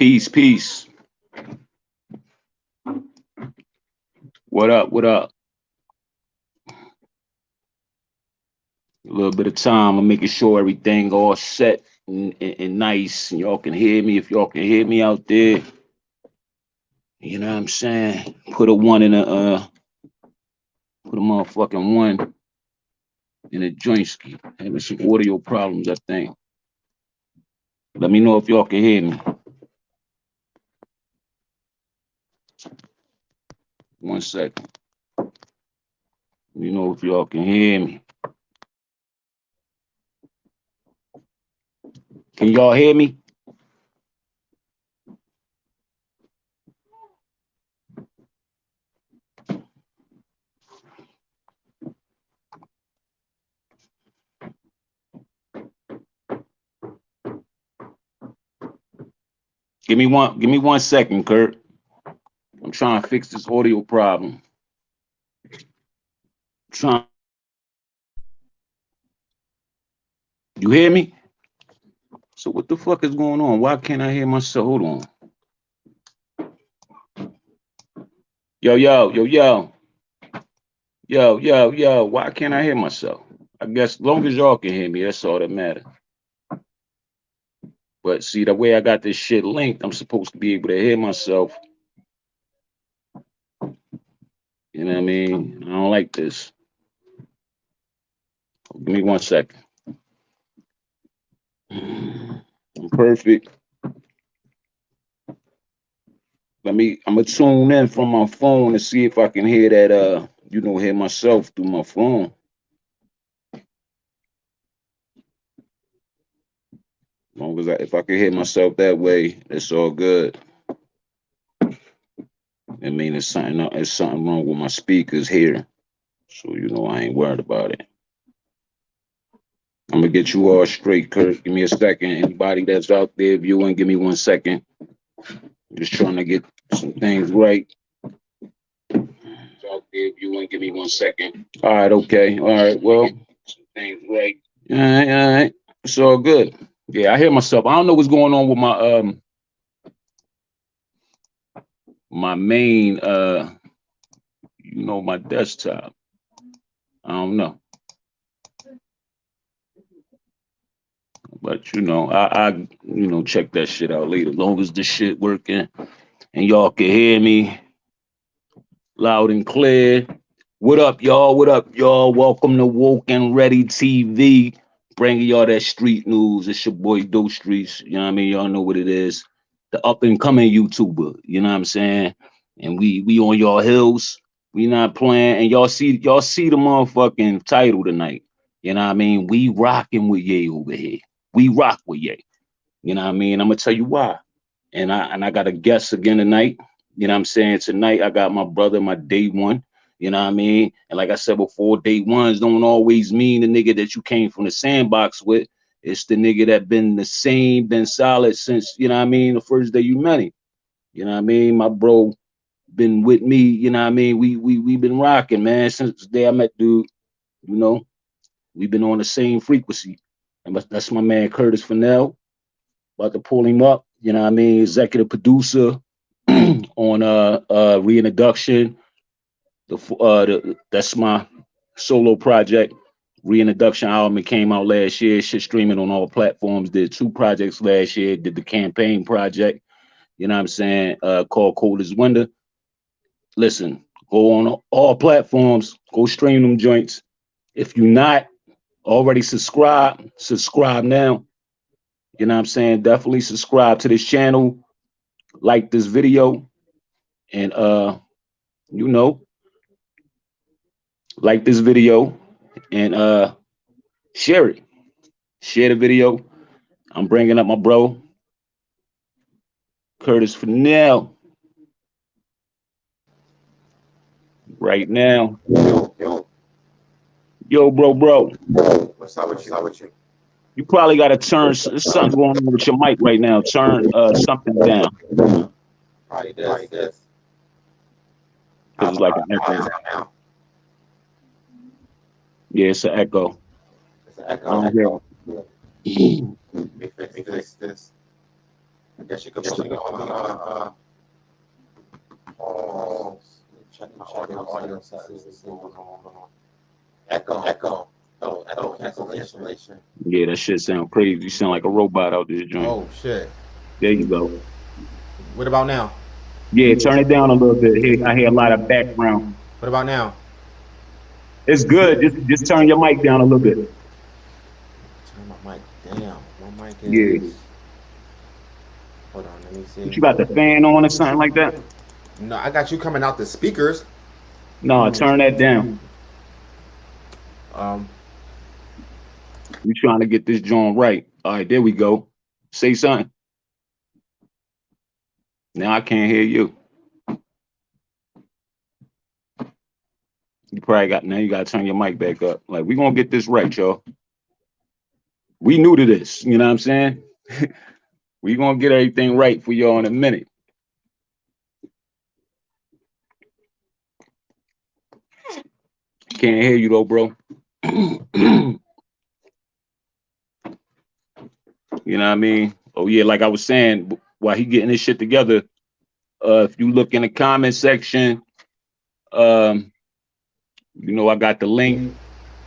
Peace, peace. What up? What up? A little bit of time. I'm making sure everything all set and nice. And y'all can hear me. If y'all can hear me out there, you know what I'm saying? Put a motherfucking one in a jointski. Having some audio problems, I think. Let me know if y'all can hear me. 1 second. Let me know if y'all can hear me. Can y'all hear me? Give me 1 second, Kurt. I'm trying to fix this audio problem. Trying. You hear me? So what the fuck is going on? Why can't I hear myself? Hold on. Yo, yo, yo, yo. Yo, yo, yo. Why can't I hear myself? I guess as long as y'all can hear me, that's all that matters. But see, the way I got this shit linked, I'm supposed to be able to hear myself. You know what I mean? I don't like this. Give me 1 second. I'm perfect. I'm gonna tune in from my phone and see if I can hear that hear myself through my phone. As long as if I can hear myself that way, it's all good. I mean, it's something wrong with my speakers here. So I ain't worried about it. I'm gonna get you all straight, Kurt. Give me a second. Anybody that's out there viewing, give me 1 second. I'm just trying to get some things right. Out there viewing, give me 1 second. All right, okay. All right, well, some things right. All right. It's all good. Yeah, I hear myself. I don't know what's going on with my main my desktop. I don't know. But I check that shit out later. As long as the shit working and y'all can hear me loud and clear. What up, y'all? What up, y'all? Welcome to Woke and Ready TV. Bringing y'all that street news. It's your boy Do Streets. You know what I mean? Y'all know what it is. The up and coming YouTuber. You know what I'm saying? And we on y'all hills. We not playing. And y'all see the motherfucking title tonight. You know what I mean? We rocking with Ye over here. We rock with Ye. You know what I mean? I'm gonna tell you why. And I got a guest again tonight. You know what I'm saying? Tonight I got my brother, my day one. You know what I mean? And like I said before, day ones don't always mean the nigga that you came from the sandbox with. It's the nigga that been the same, been solid since, you know what I mean, the first day you met him. You know what I mean? My bro been with me, you know what I mean? We been rocking, man, since the day I met dude. You know, we've been on the same frequency. And that's my man Curtis Fennell. About to pull him up, you know what I mean? Executive producer on reintroduction. That's my solo project. Reintroduction album. It came out last year. Shit streaming on all platforms. Did 2 projects last year. Did the campaign project. You know what I'm saying? Called Cold as Winter. Listen, go on all platforms. Go stream them joints. If you're not already subscribe now. You know what I'm saying? Definitely subscribe to this channel. Like this video. And you know, like this video and share it. Share the video. I'm bringing up my bro, Curtis Fennell, right now. Yo, Yo, bro. what's up with you? You probably got to turn something going on with your mic right now. Turn something down Probably this. because it's like an echo. Now. Yeah, it's an echo. It's an echo. I don't hear it. Let me fix this. I guess you could pause. Check my audio settings to see what's going on. Echo. Oh, cancellation. Yeah, that shit sound crazy. You sound like a robot out this joint. Oh shit. There you go. What about now? Yeah, turn it down a little bit. I hear a lot of background. What about now? It's good. Just turn your mic down a little bit. Turn my mic down. My mic Yeah. is. Hold on, let me see. What, you got the fan on or something like that? No, I got you coming out the speakers. No, turn that down. You trying to get this joint right. All right, there we go. Say something. Now I can't hear you. You probably got, now you got to turn your mic back up. Like, we going to get this right, y'all. We new to this, you know what I'm saying? We going to get everything right for y'all in a minute. Can't hear you though, bro. You know what I mean? Oh yeah, like I was saying, while he getting this shit together, if you look in the comment section, you know, I got the link.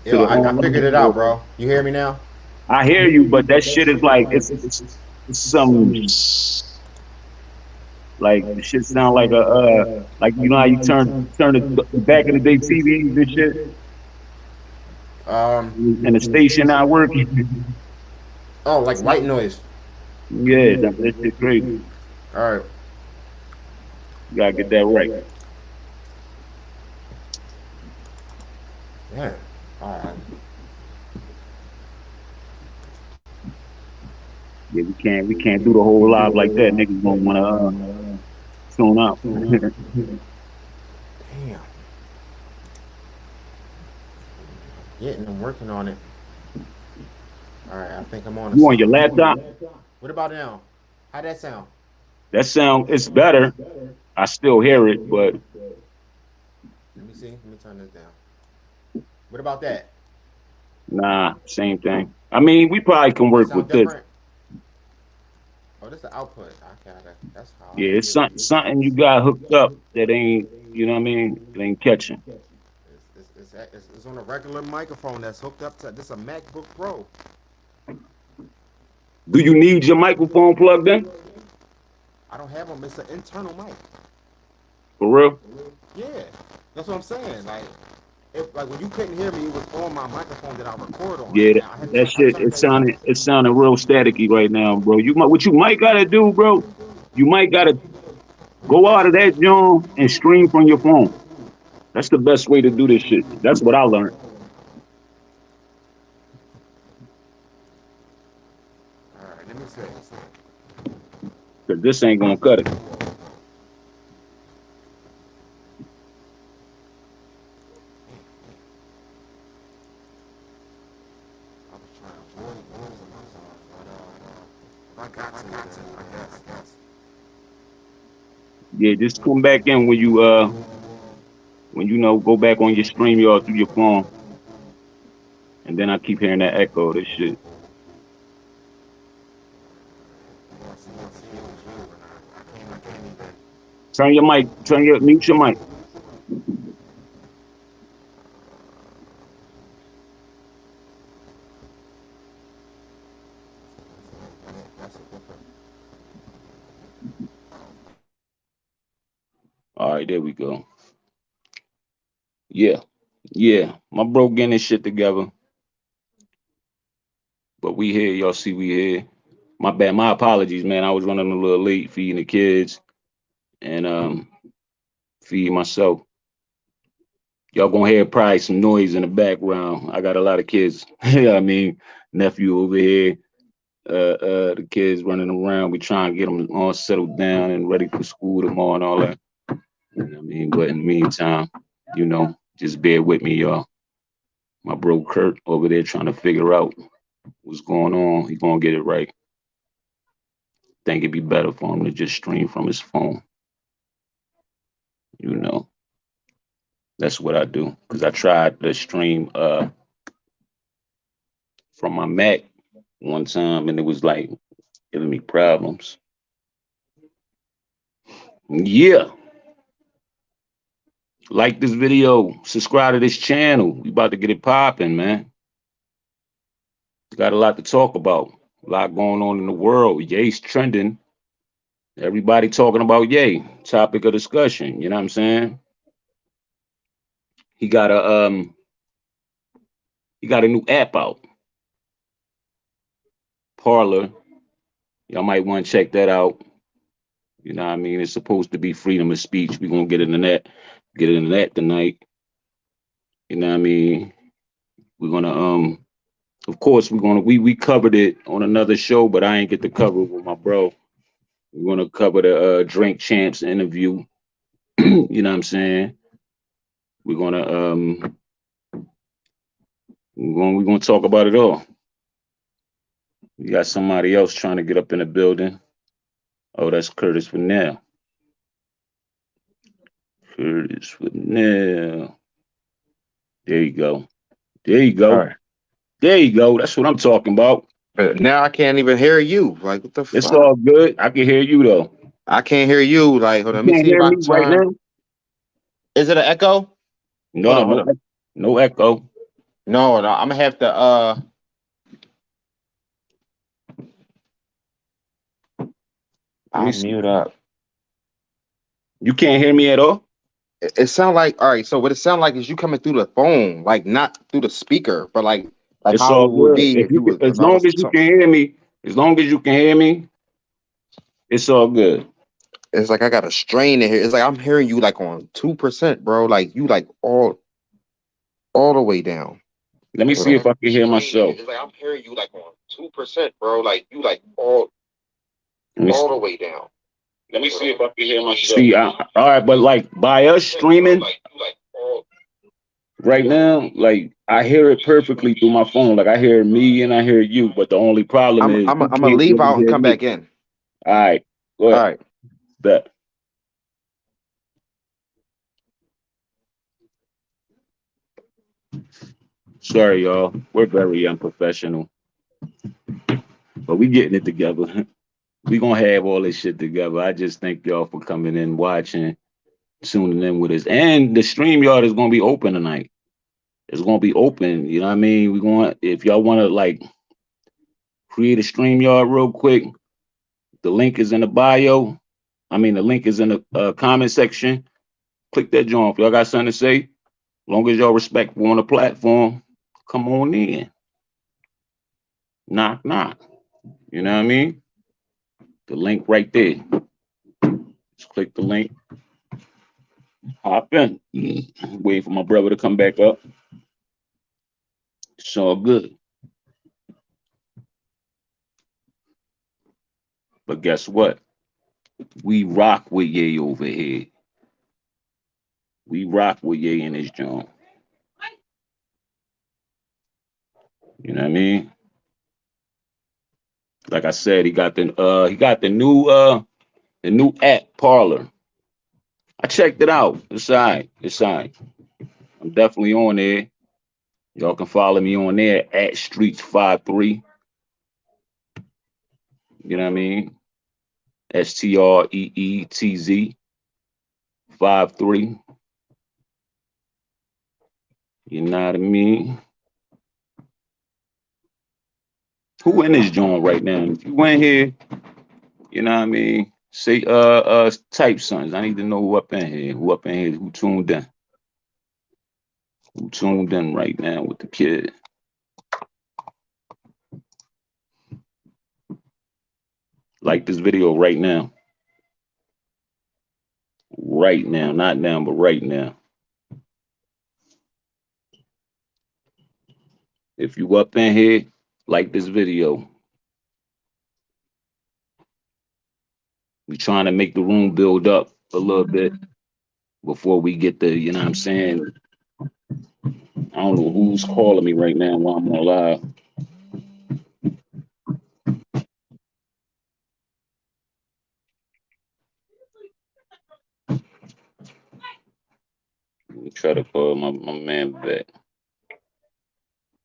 Yo, I figured it out, bro. You hear me now? I hear you, but that shit is like it's some like the shit sound like a like, you know how you turn it back in the day TVs and shit. And the station not working. Oh, like white noise. Yeah, that shit crazy. All right. You gotta get that right. Yeah. All right. Yeah, we can't do the whole live like that. Niggas don't wanna tune out. Damn. I'm working on it. All right, I think I'm on. You on your laptop? What about now? How'd that sound? That sound, it's better. I still hear it, but Let me see. Let me turn this down. What about that? nah, same thing. I mean, we probably can work Sound with this. different? Oh, this is the output. Okay, that's how. Yeah, it's something you got hooked up that ain't, you know what I mean? It ain't catching. It's on a regular microphone that's hooked up to this a MacBook Pro. Do you need your microphone plugged in? I don't have them. It's an internal mic. For real? Yeah, that's what I'm saying. Like when you couldn't hear me, it was on my microphone that I record on. Yeah, that shit, it sounded real staticky right now, bro. What you might gotta do, bro, you might gotta go out of that joint and stream from your phone. That's the best way to do this shit. That's what I learned. All right, let me see. Cause this ain't gonna cut it. Yeah, just come back in when you know, go back on your stream yard through your phone. And then I keep hearing that echo of this shit. Mute your mic. All right, there we go. Yeah, my bro getting this shit together. But we here, y'all see we here. My bad, my apologies, man. I was running a little late feeding the kids and feeding myself. Y'all gonna hear probably some noise in the background. I got a lot of kids. I mean, nephew over here, the kids running around. We trying to get them all settled down and ready for school tomorrow and all that. You know what I mean? But in the meantime, you know, just bear with me, y'all. My bro Kurt over there trying to figure out what's going on. He gonna get it right. Think it'd be better for him to just stream from his phone. You know, that's what I do. Cause I tried to stream from my Mac one time and it was like giving me problems. Yeah. Like this video, subscribe to this channel. We about to get it popping, man. Got a lot to talk about. A lot going on in the world. Ye's trending. Everybody talking about Ye. Topic of discussion. You know what I'm saying? He got a new app out. Parler. Y'all might want to check that out. You know what I mean? It's supposed to be freedom of speech. We're gonna get into that. Get into that tonight. You know what I mean? We're gonna of course we covered it on another show, but I ain't get to cover it with my bro. We're gonna cover the Drink Champs interview. You know what I'm saying? We're gonna talk about it all. We got somebody else trying to get up in the building. Oh, that's Curtis Fennell. Curtis Fennell. There you go. There you go. All right. There you go. That's what I'm talking about. But now I can't even hear you. Like, what the It's fuck? all good. I can hear you though. I can't hear you. Like, hold on. Let me Can't see if hear I me can right turn. now? Is it an echo? No, Hold on. no echo. No, I'm gonna have to I'll mute up. You can't hear me at all? It sound like, all right, so what it sound like is you coming through the phone, like not through the speaker, but like It's how all it would good. be If if you was as if I long was as you can hear me, it's all good. it's like I got a strain in here. It's like I'm hearing you like on 2%, bro. Like you like all the way down. Let me see if I can hear myself. It's like I'm hearing you like on 2%, bro. Like you like all the way down. Let me see if I can hear myself. See, all right, but like by us streaming right now, like I hear it perfectly through my phone. Like I hear me and I hear you, but the only problem is I'm gonna leave out and come back in. All right, go ahead. All right. Bet. Sorry, y'all. We're very unprofessional, but we getting it together. We gonna have all this shit together. I just thank y'all for coming in, watching, tuning in with us. And the StreamYard is gonna be open tonight. It's gonna be open. You know what I mean? We're going if y'all wanna like create a StreamYard real quick, the link is in the bio. I mean the link is in the comment section. Click that joint. If y'all got something to say, as long as y'all respectful on the platform, come on in. Knock, knock. You know what I mean? The link right there. Just click the link. Hop in. Wait for my brother to come back up. It's all good. But guess what? We rock with Ye over here. We rock with Ye in this joint. You know what I mean? Like I said, he got the new app Parler. I checked it out. It's all right. It's all right. I'm definitely on there. Y'all can follow me on there at Streets53. You know what I mean? STREETZ 53. You know what I mean? Who in this joint right now? If you went here, you know what I mean? Say type sons. I need to know who up in here. Who up in here? Who tuned in? Who tuned in right now with the kid? Like this video right now. Right now. Not now, but right now. If you up in here, like this video. We trying to make the room build up a little bit before we get the, you know what I'm saying? I don't know who's calling me right now while I'm on live. Let me try to call my man back.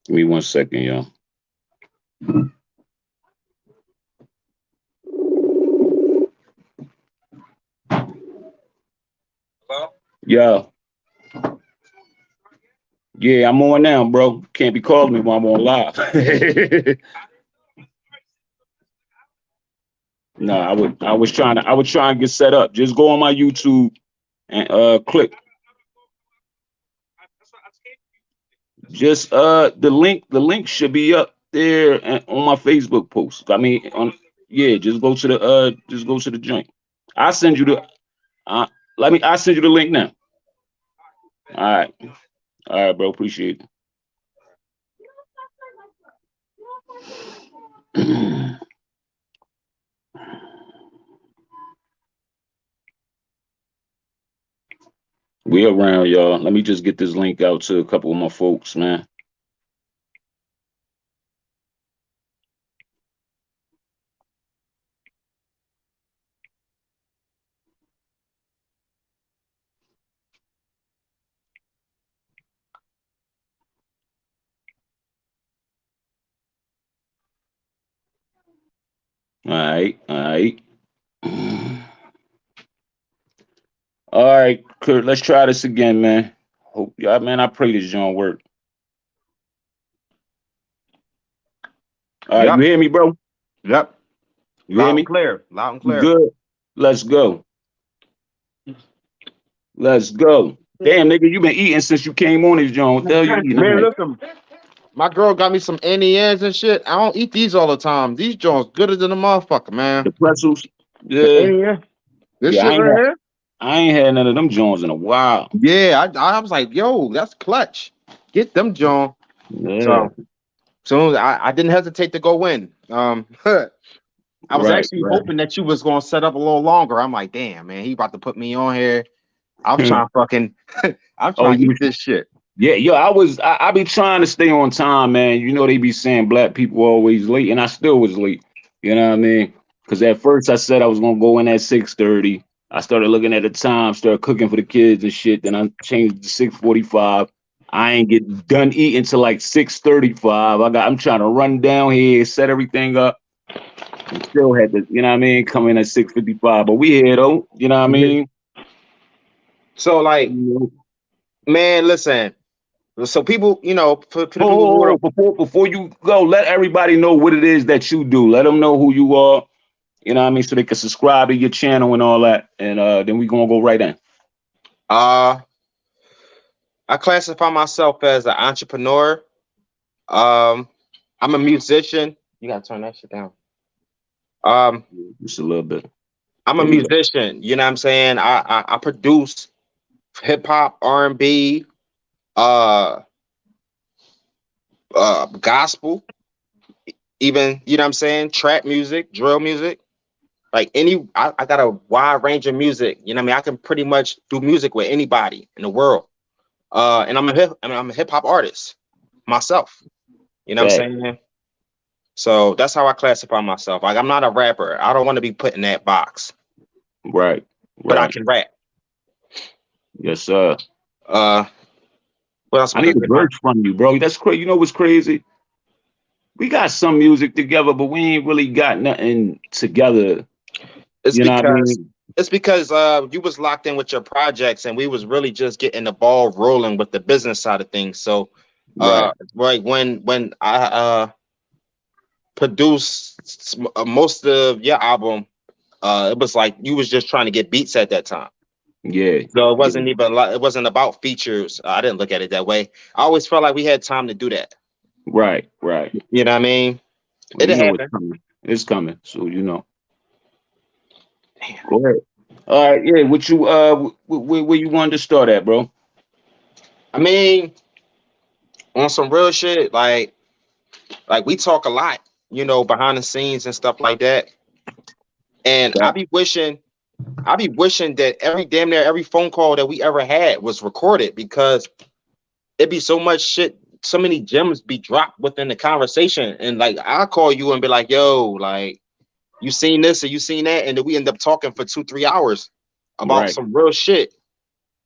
Give me 1 second, y'all. Yeah. Yeah, I'm on now, bro. Can't be calling me while I'm on live. No, I was trying to get set up. Just go on my YouTube and click. Just the link should be up there on my Facebook post. I mean on yeah, just go to the joint. I send you the uh I send you the link now. All right. All right, bro. Appreciate it. We around, y'all. Let me just get this link out to a couple of my folks, man. All right, all right. All right, Kurt, let's try this again, man. Hope y'all, man, I pray this joint work. All right, Yep. you hear me, bro? Yep. You hear Loud me? and clear. Loud and You clear. good? Let's go. Let's go. Damn, nigga, you been eating since you came on this joint. What the hell you eating? Man, listen, my girl got me some Indians and shit. I don't eat these all the time. These joints gooder than a motherfucker, man. The pretzels. The Yeah. Indian. This Yeah, shit right here. I ain't had none of them joints in a while. Yeah, I was like, yo, that's clutch. Get them, John. Yeah. So I didn't hesitate to go in. I was Right, actually right. hoping that you was gonna set up a little longer. I'm like, damn, man, he about to put me on here. I'm trying to fucking I'm Oh, trying to you eat this shit. Yeah, yo, I be trying to stay on time, man. You know they be saying black people always late, and I still was late. You know what I mean? Because at first I said I was gonna go in at 6:30. I started looking at the time, started cooking for the kids and shit. Then I changed to 6:45. I ain't get done eating till like 6:35. I'm trying to run down here, set everything up, and still had to, you know what I mean, come in at 6:55. But we here though, you know what I mean? So like, You man, listen. So people, for the people who Oh, are before you go, let everybody know what it is that you do. Let them know who you are. You know what I mean? So they can subscribe to your channel and all that. And then we gonna go right in. I classify myself as an entrepreneur. I'm a musician. You gotta turn that shit down. Just a little bit. I'm a There we go. musician. You know what I'm saying? I produce hip hop, R&B, gospel, even you know what I'm saying, trap music, drill music. Like I got a wide range of music. You know what I mean? I can pretty much do music with anybody in the world. And I'm a hip hop artist myself. You know what I'm Fact. saying? So that's how I classify myself. Like I'm not a rapper. I don't want to be put in that box, Right. but I Right. can rap. Yes, sir. What else I was I need a saying? verse from you, bro. That's crazy. You know what's crazy? We got some music together, but we ain't really got nothing together. It's You know what I because mean? you was locked in with your projects and we was really just getting the ball rolling with the business side of things. So Right. right when I produced most of your album, it was like you was just trying to get beats at that time. Yeah. So it wasn't Yeah. even it wasn't about features. I didn't look at it that way. I always felt like we had time to do that. Right. Right. You know what I mean? Well, you It'll know it's happen. coming. It's coming. So you know. Go ahead. All right. Yeah. What you where you wanted to start at, bro? I mean, on some real shit, like we talk a lot, behind the scenes and stuff like that. And Yeah. I be wishing that damn near every phone call that we ever had was recorded because it'd be so much shit, so many gems be dropped within the conversation. And like I'll call you and be like, yo, like you seen this or you seen that, and then we end up talking for 2-3 hours about Right. some real shit.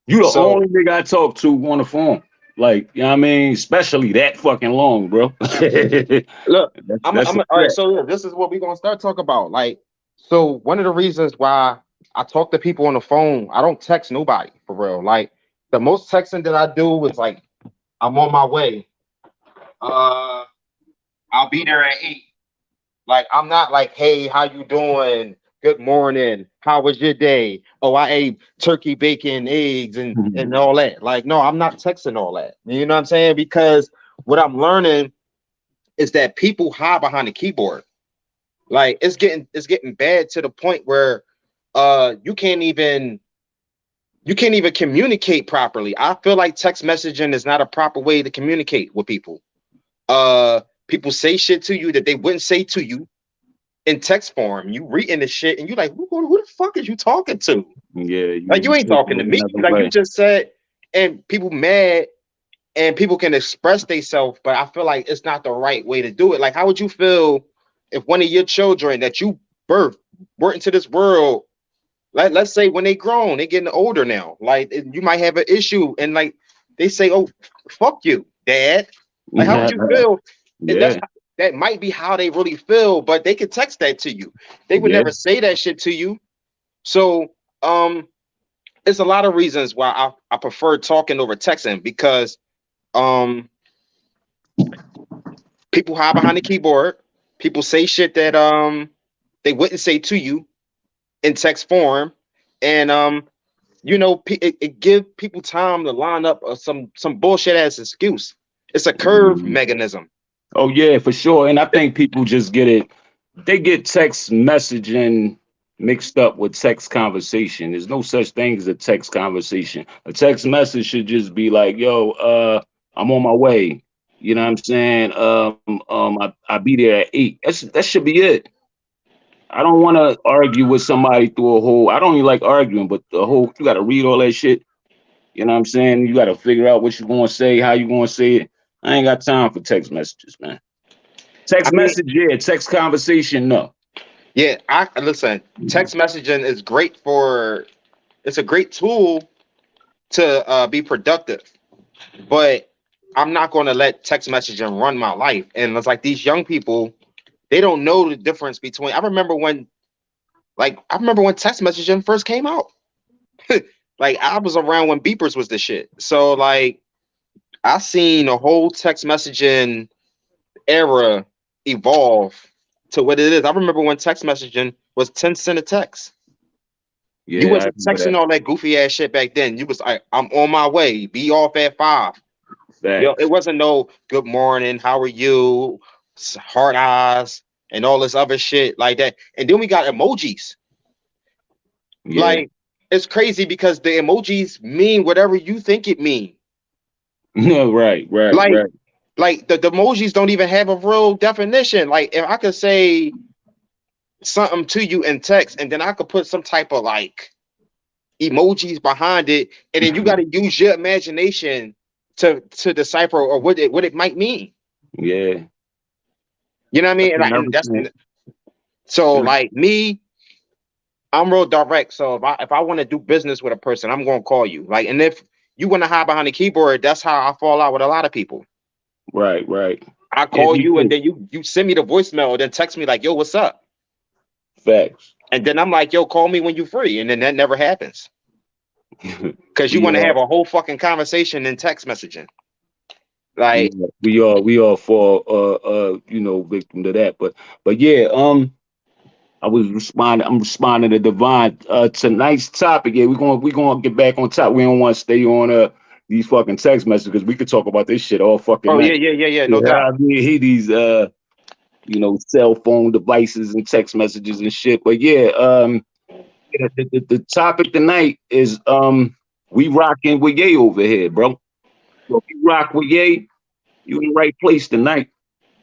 You the So only nigga I talk to on the phone. Like, you know what I mean? Especially that fucking long, bro. look, That's a all right. fact. So yeah, this is what we're gonna start talking about. Like, so one of the reasons why I talk to people on the phone. I don't text nobody for real. Like the most texting that I do is like I'm on my way. I'll be there at 8. Like I'm not like, hey, how you doing? Good morning. How was your day? Oh, I ate turkey, bacon, eggs, and all that. Like, no, I'm not texting all that. You know what I'm saying? Because what I'm learning is that people hide behind the keyboard. Like it's getting bad to the point where you can't even communicate properly. I feel like text messaging is not a proper way to communicate with people. People say shit to you that they wouldn't say to you in text form. You reading the shit and you like, who the fuck is you talking to? Yeah, Like you ain't talking to me. Like you just said, and people mad and people can express themselves, but I feel like it's not the right way to do it. Like, how would you feel if one of your children that you birthed were into this world? Let's say when they grown, they getting older now. Like you might have an issue, and like they say, "Oh, fuck you, dad." Like, how would you feel? And Yeah, that might be how they really feel, but they could text that to you. They would Yeah. never say that shit to you. So, it's a lot of reasons why I prefer talking over texting because, people hide behind the keyboard. People say shit that they wouldn't say to you in text form, and you know, it give people time to line up some bullshit ass excuse. It's a curve mechanism. Oh yeah, for sure. And I think people just they get text messaging mixed up with text conversation. There's no such thing as a text conversation. A text message should just be like, yo, I'm on my way. You know what I'm saying? I'll be there at 8. That should be it. I don't want to argue with somebody through a whole. I don't even like arguing, but you got to read all that shit. You know what I'm saying? You got to figure out what you're going to say, how you going to say it. I ain't got time for text messages, man. Text message, yeah. Text conversation, no. Yeah, I listen. Text messaging is great it's a great tool to be productive, but I'm not going to let text messaging run my life. And it's like these young people, they don't know the difference between. I remember when text messaging first came out. Like I was around when beepers was the shit. So like I seen a whole text messaging era evolve to what it is. I remember when text messaging was 10 cents a text. Yeah, You wasn't texting all that goofy ass shit back then. You was like, I'm on my way. Be off at 5. Yo, it wasn't no good morning, how are you, heart eyes, and all this other shit like that. And then we got emojis. Yeah. Like it's crazy because the emojis mean whatever you think it mean. No, right. Like the emojis don't even have a real definition. Like if I could say something to you in text and then I could put some type of like emojis behind it, and then you got to use your imagination to decipher or what it might mean. Yeah. You know what I mean? And that's so like me, I'm real direct. So if I want to do business with a person, I'm gonna call you. Like, and if you want to hide behind the keyboard, that's how I fall out with a lot of people. Right. I call you and then you send me the voicemail, then text me like, yo, what's up? Facts. And then I'm like, yo, call me when you're free. And then that never happens. Because you want to have a whole fucking conversation in text messaging. Like we all fall victim to that. But yeah, I'm responding to Divine. Tonight's topic, yeah, we're gonna get back on top. We don't want to stay on these fucking text messages because we could talk about this shit all fucking night. Yeah, no doubt. I mean, these cell phone devices and text messages and shit. But yeah, the topic tonight is we rocking with Ye over here, bro. So if you rock with Ye, you in the right place tonight.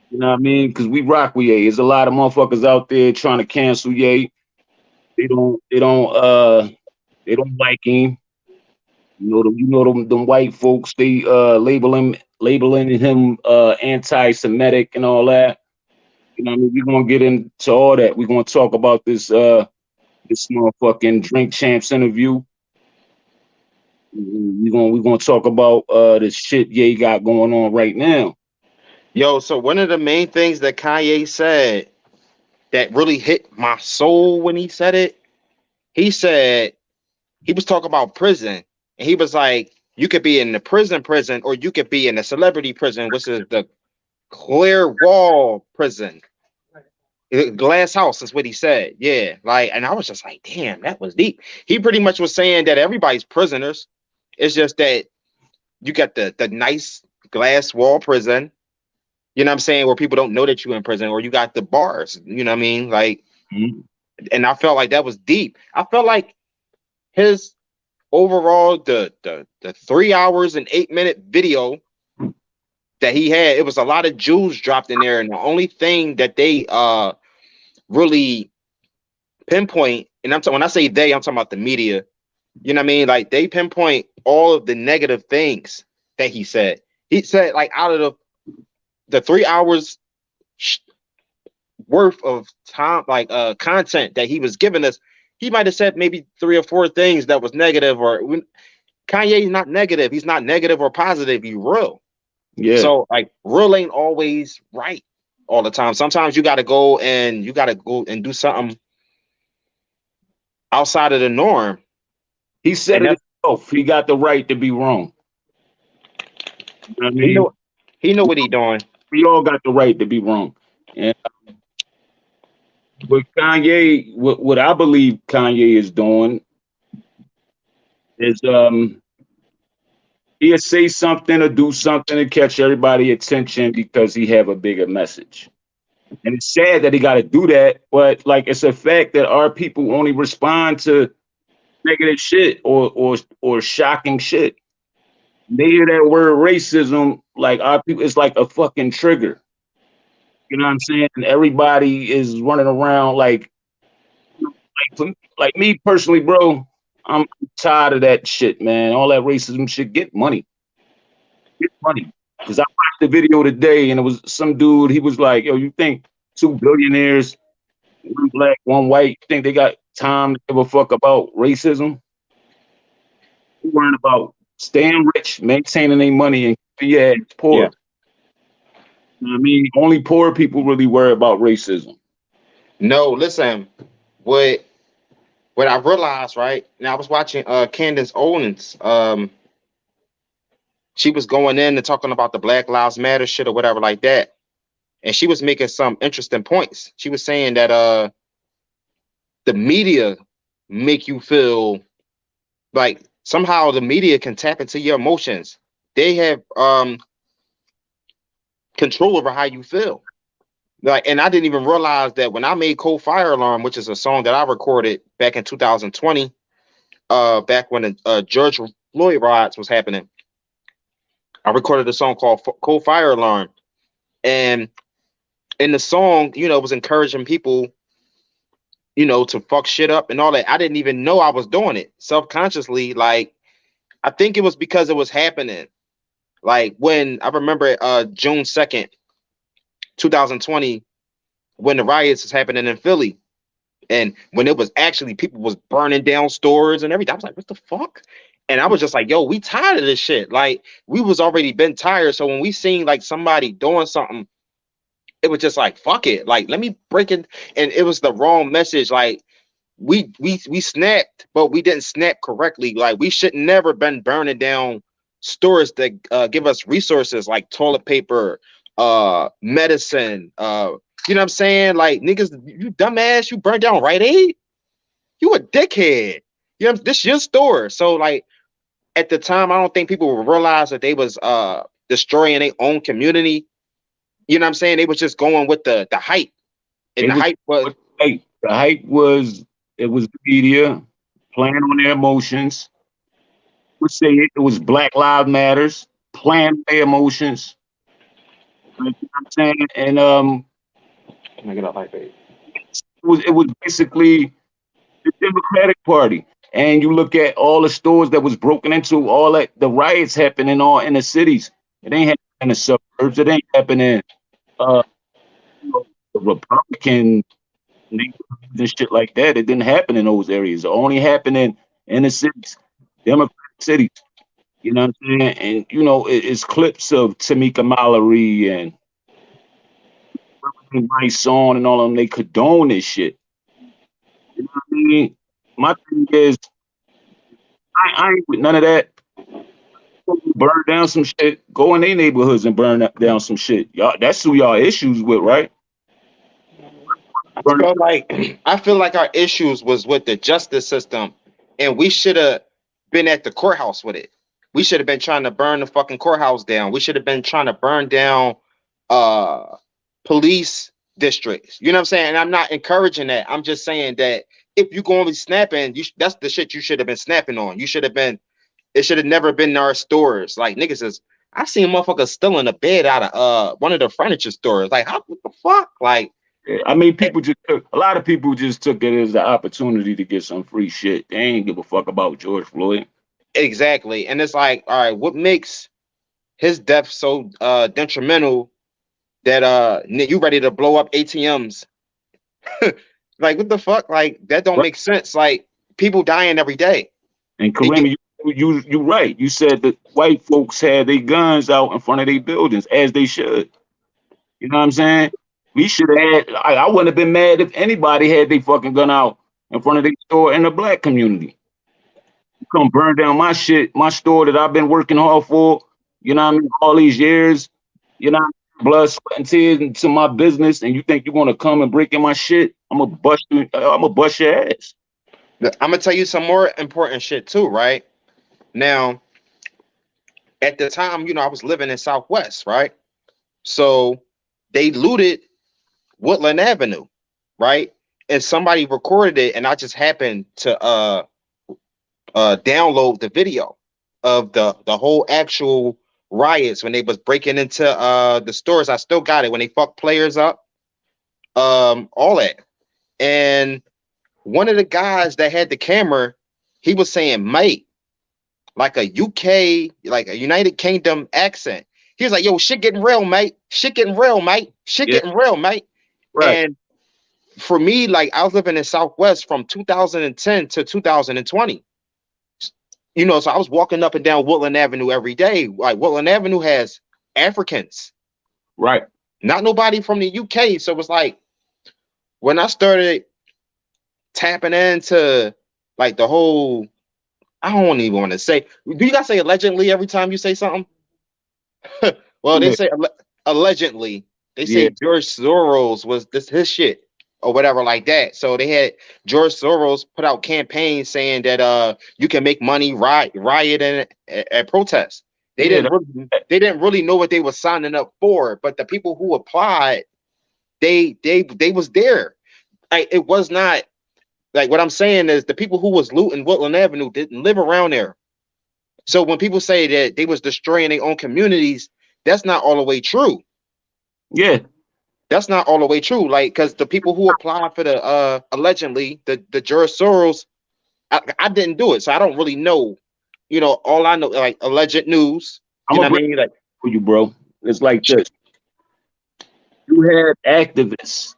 You know what I mean? Because we rock with Ye. There's a lot of motherfuckers out there trying to cancel Ye. They don't like him. You know them white folks, they labeling him anti-Semitic and all that. You know what I mean? We're gonna get into all that. We're gonna talk about this motherfucking Drink Champs interview. We're gonna talk about the shit Ye got going on right now. Yo, so one of the main things that Kanye said that really hit my soul when he said it he said he was talking about prison, and he was like, you could be in the prison, or you could be in a celebrity prison, which is the clear wall prison. Glass house is what he said. Yeah. Like, and I was just like, damn, that was deep. He pretty much was saying that everybody's prisoners. It's just that you got the nice glass wall prison, you know what I'm saying, where people don't know that you're in prison, or you got the bars, you know what I mean? Like, and I felt like that was deep. I felt like his overall the 3 hours and 8 minute video that he had, it was a lot of jewels dropped in there, and the only thing that they really pinpoint, and when I say they, I'm talking about the media, you know what I mean, like they pinpoint all of the negative things that he said. He said, like, out of the 3 hours worth of time, like content that he was giving us, he might have said maybe 3 or 4 things that was negative. Or Kanye's not negative. He's not negative or positive. He's real. Yeah. So like, real ain't always right all the time. Sometimes you got to go and do something outside of the norm. He said it himself. He got the right to be wrong. You know what I mean? He know what he doing. We all got the right to be wrong. And with Kanye, what I believe Kanye is doing is he'll say something or do something to catch everybody's attention because he have a bigger message. And it's sad that he got to do that, but like, it's a fact that our people only respond to negative shit or shocking shit. They hear that word racism, like our people, it's like a fucking trigger. You know what I'm saying? And everybody is running around like me personally, bro. I'm tired of that shit, man. All that racism shit. Get money. Get money. Because I watched the video today, and it was some dude. He was like, "Yo, you think 2 billionaires, one black, one white, you think they got time to give a fuck about racism? They worrying about staying rich, maintaining their money, and keeping poor." Yeah. You know what I mean? Only poor people really worry about racism. No, listen, what I realized, right? Now I was watching Candace Owens. She was going in and talking about the Black Lives Matter shit or whatever like that. And she was making some interesting points. She was saying that the media make you feel like somehow the media can tap into your emotions. They have control over how you feel. Like, and I didn't even realize that when I made Cold Fire Alarm, which is a song that I recorded back in 2020, back when the George Floyd riots was happening. I recorded a song called Cold Fire Alarm. And in the song, you know, it was encouraging people, you know, to fuck shit up and all that. I didn't even know I was doing it self-consciously. Like, I think it was because it was happening. Like, when I remember June 2nd, 2020, when the riots was happening in Philly, and when it was actually people was burning down stores and everything. I was like, what the fuck? And I was just like, yo, we tired of this shit. Like, we was already been tired. So when we seen like somebody doing something, it was just like, fuck it. Like, let me break it. And it was the wrong message. Like, we snapped, but we didn't snap correctly. Like, we should never been burning down stores that give us resources like toilet paper, medicine, you know what I'm saying? Like, niggas, you dumbass, you burned down Rite Aid? You a dickhead. You know, this your store. So, like, at the time, I don't think people would realize that they was destroying their own community. You know what I'm saying? They was just going with the hype. And the hype was it was the media playing on their emotions. Would say it was Black Lives Matters, playing on their emotions. You know what I'm saying? And Can I get out like that? It was basically the Democratic Party. And you look at all the stores that was broken into, all that the riots happening all in the cities. It ain't happening in the suburbs. It ain't happening the Republican neighborhoods and shit like that. It didn't happen in those areas. It only happening in the cities, Democratic cities. You know what I'm saying? And you know, it's clips of Tamika Mallory and Rice on and all of them. They condone this shit. You know what I mean? my thing is, I ain't with none of that. Burn down some shit. Go in their neighborhoods and burn down some shit. Y'all, that's who y'all issues with, right? Burn. I feel like our issues was with the justice system, and we should have been at the courthouse with it. We should have been trying to burn the fucking courthouse down. We should have been trying to burn down uh police districts. You know what I'm saying? And I'm not encouraging that. I'm just saying that if you going to be snapping, that's the shit you should have been snapping on. You should have been. It should have never been in our stores. Like niggas is. I seen motherfuckers stealing a bed out of one of the furniture stores. Like how what the fuck? Like. I mean, a lot of people just took it as the opportunity to get some free shit. They ain't give a fuck about George Floyd. Exactly. And it's like, all right, what makes his death so detrimental that you ready to blow up ATMs? Like what the fuck? Like that don't make sense. Like people dying every day. And Kareem, you right. You said that white folks had their guns out in front of their buildings, as they should. You know what I'm saying? We should have had. I wouldn't have been mad if anybody had their fucking gun out in front of their store in the black community. You come burn down my shit, my store that I've been working hard for. You know what I mean? All these years. You know, blood, sweat, and tears into my business, and you think you're gonna come and break in my shit? I'm gonna bust you. I'm gonna bust your ass. I'm gonna tell you some more important shit too, right? Now, at the time, I was living in Southwest, right? So they looted Woodland Avenue, right? And somebody recorded it, and I just happened to download the video of the whole actual riots when they was breaking into the stores. I still got it when they fucked players up, all that. And one of the guys that had the camera, he was saying mate, like a UK, like a United Kingdom accent. He was like, yo, shit getting real, mate. Shit getting real, mate. Shit getting real, mate. Right. And for me, like I was living in Southwest from 2010 to 2020. So I was walking up and down Woodland Avenue every day. Like Woodland Avenue has Africans. Right. Not nobody from the UK. So it was like when I started tapping into like the whole, I don't even want to say, do you guys say allegedly every time you say something? Well, they say allegedly. They say George Soros was his shit or whatever like that. So they had George Soros put out campaigns saying that you can make money riot and protest. They didn't really know what they were signing up for, but the people who applied, they was there. Like it was not like what I'm saying is the people who was looting Woodland Avenue didn't live around there. So when people say that they was destroying their own communities, that's not all the way true. Yeah. That's not all the way true. Like, because the people who applied for the allegedly the George Soros, I didn't do it, so I don't really know. All I know like alleged news. You know what I mean? Like for you, bro. It's like this. You have activists,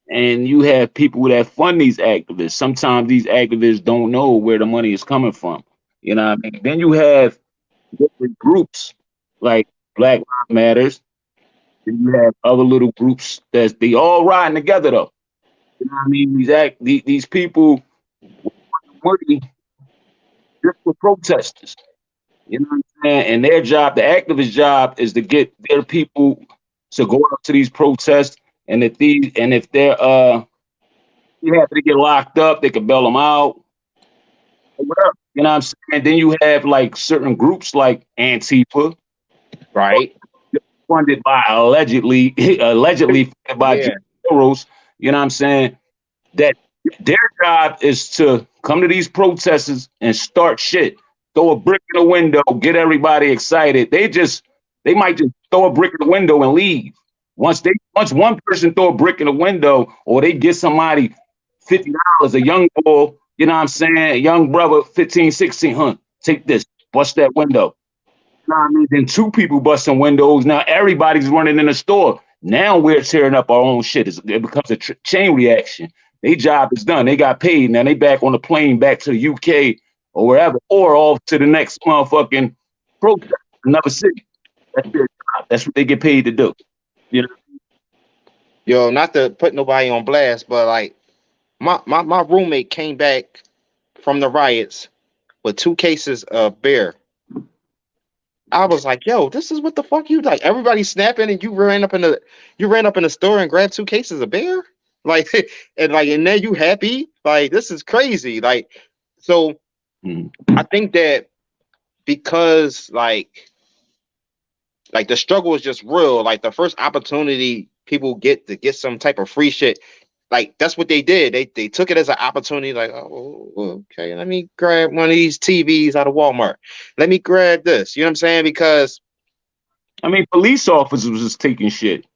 and you have people that fund these activists. Sometimes these activists don't know where the money is coming from. You know what I mean? Then you have different groups like Black Lives Matters. And you have other little groups that they all riding together though. You know what I mean? These people working just for protesters. You know what I'm saying? And their job, the activist job, is to get their people to go out to these protests. And if they're you have to get locked up, they can bail them out. Or whatever. You know what I'm saying? Then you have like certain groups like Antifa, right? Funded by allegedly funded by George Soros, you know what I'm saying? That their job is to come to these protesters and start shit, throw a brick in the window, get everybody excited. They might just throw a brick in the window and leave. Once one person throw a brick in the window, or they get somebody $50, a young boy, you know what I'm saying? A young brother, 15, 16, take this, bust that window. You know what I mean? Then two people busting windows. Now everybody's running in the store. Now we're tearing up our own shit. It becomes a chain reaction. Their job is done. They got paid. Now they back on the plane back to the UK or wherever, or off to the next motherfucking protest, another city. That's their job. That's what they get paid to do. You know? Yo, not to put nobody on blast, but like my roommate came back from the riots with 2 cases of beer. I was like, yo, this is what the fuck you like. Everybody snapping, and you ran up in the store and grabbed 2 cases of beer. Like, and then you happy. Like, this is crazy. Like, so I think that because like the struggle is just real. Like, the first opportunity people get to get some type of free shit, like that's what they did. They took it as an opportunity. Like, oh, okay, let me grab one of these TVs out of Walmart. Let me grab this. You know what I'm saying? Because I mean, police officers was just taking shit.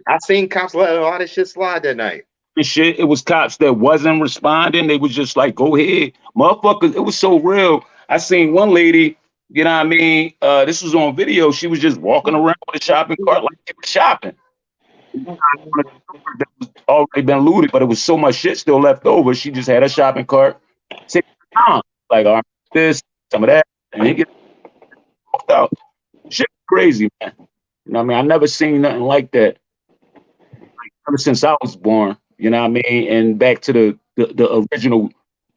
I seen cops let a lot of shit slide that night. Shit, it was cops that wasn't responding. They was just like, go ahead, motherfuckers. It was so real. I seen one lady, you know what I mean? This was on video. She was just walking around with a shopping cart like she was shopping. That was already been looted, but it was so much shit still left over. She just had a shopping cart. Like, all right, this, some of that, and he get walked out. Shit crazy, man. You know what I mean? I never seen nothing like that. Like, ever since I was born, you know what I mean? And back to the original,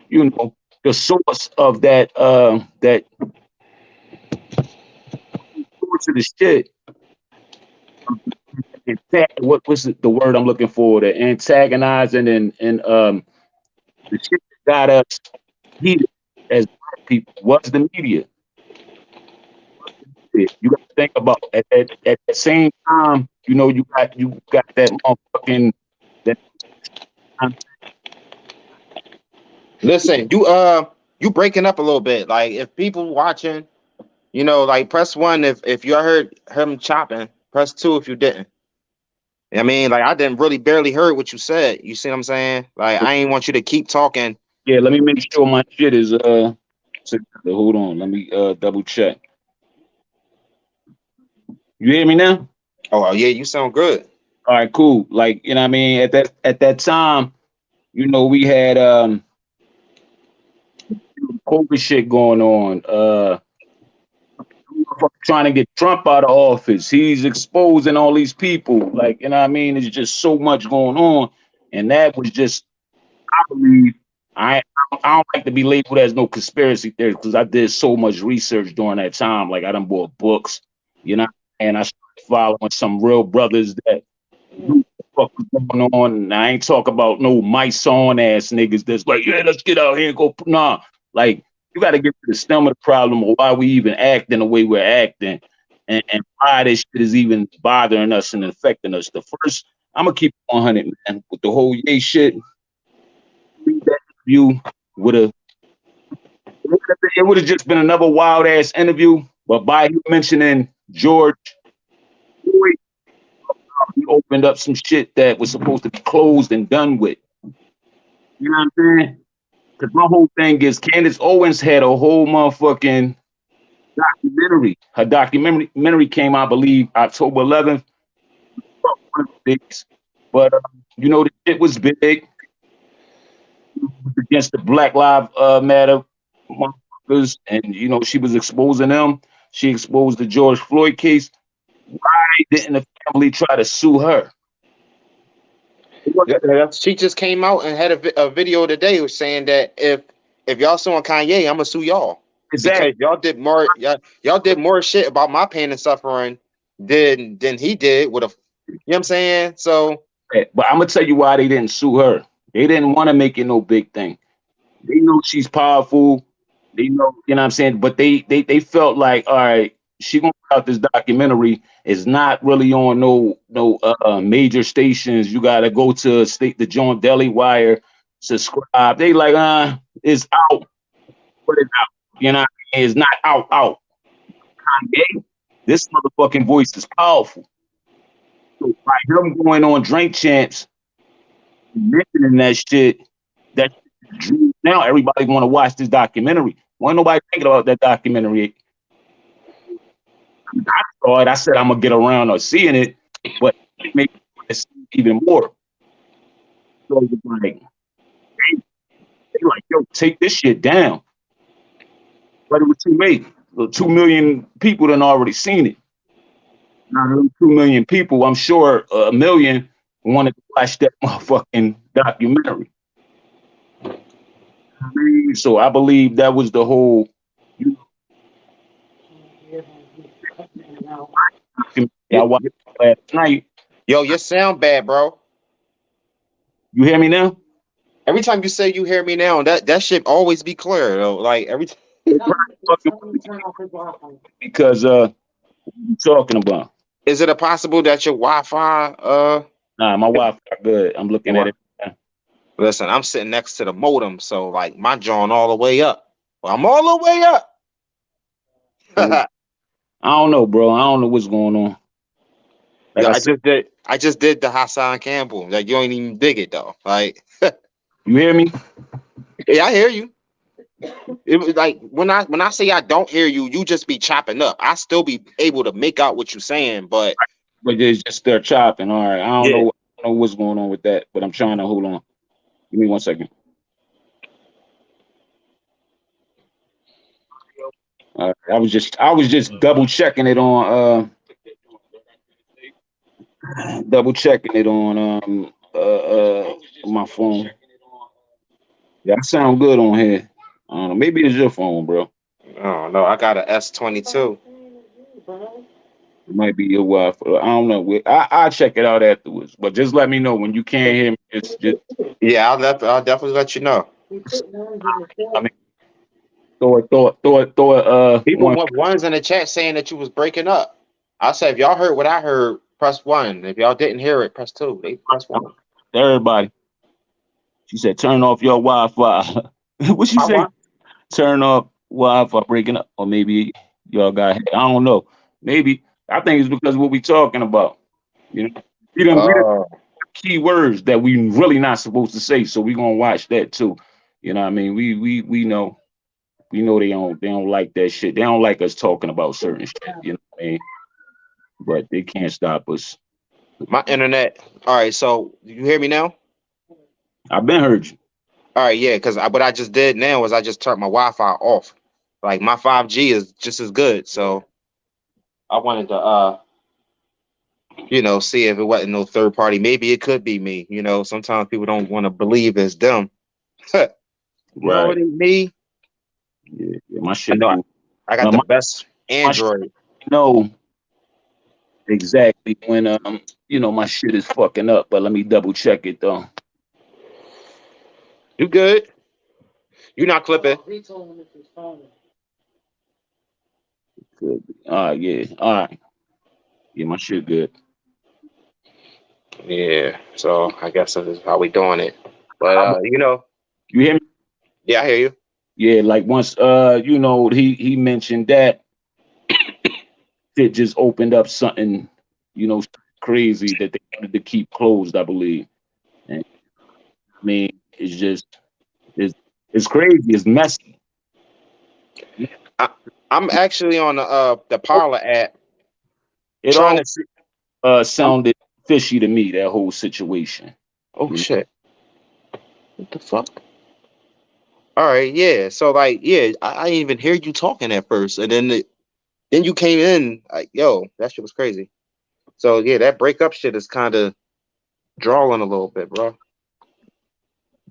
you know, the source of that that source of the shit. What's the word I'm looking for? The antagonizing and the shit that got us heated as black people was the media. You got to think about at the same time, you know, you got that motherfucking that. Listen, you breaking up a little bit. Like, if people watching, you know, like, press 1 if you heard him chopping. Press 2 if you didn't. I mean, like, I didn't really barely heard what you said. You see what I'm saying? Like, I ain't want you to keep talking. Yeah, let me make sure my shit is hold on, let me double check. You hear me now? Oh yeah, you sound good. All right, cool. Like, you know what I mean? At that time, you know, we had COVID shit going on. Trying to get Trump out of office. He's exposing all these people. Like, you know what I mean? There's just so much going on. And that was just, I believe, I don't like to be labeled as no conspiracy theorist because I did so much research during that time. Like, I done bought books, you know, and I started following some real brothers that knew what the fuck was going on. And I ain't talk about no mice on ass niggas that's like, yeah, let's get out here and go. Nah, like, you got to get to the stem of the problem of why we even acting the way we're acting and why this shit is even bothering us and affecting us. The first, I'm going to keep it 100, man, with the whole Ye shit. That interview it would have just been another wild ass interview, but by you mentioning George Floyd, he opened up some shit that was supposed to be closed and done with. You know what I'm saying? Because my whole thing is Candace Owens had a whole motherfucking documentary. Her documentary came out, I believe, October 11th. But you know, the shit was big. It was against the Black Lives Matter motherfuckers, and you know, she was exposing them. She exposed the George Floyd case. Why didn't the family try to sue her? She just came out and had a video today saying that if y'all suing Kanye, I'm gonna sue y'all. Exactly. Because y'all did more shit about my pain and suffering than he did with a, you know what I'm saying? So, but I'm gonna tell you why they didn't sue her. They didn't want to make it no big thing. They know she's powerful. They know, you know what I'm saying? But they felt like, all right, she gonna put out this documentary. It's not really on no major stations. You gotta go to the John Daily Wire, subscribe. They like, it's out. Put it out. You know what I mean? It's not out. Kanye, this motherfucking voice is powerful. So by him going on Drink Champs, mentioning that shit, now everybody want to watch this documentary. Wasn't nobody thinking about that documentary. I saw it. I said I'm gonna get around to seeing it, but it made me see even more. So it was like, they like, yo, take this shit down. But it was too late. 2 million people done already seen it. Now, 2 million people, I'm sure 1 million wanted to watch that motherfucking documentary. So I believe that was the whole. You I You, watched last night. yo, your sound bad, bro. You hear me now? Every time you say you hear me now, that shit always be clear though. Like every time. Fucking because what you talking about? Is it a possible that your Wi-Fi Nah, my Wi-Fi good. I'm looking at Wi- it. Now. listen, I'm sitting next to the modem, so like my jaw all the way up. Well, I'm all the way up. I don't know, bro. I don't know what's going on. Like Yeah, I I said, just did the Hassan Campbell. Like you ain't even dig it though. Like you hear me? yeah, I hear you. It was like when I say I don't hear you, you just be chopping up. I still be able to make out what you're saying, but But it's just they're chopping. All right. yeah. I don't know what's going on with that, but I'm trying to hold on. Give me 1 second. I was just double checking it on double checking it on my phone. Yeah, I sound good on here. I don't know. Maybe it's your phone, bro. Oh no, I got a S22. It might be your Wi-Fi. I don't know. I'll check it out afterwards. But just let me know when you can't hear me. It's just Yeah, I'll definitely let you know. I mean throw it People one. want ones in the chat saying that you was breaking up. I said if y'all heard what I heard, press one. If y'all didn't hear it, press two. They press one. Everybody. She said turn off your Wi-Fi. What she I say? want. Turn off Wi-Fi breaking up. Or maybe y'all got I don't know. Maybe I think it's because of what we talking about. You know, we done Oh, key words that we really not supposed to say. So we gonna watch that too. You know what I mean? We know they don't like that shit. They don't like us talking about certain shit, you know what I mean? But they can't stop us. my internet. All right, so you hear me now? I've been heard you. All right, yeah, because what I just did now was I just turned my Wi-Fi off. Like my 5G is just as good. So I wanted to see if it wasn't no third party. Maybe it could be me. Sometimes people don't want to believe it's them. No, Right. it ain't me. Yeah, my I shit know cool. I got Well, the best my shit Android. know exactly when my shit is fucking up, but let me double check it though. You good? You not clipping? Good. All right, yeah. All right. Yeah, my shit good. Yeah. So I guess this is how we doing it. But You hear me? yeah, I hear you. Yeah, like once he mentioned that it just opened up something, crazy that they wanted to keep closed, I believe. And I mean, it's it's crazy, it's messy. I, I'm actually on the Parler app It trying all to see. I'm, sounded fishy to me, that whole situation. oh You know? shit! What the fuck? All right, yeah. So like, yeah, I didn't even hear you talking at first, and then you came in. Like, yo, that shit was crazy. So yeah, that breakup shit is kind of drawing a little bit, bro.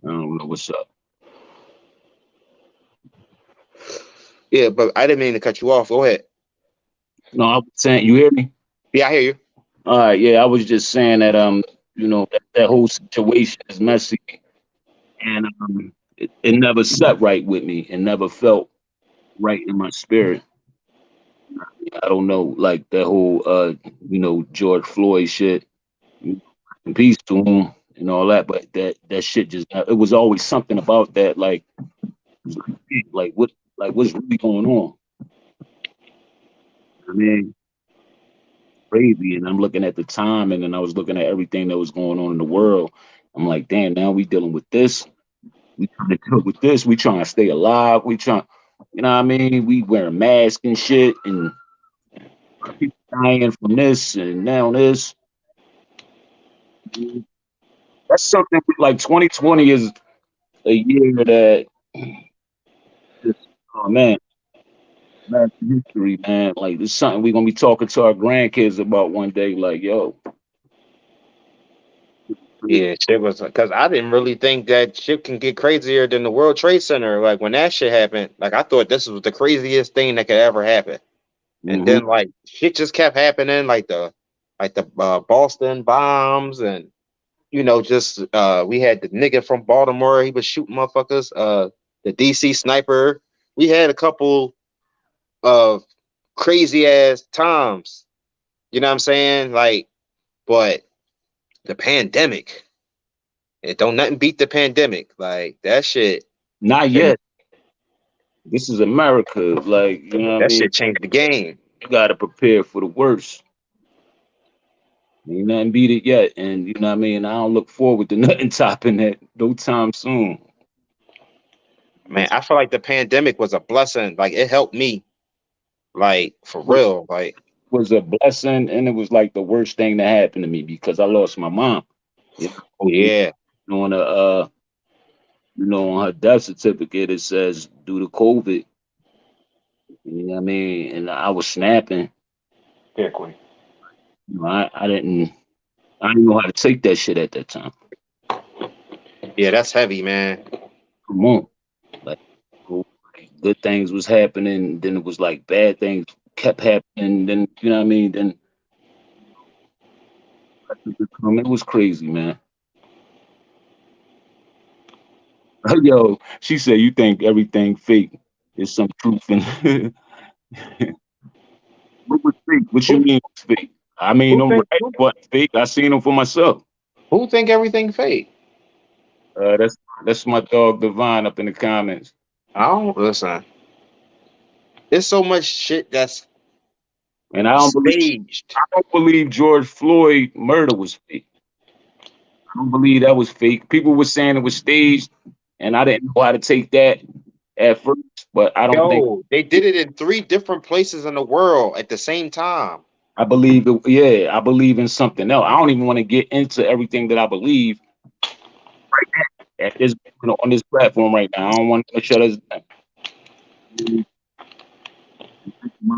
I don't know what's up. Yeah, but I didn't mean to cut you off. Go ahead. No, I was saying, you hear me? Yeah, I hear you. All right, yeah, I was just saying that that whole situation is messy, and it never set right with me. It never felt right in my spirit. I don't know, like that whole George Floyd shit. Peace to him and all that, but that shit just it was always something about that, like what what's really going on? I mean, crazy. And I'm looking at the time, and then I was looking at everything that was going on in the world. I'm like, damn, now we dealing with this. We trying to deal with this. We trying to stay alive. We trying, you know what I mean? We wearing masks and shit, and people dying from this and now this. That's something like 2020 is a year that just, oh man, American history, man. Like it's something we're gonna be talking to our grandkids about one day. Like, yo, Yeah, shit was because I didn't really think that shit can get crazier than the World Trade Center. Like when that shit happened, like I thought this was the craziest thing that could ever happen. And Mhm. then like shit just kept happening, like the Boston bombs, and just we had the nigga from Baltimore, he was shooting motherfuckers. The DC sniper. We had a couple of crazy ass times. You know what I'm saying? Like, but the pandemic, it don't nothing beat the pandemic. Like that shit. Not And yet. This is America. Like, you know what I that mean? shit changed the game. You gotta prepare for the worst. Ain't nothing beat it yet. And you know what I mean? I don't look forward to nothing topping that no time soon. Man, I feel like the pandemic was a blessing. Like it helped me. Like for real. Like, Was a blessing, and it was like the worst thing that happened to me because I lost my mom. You oh yeah. know, on a on her death certificate it says due to COVID. You know what I mean? And I was snapping. Yeah, Queen. I didn't know how to take that shit at that time. Yeah, that's heavy, man. Come on. Like, good things was happening, then it was like bad things kept happening, then you know what I mean? Then it was crazy, man. Yo, she said you think everything fake. There's some truth in what was fake? What you Who mean it's fake? I mean who them think right, who, but fake. I seen them for myself. who think everything fake? That's my dog Divine up in the comments. I don't listen. There's so much shit that's And staged. I don't believe George Floyd murder was fake. I don't believe that was fake. People were saying it was staged, and I didn't know how to take that at first, but I don't think Yo, they did it in 3 different places in the world at the same time. I believe it. Yeah, I believe in something else. I don't even want to get into everything that I believe at this on this platform right now. I don't want to shut us down.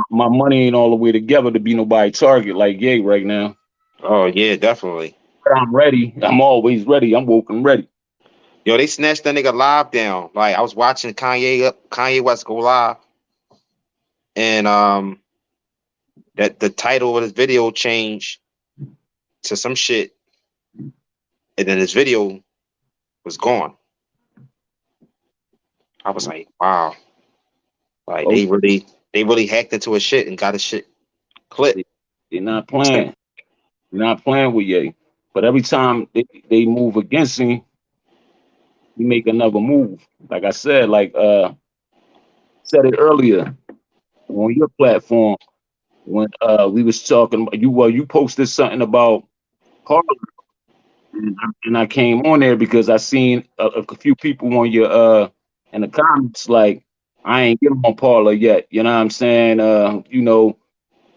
My money ain't all the way together to be nobody target like Ye right now. Oh yeah, definitely. But I'm ready. I'm always ready. I'm woke and ready. Yo, they snatched that nigga live down. Like I was watching Kanye West go live, and that the title of his video changed to some shit, and then his video was gone. I was like, wow, like Oh, they really hacked into his shit and got his shit clipped. they're not playing. They're not playing with Ye. But every time they move against him, he make another move. Like I said, said it earlier on your platform when we was talking about you posted something about Parler, and I came on there because I seen a few people on your in the comments like I ain't get him on Parler yet. You know what I'm saying? Let me know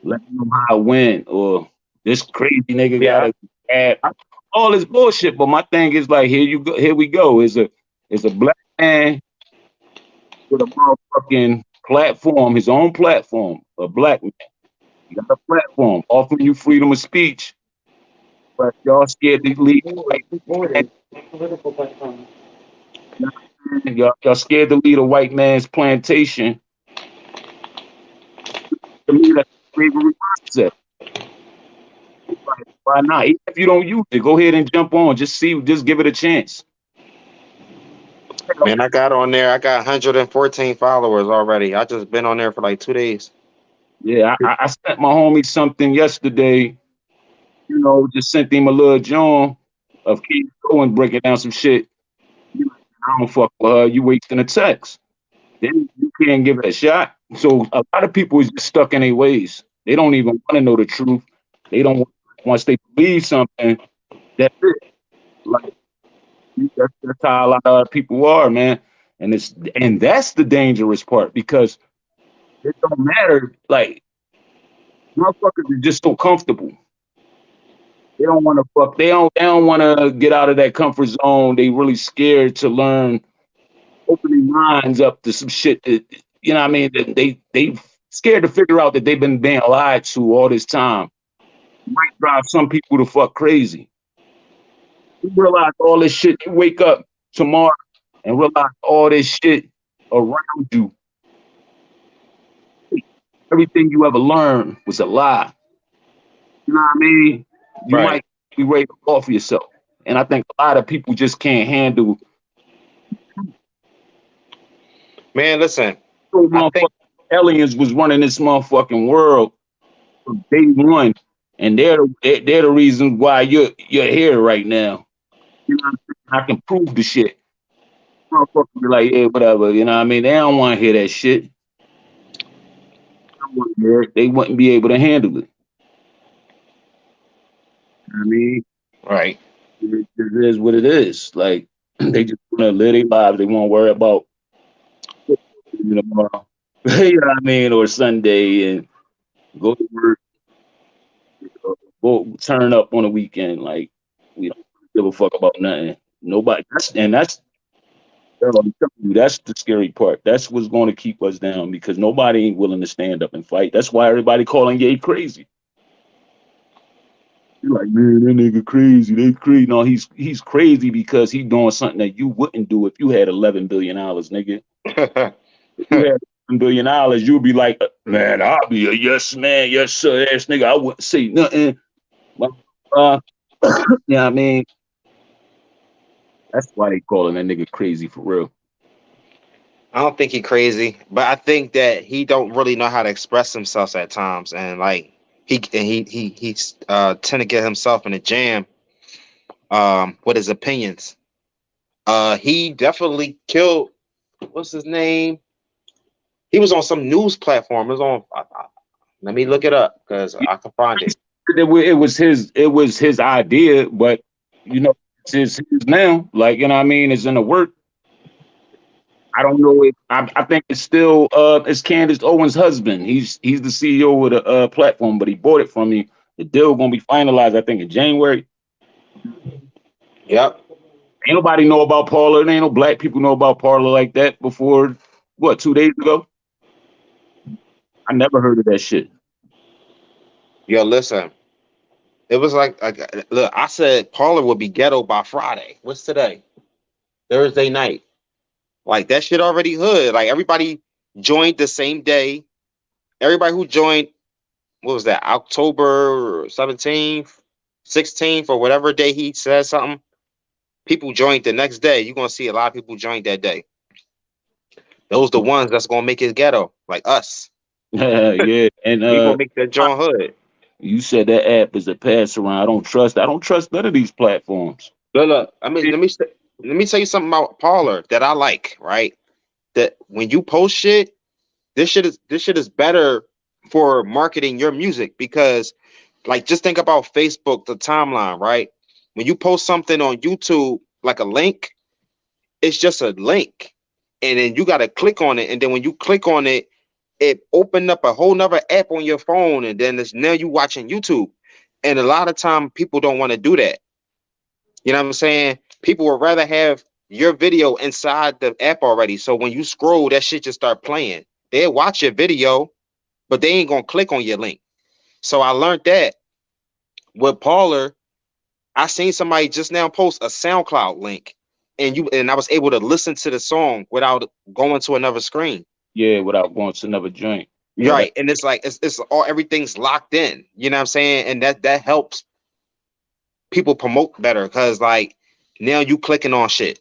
how I went or this crazy nigga got Yeah, a ad. All this bullshit. But my thing is like here you go. Here we go. Is a black man with a motherfucking platform, his own platform, a black man. You got a platform offering you freedom of speech, but y'all scared to lead the white man. Y'all scared to lead a white man's plantation. To me, that's slavery mindset. Why not? Even if you don't use it, go ahead and jump on. Just see, just give it a chance. man, I got on there. I got 114 followers already. I just been on there for like 2 days. Yeah, I sent my homie something yesterday. Just sent him a little John of Keith Cohen breaking down some shit. I don't fuck with her. You wasting a text. Then you can't give it a shot. So a lot of people is just stuck in their ways. They don't even want to know the truth. They don't once they believe something. That's it. Like that's how a lot of people are, man. And that's the dangerous part because it don't matter. Like motherfuckers are just so comfortable. They don't want to fuck. They don't want to get out of that comfort zone. They really scared to learn, opening minds up to some shit that you know what I mean. That they scared to figure out that they've been being lied to all this time. Might drive some people to fuck crazy. You realize all this shit. You wake up tomorrow and realize all this shit around you, everything you ever learned was a lie. You know what I mean? You Right. might be ready to off yourself. And I think a lot of people just can't handle Man, listen, so I think motherfucking aliens was running this motherfucking world from day one. And they're the reason why you're here right now. You know what I'm saying? I can prove the shit. Motherfuckers be like, yeah, whatever. You know what I mean? They don't want to hear that shit. They don't want to hear it. They wouldn't be able to handle it. You know what I mean? right. It is what it is. Like they just want to live their lives. They won't worry about tomorrow. You know what I mean? Or Sunday and go to work, go turn up on the weekend. Like we don't give a fuck about nothing. Nobody. That's girl, I'm telling you, that's the scary part. That's what's going to keep us down because nobody ain't willing to stand up and fight. That's why everybody calling Ye crazy. You're like, man, that nigga crazy. They crazy. No, he's crazy because he's doing something that you wouldn't do if you had $11 billion, nigga. If you had $11 billion, you'd be like, man, I'll be a yes man, yes sir ass nigga. I wouldn't say nothing. But, yeah, I mean, that's why they calling that nigga crazy for real. I don't think he crazy, but I think that he don't really know how to express himself at times, and like he tend to get himself in a jam with his opinions. He definitely killed. What's his name? He was on some news platform. It was on. Let me look it up because I can find it. It was his idea, but you know, it's his now. Like, you know what I mean? It's in the work. I don't know if I think it's still it's Candace Owens' husband. He's the CEO of the platform, but he bought it from me. The deal gonna be finalized, I think, in January. Yep. Ain't nobody know about Parler. Ain't no black people know about Parler like that before. What, 2 days ago? I never heard of that shit. Yo, listen. It was look. I said Parler would be ghetto by Friday. What's today? Thursday night. Like that shit already hood. Like everybody joined the same day. Everybody who joined, what was that? October 17th, 16th, or whatever day he said something. People joined the next day. You're gonna see a lot of people joined that day. Those the ones that's gonna make it ghetto, like us. Yeah, and We gonna make that joint hood. you said that app is a pass around. I don't trust none of these platforms. Look. I mean, let me tell you something about Parler that I like. Right, that when you post shit, this shit is better for marketing your music because, like, just think about Facebook, the timeline. Right, when you post something on YouTube, like a link, it's just a link, and then you got to click on it, and then when you click on it, it opened up a whole nother app on your phone, and then it's now you watching YouTube. And a lot of time people don't want to do that. You know what I'm saying? People would rather have your video inside the app already. So when you scroll, that shit just start playing. They'll watch your video, but they ain't gonna click on your link. So I learned that with Parler. I seen somebody just now post a SoundCloud link, and I was able to listen to the song without going to another screen. Yeah, without going to another joint. Yeah, Right. And it's like it's all everything's locked in. You know what I'm saying? And that helps people promote better because like now you clicking on shit.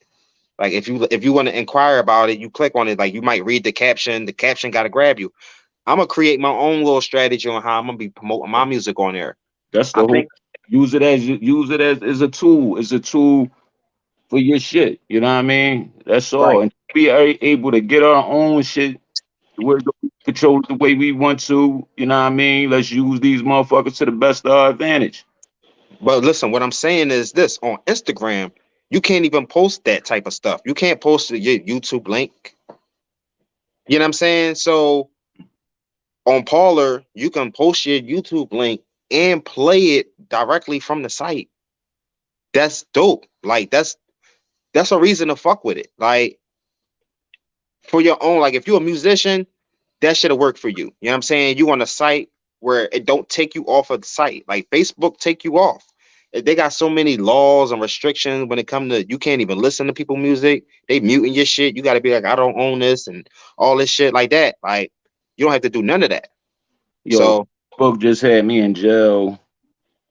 Like if you want to inquire about it, you click on it. Like you might read the caption. The caption got to grab you. I'm gonna create my own little strategy on how I'm gonna be promoting my music on there. that's the I whole. think Use it as a tool. It's a tool for your shit. You know what I mean? That's all. right. And we are able to get our own shit. We're control it the way we want to. You know what I mean? Let's use these motherfuckers to the best of our advantage. But listen, what I'm saying is this: on Instagram, you can't even post that type of stuff. You can't post your YouTube link. You know what I'm saying? So on Parler, you can post your YouTube link and play it directly from the site. That's dope. Like that's a reason to fuck with it. Like for your own, like if you're a musician, that should have worked for you. You know what I'm saying? You on a site where it don't take you off of the site. Like Facebook take you off. they got so many laws and restrictions when it comes to you can't even listen to people music. They muting your shit. You got to be like, I don't own this and all this shit like that. Like you don't have to do none of that. Yo, So Facebook just had me in jail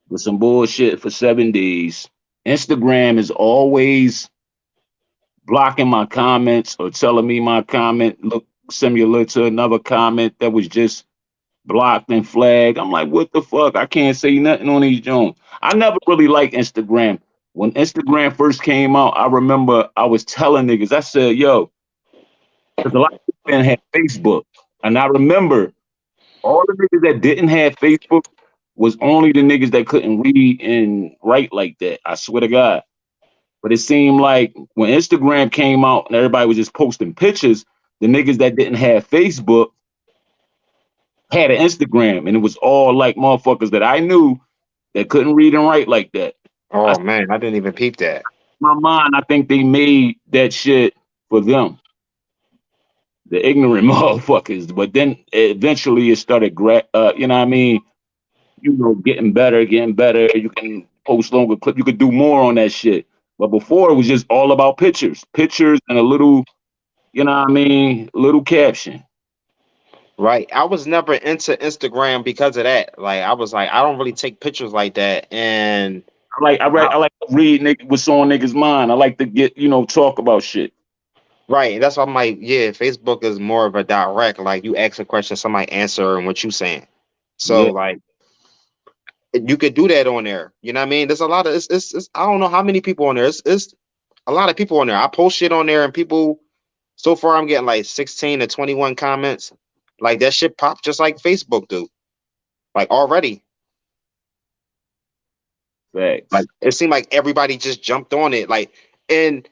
with some bullshit for 7 days. Instagram is always blocking my comments or telling me my comment look similar to another comment that was just blocked and flagged. I'm like, what the fuck? I can't say nothing on these Jones. I never really liked Instagram. When Instagram first came out, I remember I was telling niggas, I said, yo, because a lot of people didn't have Facebook. And I remember all the niggas that didn't have Facebook was only the niggas that couldn't read and write like that. I swear to God. But it seemed like when Instagram came out and everybody was just posting pictures, the niggas that didn't have Facebook had an Instagram, and it was all like motherfuckers that I knew that couldn't read and write like that. oh man, I didn't even peep that. In my mind, I think they made that shit for them, the ignorant motherfuckers. But then eventually it started, you know what I mean? You know, getting better. You can post longer clip. You could do more on that shit. But before it was just all about pictures and a little, you know what I mean, little caption. Right. I was never into Instagram because of that. Like I was like, I don't really take pictures like that. And I like to read what's on niggas' mind. I like to get, talk about shit. right. That's why I'm like, yeah, Facebook is more of a direct. Like you ask a question, somebody answer and what you saying. So Yeah. like you could do that on there. You know what I mean? There's a lot of it's I don't know how many people on there. It's a lot of people on there. I post shit on there and people so far I'm getting like 16 to 21 comments. Like that shit pop just like Facebook do. Like already. Facts. Like it seemed like everybody just jumped on it. Like, and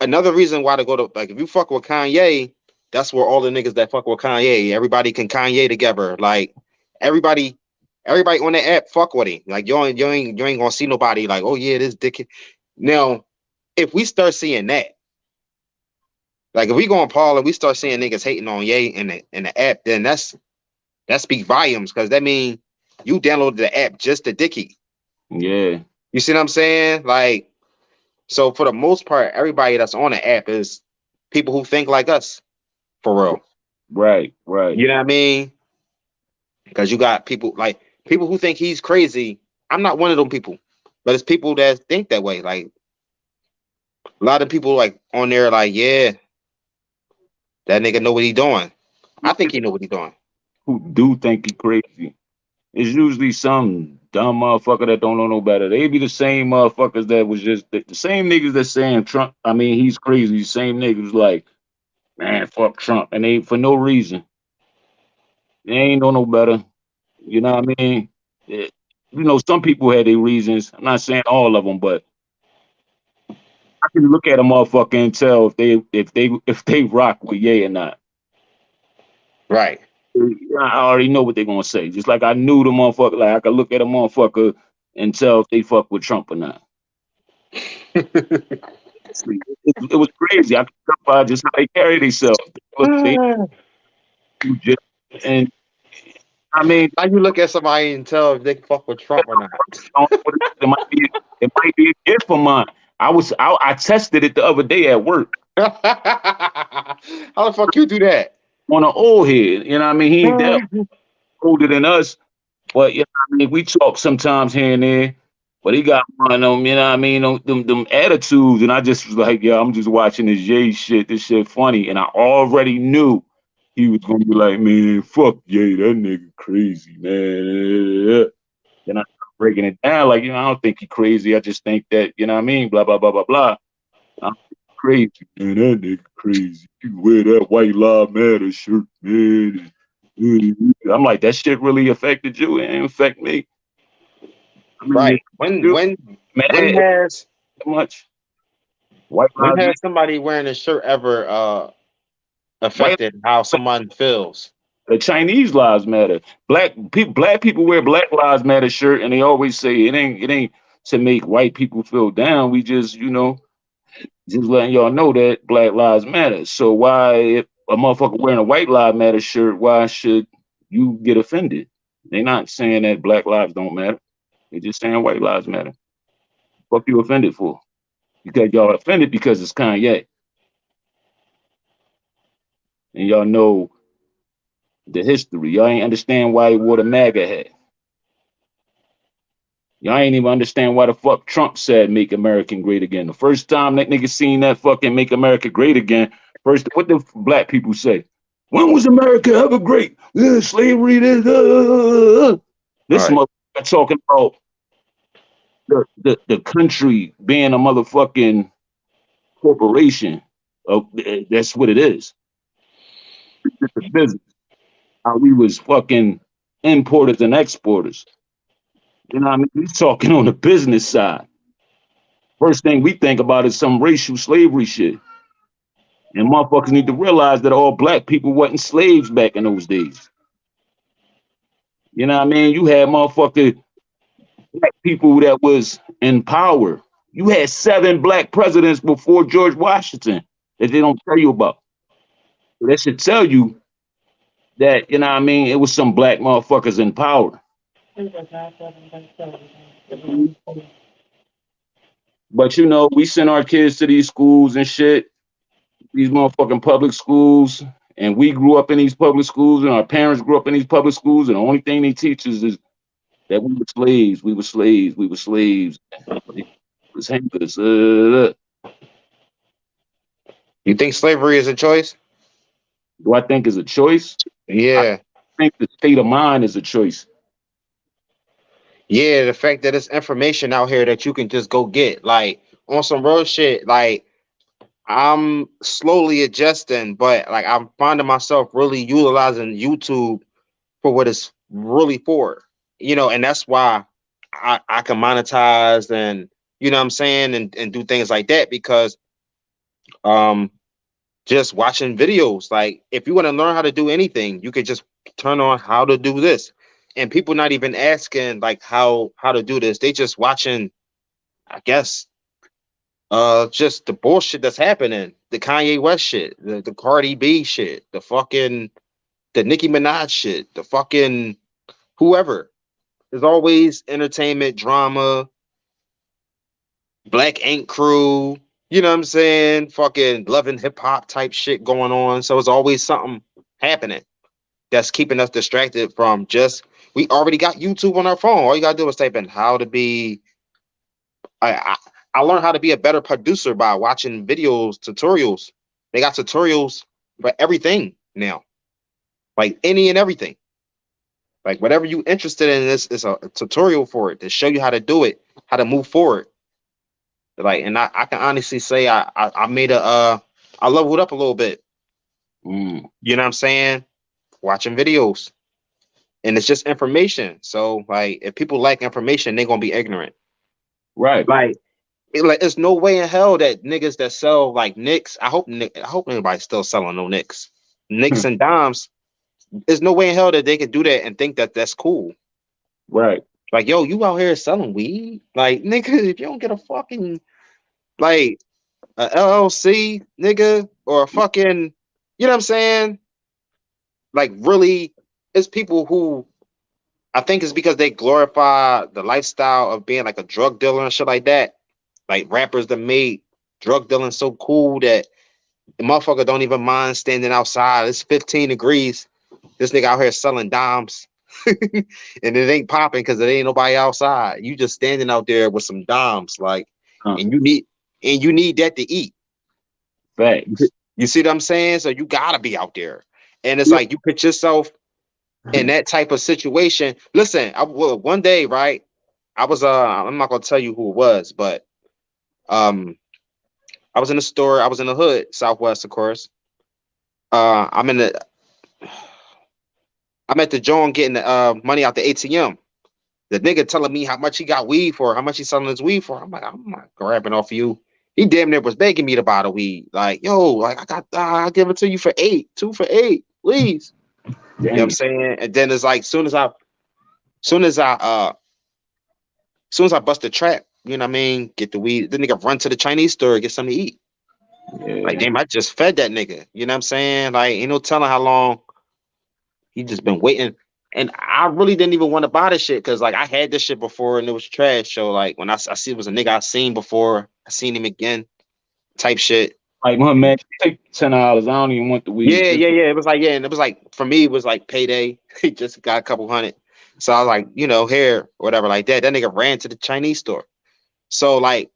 another reason why to go to like if you fuck with Kanye, that's where all the niggas that fuck with Kanye, everybody can Kanye together. Like everybody on the app fuck with him. Like you ain't gonna see nobody like, oh yeah, this dick. Now, if we start seeing that, like if we go on Paul and we start seeing niggas hating on Ye in the app, then that speaks volumes because that means you downloaded the app just to dicky. Yeah. You see what I'm saying? Like, so for the most part, everybody that's on the app is people who think like us, for real. Right. You know what I mean? Because you got people who think he's crazy. I'm not one of them people, but it's people that think that way. Like a lot of people like on there, like, yeah, that nigga know what he doing. I think he know what he doing. Who do think he crazy? It's usually some dumb motherfucker that don't know no better. They be the same motherfuckers that was just the same niggas that saying Trump. I mean, he's crazy. The same niggas like, man, fuck Trump, and they for no reason. They ain't know no better. You know what I mean? Some people had their reasons. I'm not saying all of them, but I can look at a motherfucker and tell if they rock with Ye or not. Right. I already know what they're gonna say. Just like I knew the motherfucker, like I could look at a motherfucker and tell if they fuck with Trump or not. It was crazy. I could tell by just how they carry themselves. And I mean, How you look at somebody and tell if they fuck with Trump or not? it might be a gift of mine. I tested it the other day at work. How the fuck you do that? On an old head, you know what I mean? He ain't that older than us, but you know what I mean, we talk sometimes here and there. But he got one of them, you know what I mean, them attitudes, and I just was like, yeah, I'm just watching this Ye shit. This shit funny, and I already knew he was gonna be like, man, fuck Ye, that nigga crazy, man. And I started breaking it down, like, I don't think he crazy. I just think that, you know what I mean, blah blah blah blah blah. I'm crazy, man. That nigga crazy. You wear that White Lives Matter shirt, man. I'm like, that shit really affected you? It didn't affect me. I mean, right. When has much White when Lives has somebody wearing a shirt ever affected how someone feels? The Chinese lives matter. Black people wear Black Lives Matter shirt, and they always say it ain't to make white people feel down. We just just letting y'all know that Black Lives Matter. So why, if a motherfucker wearing a White Lives Matter shirt, why should you get offended? They're not saying that Black lives don't matter. They're just saying White Lives Matter. Fuck you offended for? Because y'all offended because it's Kanye. And y'all know the history. Y'all ain't understand why he wore the MAGA hat. Y'all ain't even understand why the fuck Trump said make America great again. The first time that nigga seen that fucking make America great again, first, what the black people say? When was America ever great? Slavery, this, This Right. motherfucker talking about the country being a motherfucking corporation. That's what it is. It's a business. How we was fucking importers and exporters. You know what I mean? He's talking on the business side. First thing we think about is some racial slavery shit. And motherfuckers need to realize that all black people wasn't slaves back in those days. You know what I mean? You had motherfucking black people that was in power. You had 7 black presidents before George Washington that they don't tell you about. So that should tell you that, you know what I mean, it was some black motherfuckers in power. But you know, we send our kids to these schools and shit, these motherfucking public schools, and we grew up in these public schools, and our parents grew up in these public schools, and the only thing they teach us is that we were slaves, we were slaves, we were slaves. It was hangers. You think slavery is a choice? Do I think is a choice? Yeah. I think the state of mind is a choice. Yeah, the fact that there's information out here that you can just go get, like on some real shit. Like I'm slowly adjusting, but like I'm finding myself really utilizing YouTube for what it's really for. You know, and that's why I can monetize and you know what I'm saying and do things like that because um just watching videos. Like if you want to learn how to do anything, you could just turn on how to do this. And people not even asking like how to do this. They just watching, I guess, just the bullshit that's happening. The Kanye West shit, the Cardi B shit, the Nicki Minaj shit, the fucking whoever. There's always entertainment, drama, Black Ink Crew, you know what I'm saying? Fucking love and hip hop type shit going on. So it's always something happening that's keeping us distracted from just we already got YouTube on our phone. All you gotta do is type in how to be. I learned how to be a better producer by watching videos, tutorials. They got tutorials for everything now, like any and everything. Like whatever you interested in, this is a tutorial for it to show you how to do it, how to move forward. Like, and I can honestly say I made I leveled up a little bit. You know what I'm saying? Watching videos. And it's just information. So like if people like information, they're gonna be ignorant. Right. Like there's no way in hell that niggas that sell like Nicks. I hope anybody's still selling no Nicks. Nicks and dimes. There's no way in hell that they could do that and think that that's cool. Right. Like, yo, you out here selling weed? Like, nigga, if you don't get a fucking like a LLC, nigga, or a fucking, you know what I'm saying? Like, really, it's people who I think it's because they glorify the lifestyle of being like a drug dealer and shit like that. Like rappers that made drug dealing so cool that the motherfucker don't even mind standing outside. It's 15 degrees. This nigga out here selling dimes. And it ain't popping because there ain't nobody outside. You just standing out there with some dimes, like, and you need that to eat. Facts. You see what I'm saying? So you gotta be out there. And it's like you put yourself in that type of situation. Listen, one day, right? I was I'm not gonna tell you who it was, but I was in the store, I was in the hood, Southwest, of course. I'm at the John getting the money out the ATM. The nigga telling me how much he got weed for, how much he's selling his weed for. I'm like, I'm not grabbing off of you. He damn near was begging me to buy the weed. Like, yo, like I'll give it to you for 8, 2 for 8, please. Damn. You know what I'm saying? And then it's like soon as I bust the trap, you know what I mean, get the weed, the nigga run to the Chinese store, get something to eat. Yeah. Like, damn, I just fed that nigga. You know what I'm saying? Like, ain't no telling how long he just been waiting. And I really didn't even want to buy this shit because like I had this shit before and it was trash. So like when I see it was a nigga I seen before, I seen him again, type shit. Like, man, take $10. I don't even want the weed. Yeah. It was like, yeah, and it was like for me, it was like payday. He just got a couple hundred. So I was like, here, whatever, like that. That nigga ran to the Chinese store. So like,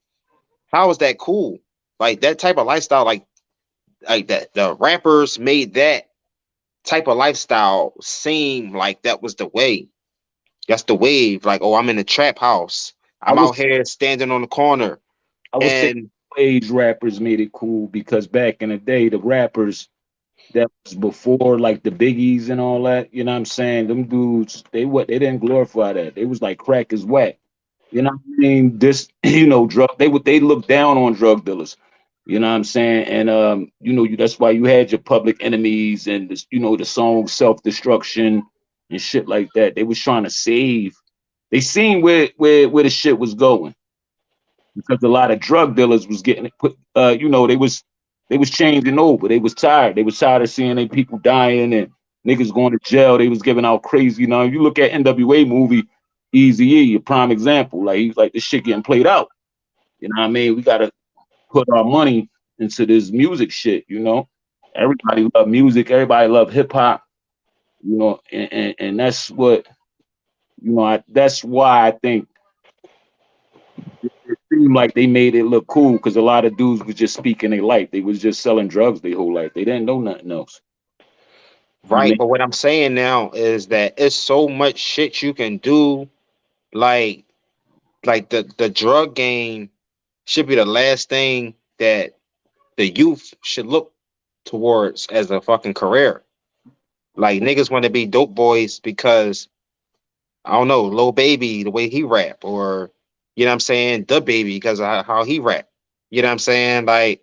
how is that cool? Like that type of lifestyle, like that the rappers made that type of lifestyle seem like that was the way. That's the wave. Like, oh, I'm in the trap house. I'm out here standing on the corner. I would say age rappers made it cool because back in the day, the rappers that was before like the Biggies and all that, you know what I'm saying? Them dudes, they didn't glorify that. They was like crack is whack. You know what I mean? This, they look down on drug dealers. You know what I'm saying? And that's why you had your Public Enemies and this, the song Self-Destruction and shit like that. They was trying to save. They seen where the shit was going because a lot of drug dealers was getting put. They was changing over. They was tired. They was tired of seeing their people dying and niggas going to jail. They was giving out crazy. You look at NWA movie, Eazy-E, a prime example. Like he's like this shit getting played out. You know what I mean? We gotta put our money into this music shit. Everybody love music. Everybody love hip hop. And that's what that's why I think it seemed like they made it look cool because a lot of dudes was just speaking their life. They was just selling drugs their whole life. They didn't know nothing else. Right. But what I'm saying now is that it's so much shit you can do. Like the drug game should be the last thing that the youth should look towards as a fucking career. Like niggas want to be dope boys because I don't know, Lil Baby, the way he rap, or you know what I'm saying, the Baby because of how he rap. You know what I'm saying? Like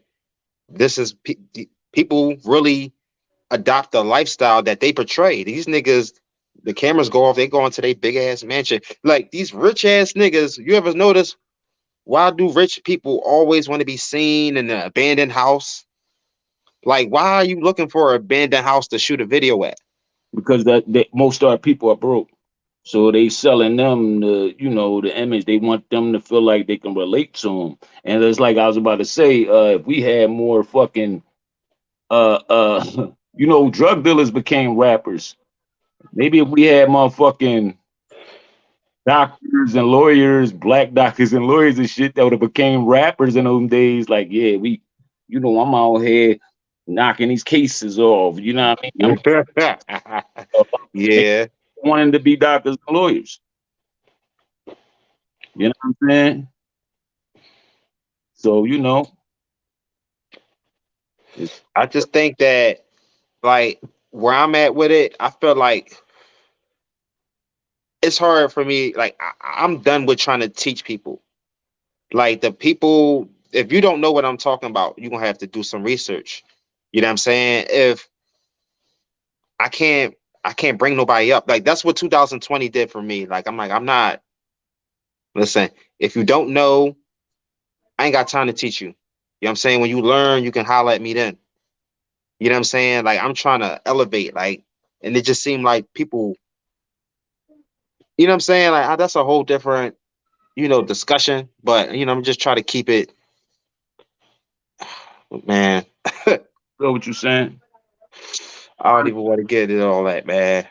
this is people really adopt the lifestyle that they portray. These niggas, the cameras go off, they go into their big ass mansion. Like these rich ass niggas, you ever notice why do rich people always want to be seen in an abandoned house? Like, why are you looking for an abandoned house to shoot a video at? Because most of our people are broke. So they selling them the image. They want them to feel like they can relate to them. And it's like I was about to say, if we had more fucking drug dealers became rappers. Maybe if we had motherfucking doctors and lawyers, black doctors and lawyers and shit that would have became rappers in those days. Like, yeah, I'm out here knocking these cases off. You know what I mean? Yeah. Wanting to be doctors and lawyers. You know what I'm saying? So, I just think that like where I'm at with it, I feel like it's hard for me. Like I'm done with trying to teach people. Like the people, if you don't know what I'm talking about, you're gonna have to do some research. You know what I'm saying? If I can't bring nobody up. Like that's what 2020 did for me. Like I'm not listen, if you don't know, I ain't got time to teach you. You know what I'm saying? When you learn, you can holler at me then. You know what I'm saying? Like I'm trying to elevate, like, and it just seemed like people, you know what I'm saying? Like that's a whole different, discussion. But I'm just trying to keep it, man. know what you're saying? I don't even want to get into all that, man.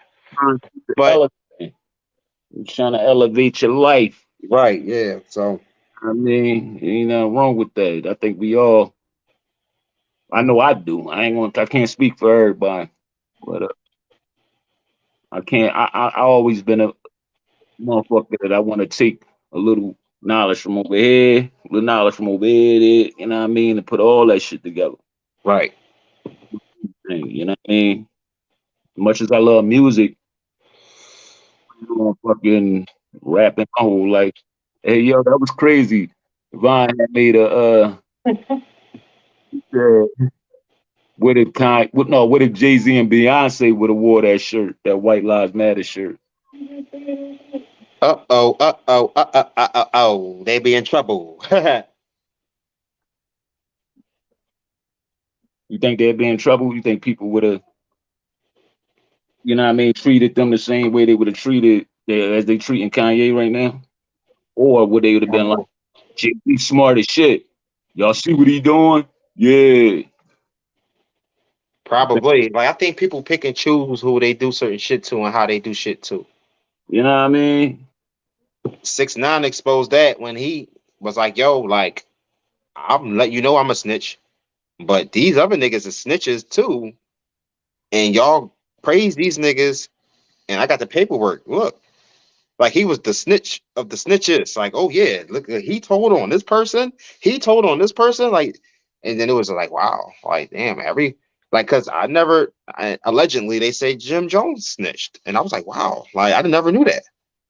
But you're trying to elevate your life. Right, yeah. So I mean, ain't nothing wrong with that. I think I know I do. I can't speak for everybody, but I always been a motherfucker that I want to take a little knowledge from over here, a little knowledge from over here, you know what I mean, and put all that shit together. Right. You know what I mean? As much as I love music, fucking rapping my whole life. Hey yo, that was crazy. Vine had made a what if Jay-Z and Beyonce would have wore that shirt, that White Lives Matter shirt? Oh, they be in trouble. You think they'd be in trouble? You think people would have you know what I mean, treated them the same way they would have treated as they treating Kanye right now? Or would they would have been like, he's smart as shit. Y'all see what he doing? Yeah. Probably. Like I think people pick and choose who they do certain shit to and how they do shit to. You know what I mean? 6ix9ine exposed that when he was like, "Yo, like I'm let you know I'm a snitch, but these other niggas are snitches too, and y'all praise these niggas, and I got the paperwork. Look, like he was the snitch of the snitches. Like, oh yeah, look, he told on this person, he told on this person, like, and then it was like, wow, like damn, because allegedly they say Jim Jones snitched, and I was like, wow, like I never knew that.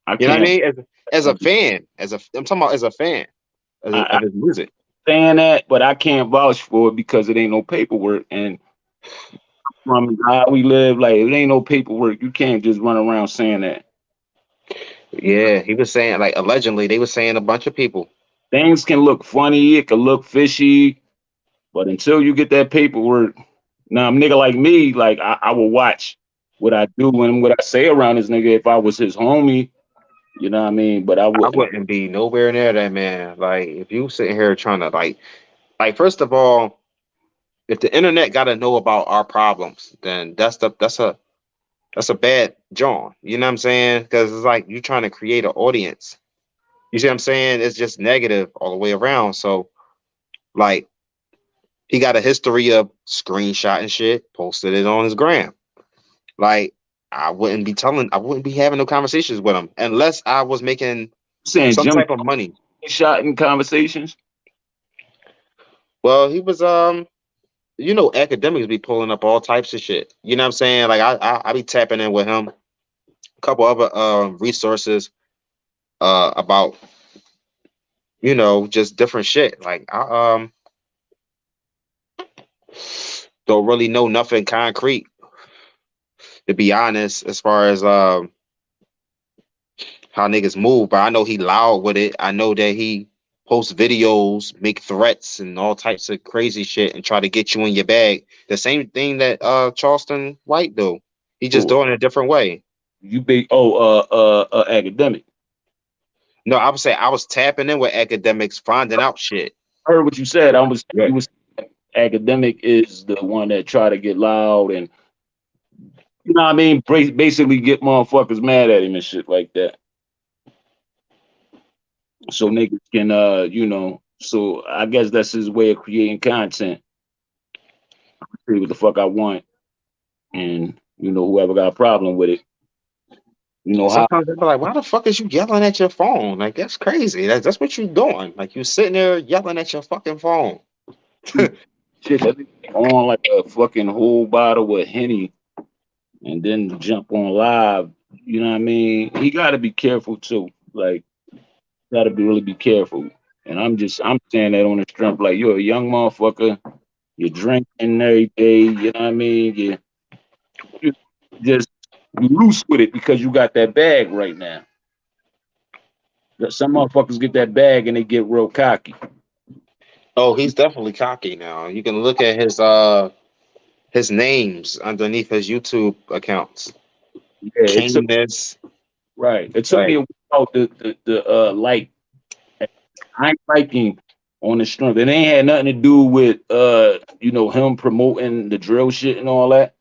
I You know what I can't mean? As a fan, I'm talking about as a fan I of his music. saying that, but I can't vouch for it because it ain't no paperwork. And from how we live, like it ain't no paperwork. You can't just run around saying that. Yeah, he was saying like allegedly they were saying a bunch of people. Things can look funny, it can look fishy, but until you get that paperwork, now a nigga like me, like I will watch what I do and what I say around this nigga if I was his homie. You know what I mean? But I I wouldn't. wouldn't be nowhere near that man. Like if you sitting here trying to like first of all, if the internet got to know about our problems, then that's a bad John. You know what I'm saying? Because it's like you trying to create an audience. You see what I'm saying? It's just negative all the way around. So like he got a history of screenshotting shit, posted it on his gram. Like I wouldn't be having no conversations with him unless I was making Saying some Jim type of money. shot in conversations. Well, he was academics be pulling up all types of shit. You know what I'm saying? Like I be tapping in with him. A couple other resources about just different shit. Like I don't really know nothing concrete to be honest as far as how niggas move, but I know he loud with it. I know that he posts videos, make threats and all types of crazy shit and try to get you in your bag. The same thing that Charleston White do. He just Or doing it a different way. you be academic. No, I would say I was tapping in with academics, finding out shit. I heard what you said. I was Right. you was academic is the one that try to get loud and you know what I mean, basically get motherfuckers mad at him and shit like that. So niggas can so I guess that's his way of creating content. See what the fuck I want, and whoever got a problem with it, how Sometimes they be like, "Why the fuck is you yelling at your phone? Like that's crazy. That's what you doing. Like you sitting there yelling at your fucking phone." shit that they on like a fucking whole bottle of Henny and then jump on live. You know what I mean? He got to be careful too. Like, got to be really be careful. And I'm saying that on the strength, like you're a young motherfucker, you drinking every day. You know what I mean? You just you loose with it because you got that bag right now. Some motherfuckers get that bag and they get real cocky. Oh, he's definitely cocky now. You can look at his names underneath his YouTube accounts. Yeah, it took Canis, right. It took me like a while the like I ain't liking on the strength. It ain't had nothing to do with him promoting the drill shit and all that.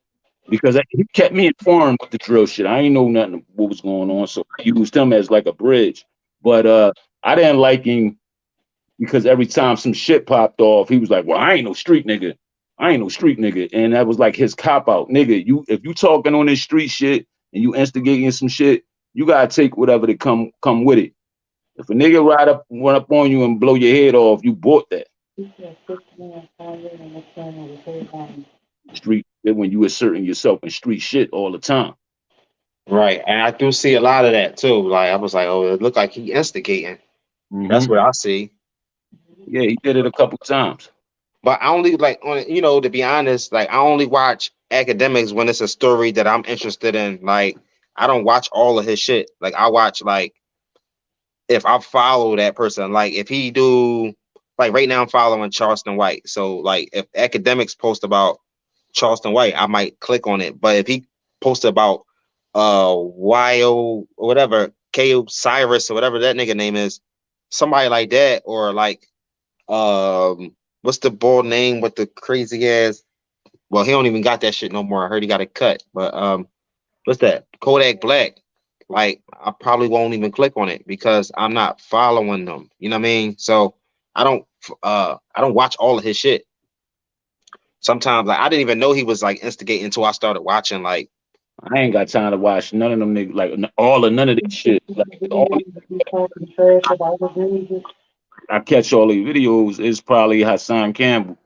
Because he kept me informed with the drill shit. I ain't know nothing what was going on, so I used him as like a bridge. But I didn't like him because every time some shit popped off, he was like, "Well, I ain't no street nigga. I ain't no street nigga," and that was like his cop out, nigga. If you talking on this street shit and you instigating some shit, you gotta take whatever that come with it. If a nigga run up on you and blow your head off, you bought that street when you asserting yourself in street shit all the time. right. And I do see a lot of that too. Like I was like, oh, it looked like he instigating. That's Hmm. what I see. Yeah, he did it a couple times. But I only like to be honest, like I only watch academics when it's a story that I'm interested in. Like I don't watch all of his shit. Like I watch like if I follow that person, like if he do like right now I'm following Charleston White. So like if academics post about Charleston White, I might click on it. But if he posted about YO or whatever, KO Cyrus or whatever that nigga name is, somebody like that, or like what's the boy name with the crazy ass? Well, he don't even got that shit no more. I heard he got it cut. But what's that? Kodak Black. Like, I probably won't even click on it because I'm not following them. You know what I mean? So I don't watch all of his shit. Sometimes like I didn't even know he was like instigating until I started watching. Like, I ain't got time to watch none of them niggas, like all of none of this shit. Like I catch all these videos. It's probably Hassan Campbell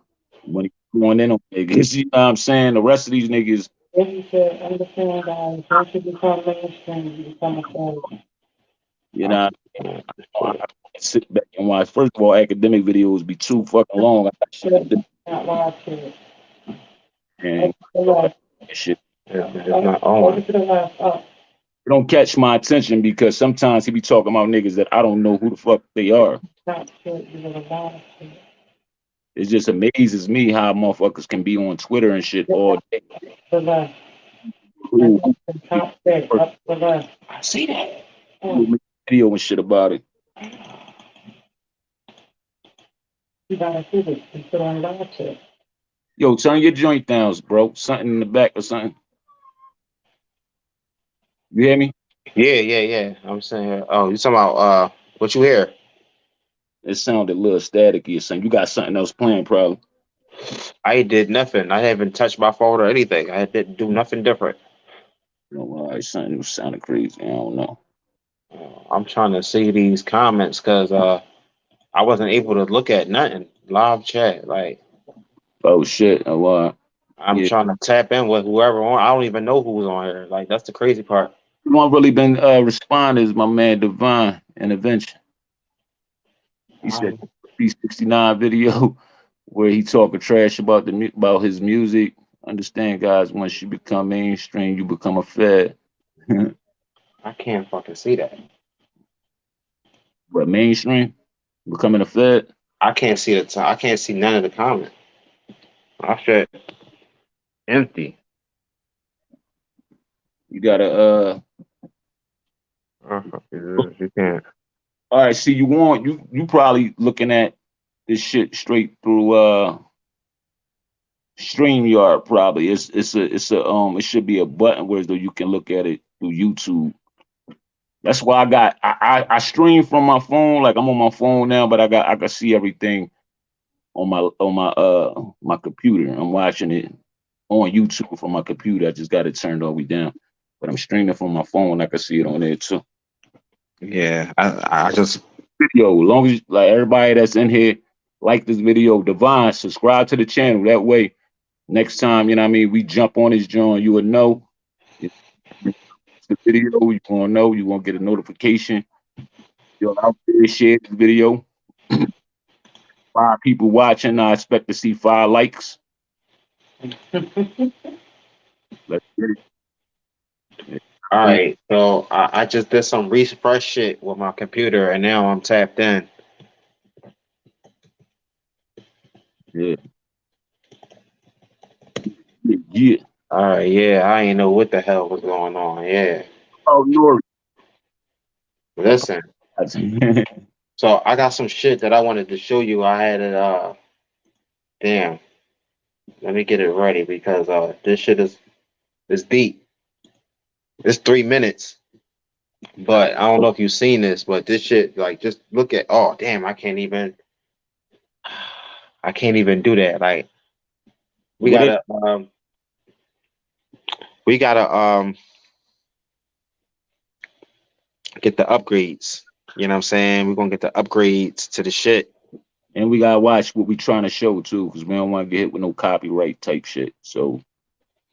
when he going in on niggas. You know what I'm saying? The rest of these niggas. You should understand that once you become mainstream, you become a fan. You know, I sit back and watch. First of all, academic videos be too fucking long. I got shit to do. Not watch it. And shit. it's not on. Over to the left, up. It don't catch my attention because sometimes he be talking about niggas that I don't know who the fuck they are. Not shit, you would have watched it. It just amazes me how motherfuckers can be on Twitter and shit all day. The left. Ooh, The top six, up to the left. I see that. Oh, Make a video and shit about it. you gotta see it. You should have watched it. Yo, turn your joint down, bro. Something in the back or something. You hear me? Yeah. I'm saying, oh, you talking about what you hear? It sounded a little staticky or something. You got something else playing, probably. I did nothing. I haven't touched my phone or anything. I didn't do nothing different. You know, all right, something was sounding crazy. I don't know. I'm trying to see these comments because I wasn't able to look at nothing. Live chat. Like, Oh shit! Oh, I'm trying to tap in with whoever on. I don't even know who's on here. Like, that's the crazy part. the one really been responding is my man Divine Intervention. He said 369 video where he talking trash about about his music. Understand, guys, once you become mainstream, you become a fed. I can't fucking see that. But mainstream, becoming a fed. I can't see the I can't see none of the comments. I shit empty. You gotta You can't. all right, see you probably looking at this shit straight through StreamYard probably. It's a it should be a button where though you can look at it through YouTube. That's why I stream from my phone, like I'm on my phone now, but I can see everything on my computer. I'm watching it on YouTube from my computer. I just got it turned all the way down. But I'm streaming from my phone, I can see it on there too. Yeah, I just Video, as long as like everybody that's in here like this video, Divine, subscribe to the channel. That way, next time, you know what I mean, we jump on this joint, you would know. It's the video, you gonna know, you gonna get a notification. You'll out there share this video. 5 people watching, I expect to see 5 likes. Let's get it. all right. So I just did some refresh shit with my computer, and now I'm tapped in. Yeah. Yeah. All right. Yeah, I ain't know what the hell was going on. Yeah. Oh, Nori. Listen. So I got some shit that I wanted to show you. I had it. Damn. Let me get it ready because this shit is deep. It's 3 minutes. But I don't know if you've seen this, but this shit, like, just look at. Oh, damn! I can't even do that. Like, we gotta get the upgrades. You know what I'm saying? We're gonna get the upgrades to the shit. And we gotta watch what we trying to show too, because we don't want to get hit with no copyright type shit. So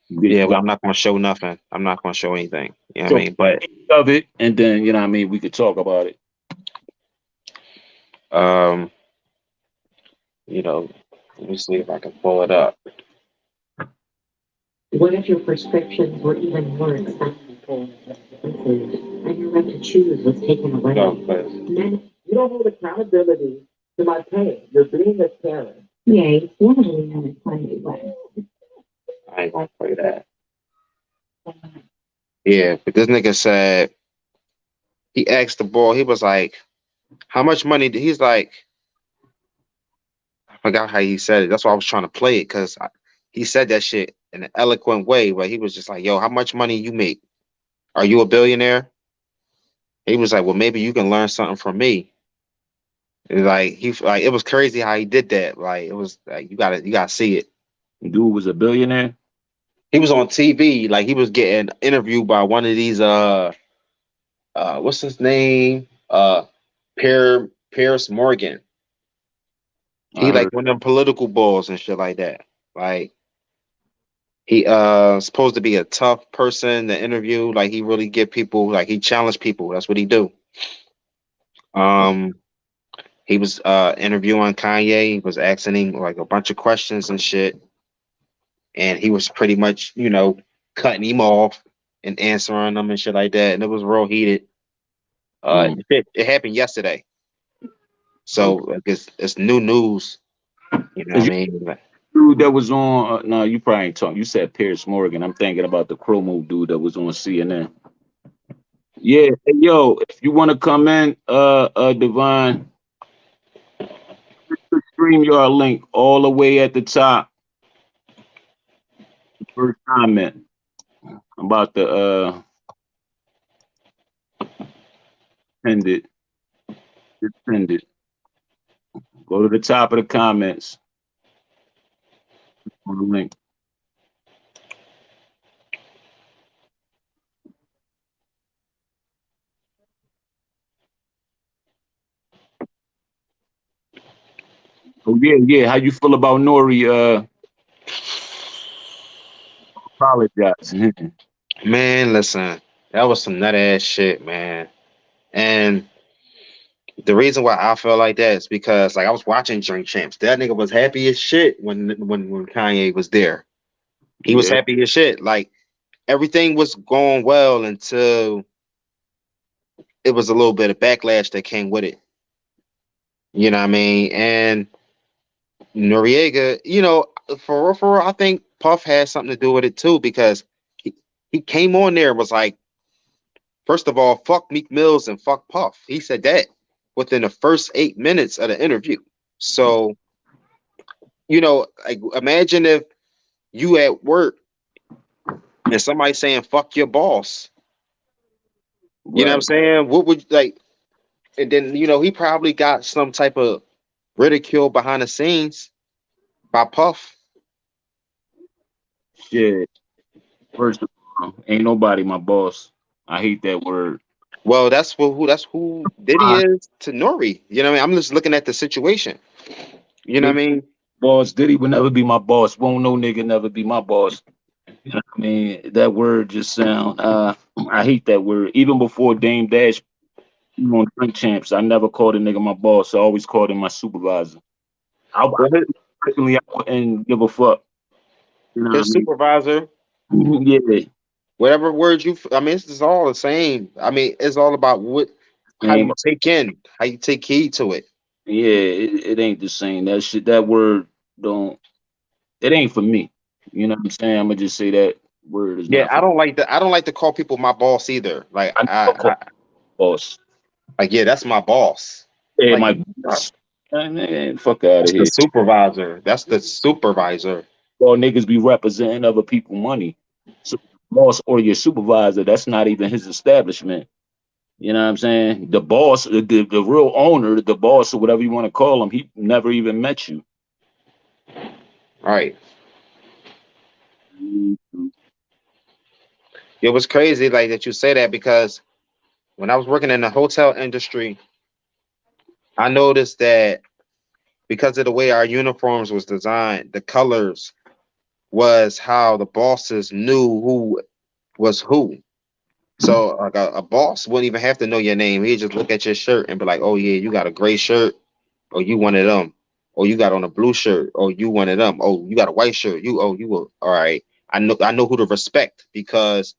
yeah, but I'm not gonna show nothing. I'm not gonna show anything. You know what I mean? But of it, and then you know what I mean, we could talk about it. You know, let me see if I can pull it up. What if your prescriptions were even more expensive and your right to choose was taken away? You don't hold accountability to my pain. You're being a Karen. Yeah, you definitely have it plenty way. I ain't gonna play that. Yeah, but this nigga said he asked the boy. He was like, "How much money?" He's like, I forgot how he said it. That's why I was trying to play it because he said that shit in an eloquent way. But he was just like, "Yo, how much money you make? Are you a billionaire?" He was like, "Well, maybe you can learn something from me." And like it was crazy how he did that. Like it was like you gotta see it. Dude was a billionaire. He was on TV, like he was getting interviewed by one of these what's his name? Pierce Morgan. He I like heard. one of them political balls and shit like that. Like he supposed to be a tough person to interview. Like he really get people like he challenged people. That's what he do. Um he was interviewing Kanye, he was asking him like a bunch of questions and shit. And he was pretty much, cutting him off and answering them and shit like that. And it was real heated. Mm. It happened yesterday. So Okay. like it's new news. You know what Is I you mean? Like, dude that was on? No, you probably ain't talking. You said Pierce Morgan. I'm thinking about the Chromo dude that was on CNN. Yeah, hey, yo, if you want to come in, Divine, the StreamYard link all the way at the top. First comment. I'm about to send it. Just send it. Go to the top of the comments on the link. Oh yeah, yeah. How you feel about Nori? Apologize. man, listen, that was some nut ass shit, man. And the reason why I felt like that is because like I was watching Drink Champs. That nigga was happy as shit when Kanye was there. He was Yeah. happy as shit. Like everything was going well until it was a little bit of backlash that came with it. You know what I mean? And Noriega, for real, I think Puff has something to do with it too because he, he came on there and was like, first of all, fuck Meek Mills and fuck Puff. He said that within the first 8 minutes of the interview. So, like imagine if you at work and somebody saying fuck your boss. You know what I'm Right. saying? What would like and then he probably got some type of ridicule behind the scenes by Puff. Shit. First of all, ain't nobody my boss. I hate that word. Well, that's who Diddy My is to Nori. You know what I mean? I'm just looking at the situation. You know what I mean? boss, Diddy will never be my boss. Won't no nigga never be my boss. You know what I mean? That word just sound. I hate that word. Even before Dame Dash on Drink Champs, I never called a nigga my boss. I always called him my supervisor. I Well, personally, I wouldn't give a fuck. You know what his supervisor, I mean? Yeah. whatever word I mean, it's all the same. I mean, it's all about how Ain't, you how you take heed to it. yeah, it ain't the same. That shit, that word don't. It ain't for me. You know what I'm saying? I'm gonna just say that word is Yeah, not for. I don't like to call people my boss either. Like I never call boss. yeah, that's my boss. Yeah, Like my boss. Man, fuck out of that's the here. supervisor. That's the supervisor. All niggas be representing other people money. So boss or your supervisor, that's not even his establishment. You know what I'm saying? The boss, the real owner, the boss or whatever you want to call him, he never even met you. All right. It was crazy like that you say that because when I was working in the hotel industry, I noticed that because of the way our uniforms was designed, the colors was how the bosses knew who was who. So like a boss wouldn't even have to know your name. He'd just look at your shirt and be like, "Oh yeah, you got a gray shirt, or you one of them, or you got on a blue shirt, or you one of them. Oh, you got a white shirt. You were all right. I know who to respect because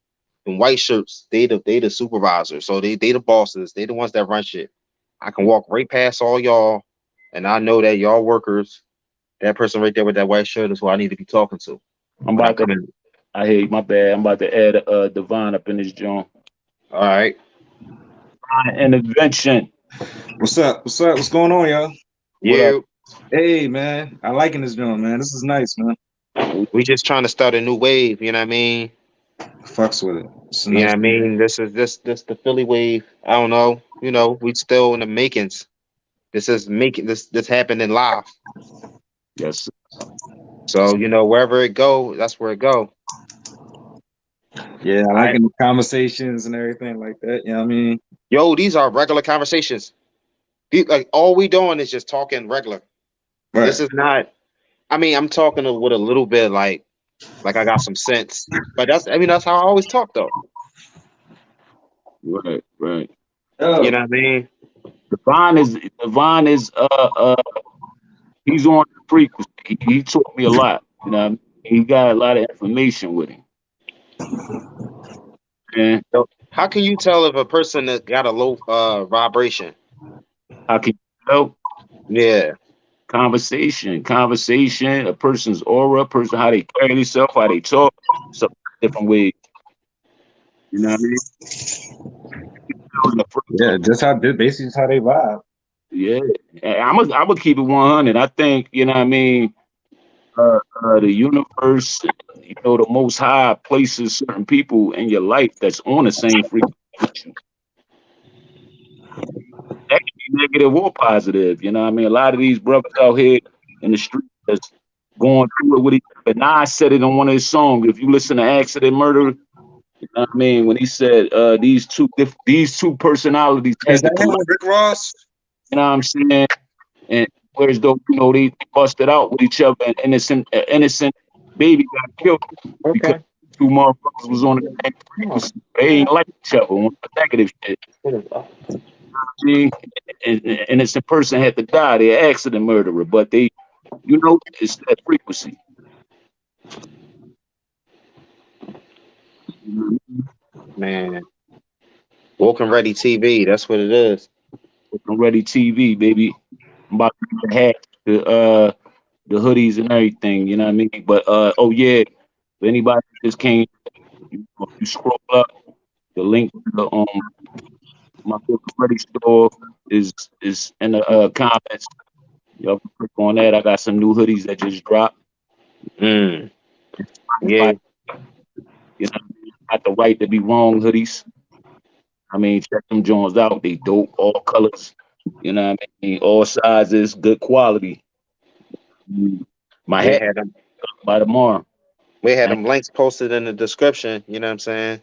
in white shirts, they the supervisors, so they the bosses, they the ones that run shit. I can walk right past all y'all, and I know that y'all workers, that person right there with that white shirt is who I need to be talking to I'm when I about to come in. I hate my bad. I'm about to add Divine up in this joint. All right. Intervention. What's up? What's up? What's going on, y'all? What up? You. Hey, man. I liking this joint, man. This is nice, man. We just trying to start a new wave. You know what I mean? Fucks with it. It's a You know nice. what I mean? This is this the Philly wave. I don't know. You know, we still in the makings. This is making this happening live. Yes. So you know, wherever it go, that's where it go. Yeah, I liking the conversations and everything like that. You know what I mean? Yo, these are regular conversations. Like all we doing is just talking regular. Right. This is not. I mean, I'm talking with a little bit like I got some sense. But that's how I always talk though. Right. Right. Oh, You know what I mean? Divine is he's on the frequency. He taught me a lot. You know, what I mean? He got a lot of information with him. And So how can you tell if a person that got a low vibration? how can you know? Yeah. Conversation, a person's aura, how they carry themselves, how they talk, so different ways. You know what I mean? yeah. Basically just how they vibe. Yeah, I'm gonna keep it 100. I think you know what I mean. The universe, you know, the Most High places certain people in your life that's on the same frequency with you. That can be negative or positive. You know what I mean? A lot of these brothers out here in the street that's going through it with each other. Nas said it on one of his songs. If you listen to Accident Murder, you know what I mean? When he said these two personalities Is had to that him collide, with Rick Ross? you know what I'm saying? And whereas though, you know, they busted out with each other and innocent baby got killed because Okay. two motherfuckers was on the same frequency. They ain't like each other on the negative shit. See? And innocent person had to die. They're an accident murderer, but they, you know, it's that frequency. Man. Woken Ready TV, that's what it is. Looking Ready TV, baby. I'm about to get the hats, the hoodies and everything, you know what I mean? But oh yeah, if anybody just came, you scroll up, the link to the my Looking Ready store is in the comments. Y'all can click on that. I got some new hoodies that just dropped. Mm. Yeah. You know, got the right to be wrong hoodies. I mean, check them joints out. They dope, all colors. You know what I mean? All sizes, good quality. My We hat had them by tomorrow. links posted in the description, you know what I'm saying?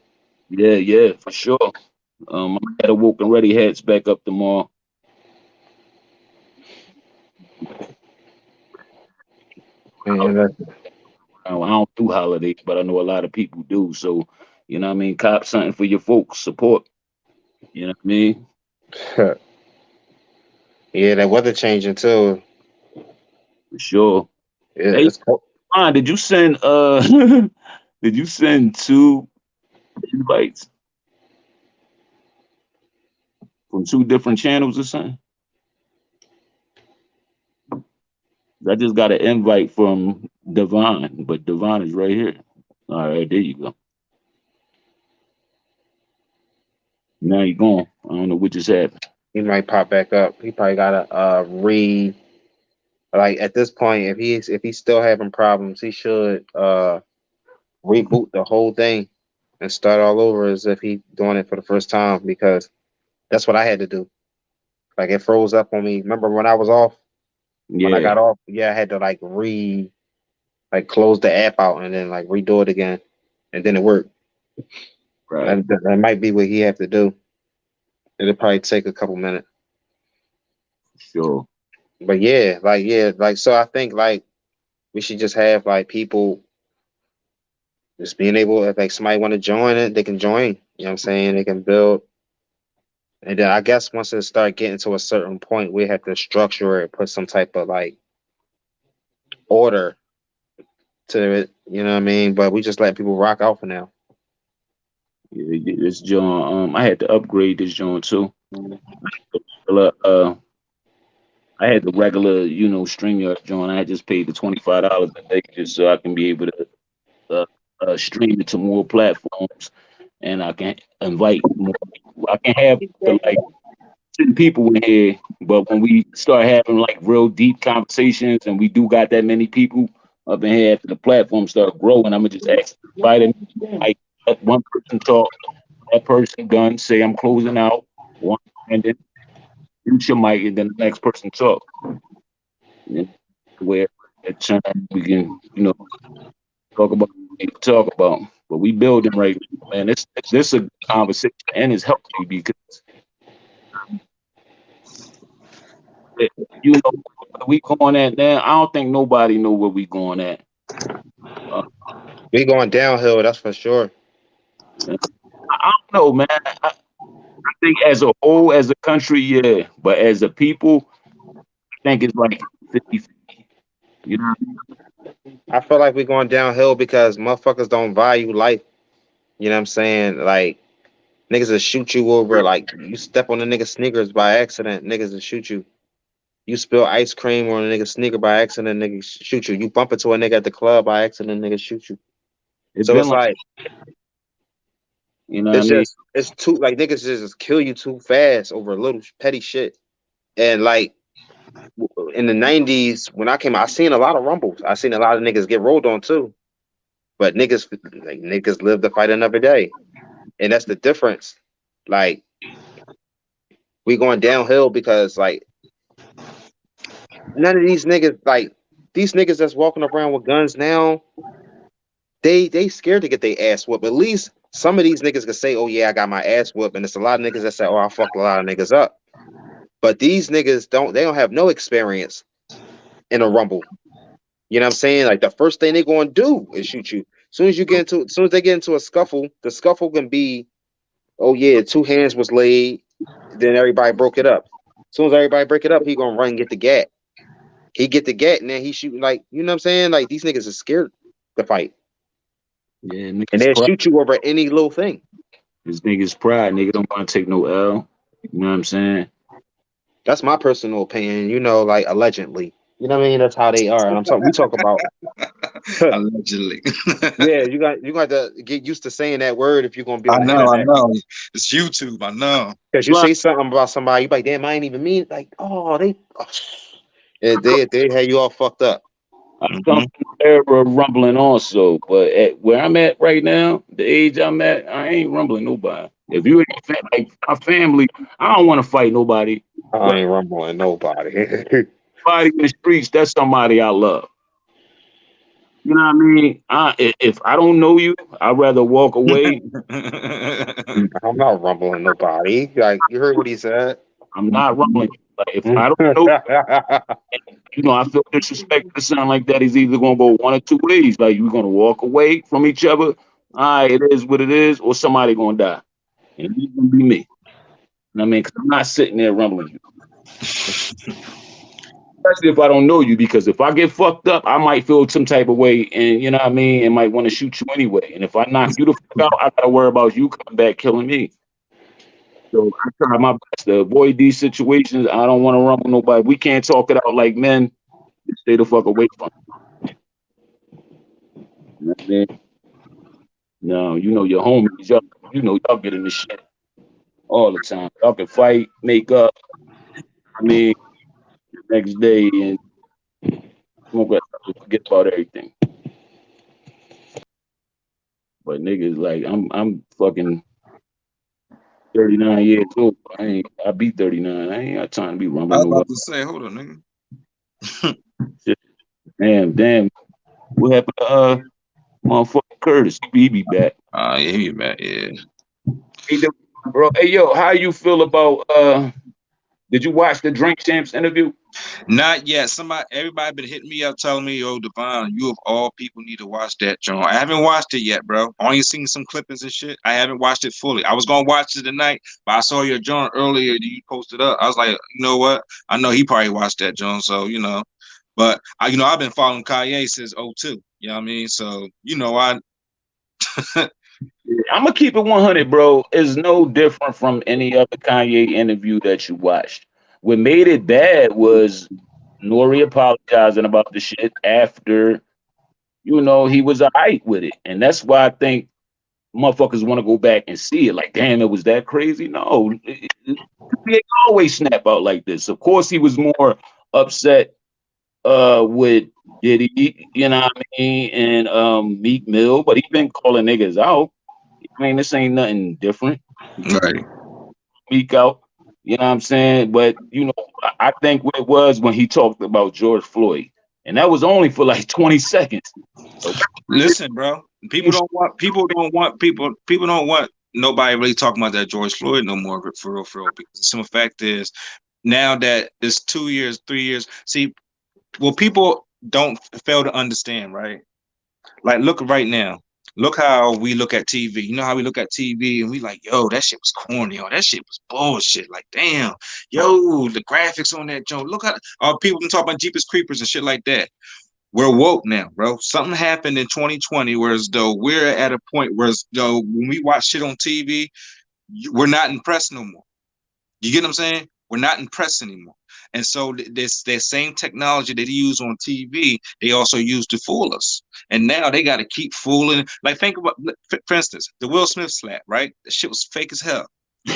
Yeah, for sure. I got a Woken Ready hats back up tomorrow. Man, I don't do holidays, but I know a lot of people do. So, you know what I mean? Cop something for your folks. Support. You know what I mean? yeah, that weather changing too. For sure. Yeah, Hey, it's cold. Ron, did you send did you send 2 invites from 2 different channels or something? I just got an invite from Devon, but Devon is right here. All right, there you go. Now you're gone. I don't know what just happened. He might pop back up. He probably gotta like at this point, if he's still having problems, he should reboot the whole thing and start all over as if he doing it for the first time, because that's what I had to do. Like it froze up on me. Remember when I was off? When I Yeah, got off, yeah, I had to like close the app out and then like redo it again, and then it worked. right. That might be what he have to do. It'll probably take a couple minutes. Sure. But yeah, so I think like we should just have like people just being able, if like somebody want to join it, they can join. You know what I'm saying? They can build. And then I guess once it start getting to a certain point, we have to structure it, put some type of like order to it. You know what I mean? But we just let people rock out for now. Yeah, this joint, I had to upgrade this joint too. I had the regular, you know, StreamYard joint. I just paid the $25 a day just so I can be able to stream it to more platforms, and I can invite more people. I can have like 10 people in here, but when we start having like real deep conversations, and we do got that many people up in here, after the platform start growing, I'm gonna just ask everybody, like, let one person talk, that person done, say I'm closing out, one, and then mute your mic, and then the next person talk. And where at time we can, talk about what we need to talk about. But we building right now, man. This a good conversation, and it's healthy because you know where we going at now. I don't think nobody know where we going at. Uh, We going downhill, that's for sure. I don't know, man. I think as a whole, as a country, yeah, but as a people, I think it's like 50-50. You know, I feel like we're going downhill because motherfuckers don't value life. You know what I'm saying? Like niggas will shoot you over. Like you step on a nigga sneakers by accident, niggas will shoot you. You spill ice cream on a nigga sneaker by accident, niggas shoot you. You bump into a nigga at the club by accident, niggas shoot you. it's So been it's like, like you know what I mean? it's too like niggas just kill you too fast over little petty shit. And like in the '90s when I came out, I seen a lot of rumbles. I seen a lot of niggas get rolled on too. But niggas live to fight another day. And that's the difference. Like we going downhill because like none of these niggas like these niggas that's walking around with guns now, they scared to get their ass whooped. At least some of these niggas can say, "Oh yeah, I got my ass whooped," and it's a lot of niggas that say, "Oh, I fucked a lot of niggas up." But these niggas don't have no experience in a rumble. You know what I'm saying? Like the first thing they gonna do is shoot you. As soon as they get into a scuffle, the scuffle can be, "Oh yeah, two hands was laid," then everybody broke it up. As soon as everybody break it up, he gonna run and get the gat. He get the gat and then he shooting like, you know what I'm saying? Like these niggas are scared to fight. Yeah, And niggas they'll pride. shoot you over any little thing. This niggas pride. Nigga don't want to take no L. You know what I'm saying? That's my personal opinion, like allegedly. You know what I mean? That's how they are. And I'm talking we talk about Allegedly. yeah, you got to get used to saying that word if you're gonna be I on the know, I internet. know. It's YouTube, I know. Because you Right. say something about somebody, you be like, damn, I ain't even mean like, they had you all fucked up. I come from the era of rumbling also, but at where I'm at right now, the age I'm at, I ain't rumbling nobody. If you ain't like my family, I don't want to fight nobody. I But ain't rumbling nobody. somebody in the streets, that's somebody I love. You know what I mean? If I don't know you, I'd rather walk away. I'm not rumbling nobody. Like you heard what he said. I'm not rumbling. Like if I don't know, I feel disrespected to sound like that. He's either gonna go one or two ways. Like you're gonna walk away from each other. All right, it is what it is, or somebody gonna die, and it's gonna be me. You know what I mean? Because I'm not sitting there rumbling you, especially if I don't know you. Because if I get fucked up, I might feel some type of way, and you know what I mean, and might want to shoot you anyway. And if I knock you the fuck out, I gotta worry about you coming back killing me. So I try my best to avoid these situations. I don't want to rumble nobody. We can't talk it out like men. Stay the fuck away from it. You know what I mean? No, your homies, y'all get in the shit all the time. Y'all can fight, make up. I mean, the next day, and forget about everything. But niggas, like, I'm fucking 39 years old. I be 39. I ain't got time to be I was rumbling about nobody. to say, hold on, nigga. Damn. What happened to motherfucking Curtis? He be back. Yeah, he back, yeah. Hey, bro. Hey, yo, how you feel about did you watch the Drink Champs interview? Not yet. Everybody been hitting me up telling me, "Yo, Devon, you of all people need to watch that joint." I haven't watched it yet, bro. Only seen some clippings and shit. I haven't watched it fully. I was gonna watch it tonight, but I saw your joint earlier that you posted up. I was like, you know what? I know he probably watched that joint, so But I've been following Kanye since 2002. You know what I mean? So I'm gonna keep it 100, bro. It's no different from any other Kanye interview that you watched. What made it bad was Nori apologizing about the shit after, you know, he was alright with it. And that's why I think motherfuckers want to go back and see it. Like, damn, it was that crazy. No, he always snap out like this. Of course, he was more upset with Diddy, you know what I mean, and Meek Mill, but he been calling niggas out. I mean, this ain't nothing different. Right. Meek out, you know what I'm saying? But you know, I think what it was when he talked about George Floyd, and that was only for like 20 seconds. Listen, bro. People don't want nobody really talking about that George Floyd no more for real, because the simple fact is now that it's 2 years, 3 years. See, well, people don't fail to understand, right? Like, look right now. Look how we look at TV. You know how we look at TV and we like, yo, that shit was corny. Oh, that shit was bullshit. Like, damn, yo, the graphics on that joint. Look how people can talk about Jeepers Creepers and shit like that. We're woke now, bro. Something happened in 2020, whereas though we're at a point where though when we watch shit on TV, we're not impressed no more. You get what I'm saying? We're not impressed anymore. And so this that same technology that they use on TV, they also use to fool us. And now they got to keep fooling. Like, think about, for instance, the Will Smith slap, right? That shit was fake as hell,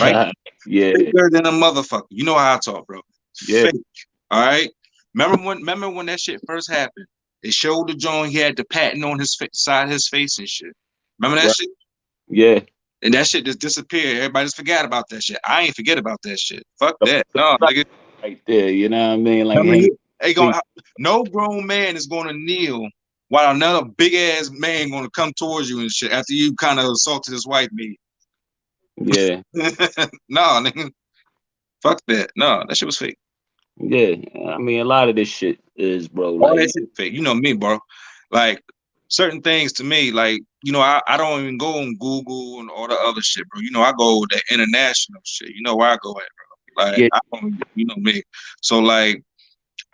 right? Yeah, Faker than a motherfucker. You know how I talk, bro. yeah. Fake. All right. Remember when that shit first happened? They showed the joint. He had the patent on his side of his face and shit. Remember that Right. shit? Yeah. And that shit just disappeared. Everybody just forgot about that shit. I ain't forget about that shit. Fuck that. No, nigga. Right there, you know what I mean? Like, Remember him, no grown man is gonna kneel while another big ass man gonna come towards you and shit after you kind of assaulted his wife, me. yeah, No, nigga. Fuck that. No, that shit was fake. yeah. I mean, a lot of this shit is, bro. All Like, that shit fake. You know me, bro. Like, certain things to me, like, you know, I don't even go on Google and all the other shit, bro. You know, I go with the international shit. You know where I go at, bro. Like, yeah, I don't, you know me. So, like,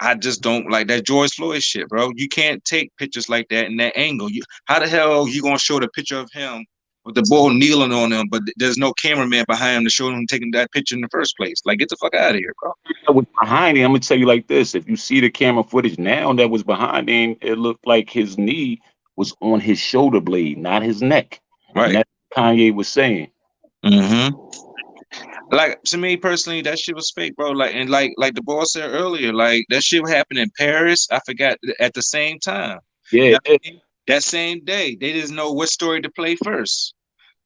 I just don't like that George Floyd shit, bro. You can't take pictures like that in that angle. How the hell you gonna show the picture of him with the bull kneeling on him, but there's no cameraman behind him to show him taking that picture in the first place? Like, get the fuck out of here, bro. that was behind him. I'm gonna tell you like this: if you see the camera footage now that was behind him, it looked like his knee was on his shoulder blade, not his neck. And Right. that's what Kanye was saying. Mm-hmm. Like, to me personally, that shit was fake, bro. Like, and like the boss said earlier, like that shit happened in Paris. I forgot at the same time. You Yeah, know what I mean? That same day, they didn't know what story to play first.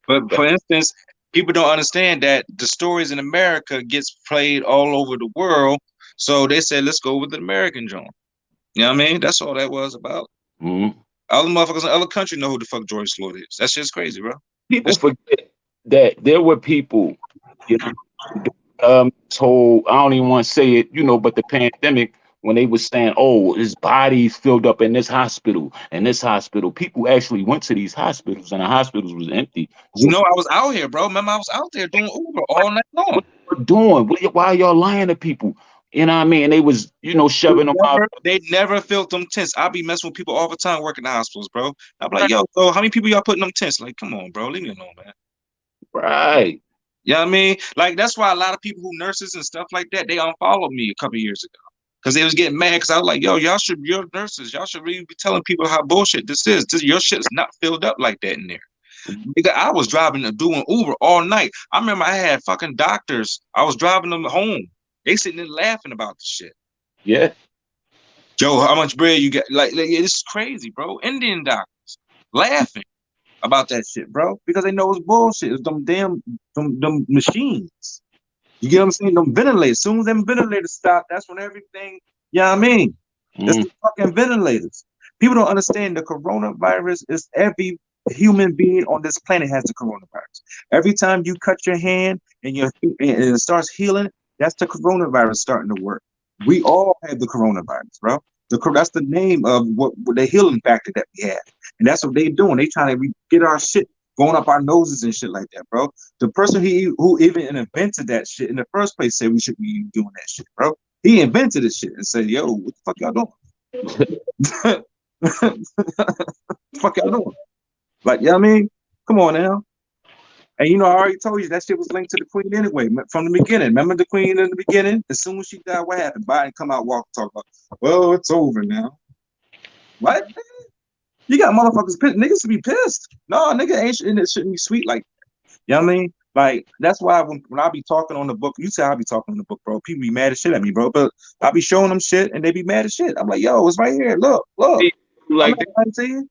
But for instance, people don't understand that the stories in America gets played all over the world. So they said, let's go with the American joint. You know what I mean? That's all that was about. mhm. Other motherfuckers in other countries know who the fuck George Floyd is. That shit's crazy, bro. People forget that there were people, you know, this whole, I don't even want to say it, you know, but the pandemic, when they was saying, oh, his body's filled up in this hospital and this hospital, people actually went to these hospitals and the hospitals was empty. You know, I was out here, bro. Remember, I was out there doing Uber all night long. What are doing? Why are y'all lying to people? You know what I mean? And they was, you know, shoving them out. They never filled them tents. I be messing with people all the time working in the hospitals, bro. I'm like, yo, so how many people y'all putting them tents? Like, come on, bro, leave me alone, man. Right. You know what I mean? Like, that's why a lot of people who nurses and stuff like that, they unfollowed me a couple years ago. Because they was getting mad because I was like, yo, you're nurses. Y'all should really be telling people how bullshit this is. Your shit's not filled up like that in there. Because I was driving and doing Uber all night. I remember I had fucking doctors. I was driving them home. They sitting there laughing about the shit. Yeah. Joe, how much bread you got? Like it's crazy, bro. Indian doctors laughing about that shit, bro, because they know it's bullshit. It's them damn them machines. You get what I'm saying? Them ventilators. As soon as them ventilators stop, that's when everything. You know what I mean? It's the fucking ventilators. People don't understand the coronavirus is every human being on this planet has the coronavirus. Every time you cut your hand and it starts healing, that's the coronavirus starting to work. We all have the coronavirus, bro. That's the name of what the healing factor that we have. And that's what they doing. They trying to get our shit going up our noses and shit like that, bro. The person who even invented that shit in the first place said we should be doing that shit, bro. He invented this shit and said, yo, what the fuck y'all doing? Fuck y'all doing? Like, you know what I mean? Come on now. And you know, I already told you that shit was linked to the queen anyway, from the beginning. Remember the queen in the beginning? As soon as she died, what happened? Biden come out, talk about, well, it's over now. What? You got motherfuckers pissed. Niggas should be pissed. No, nigga ain't and it shouldn't be sweet like, you know what I mean? Like, that's why when I be talking on the book, you say I be talking on the book, bro. People be mad as shit at me, bro. But I be showing them shit and they be mad as shit. I'm like, yo, it's right here. Look. Like I'm not to you.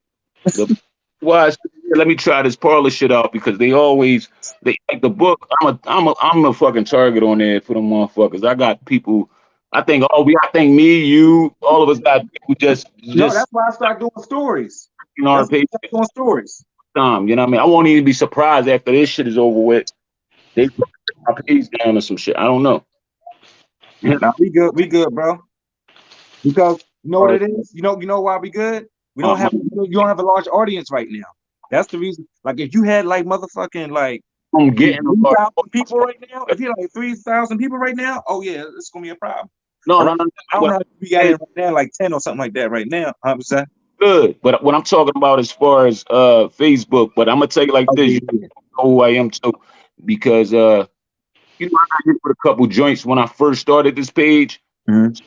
why I said, let me try this parlor shit out because they like the book. I'm a fucking target on there for them motherfuckers. I got people. I think me, you, all of us got people No, that's why I start doing stories. in our page Doing stories. time. You know what I mean? I won't even be surprised after this shit is over with. They put my page down or some shit. I don't know. Nah, we good, bro. Because you know what it is? You know why we good? We don't have you don't have a large audience right now. That's the reason. Like if you had like motherfucking like I'm getting 3,000 people right now, if you had like 3,000 people right now, oh yeah, it's gonna be a problem. no. I don't know if we got it right now, like 10 or something like that right now. 100%. Good, but what I'm talking about as far as Facebook, but I'm gonna tell you like this, you know who I am too, because you know I got hit with a couple joints when I first started this page. Mhm.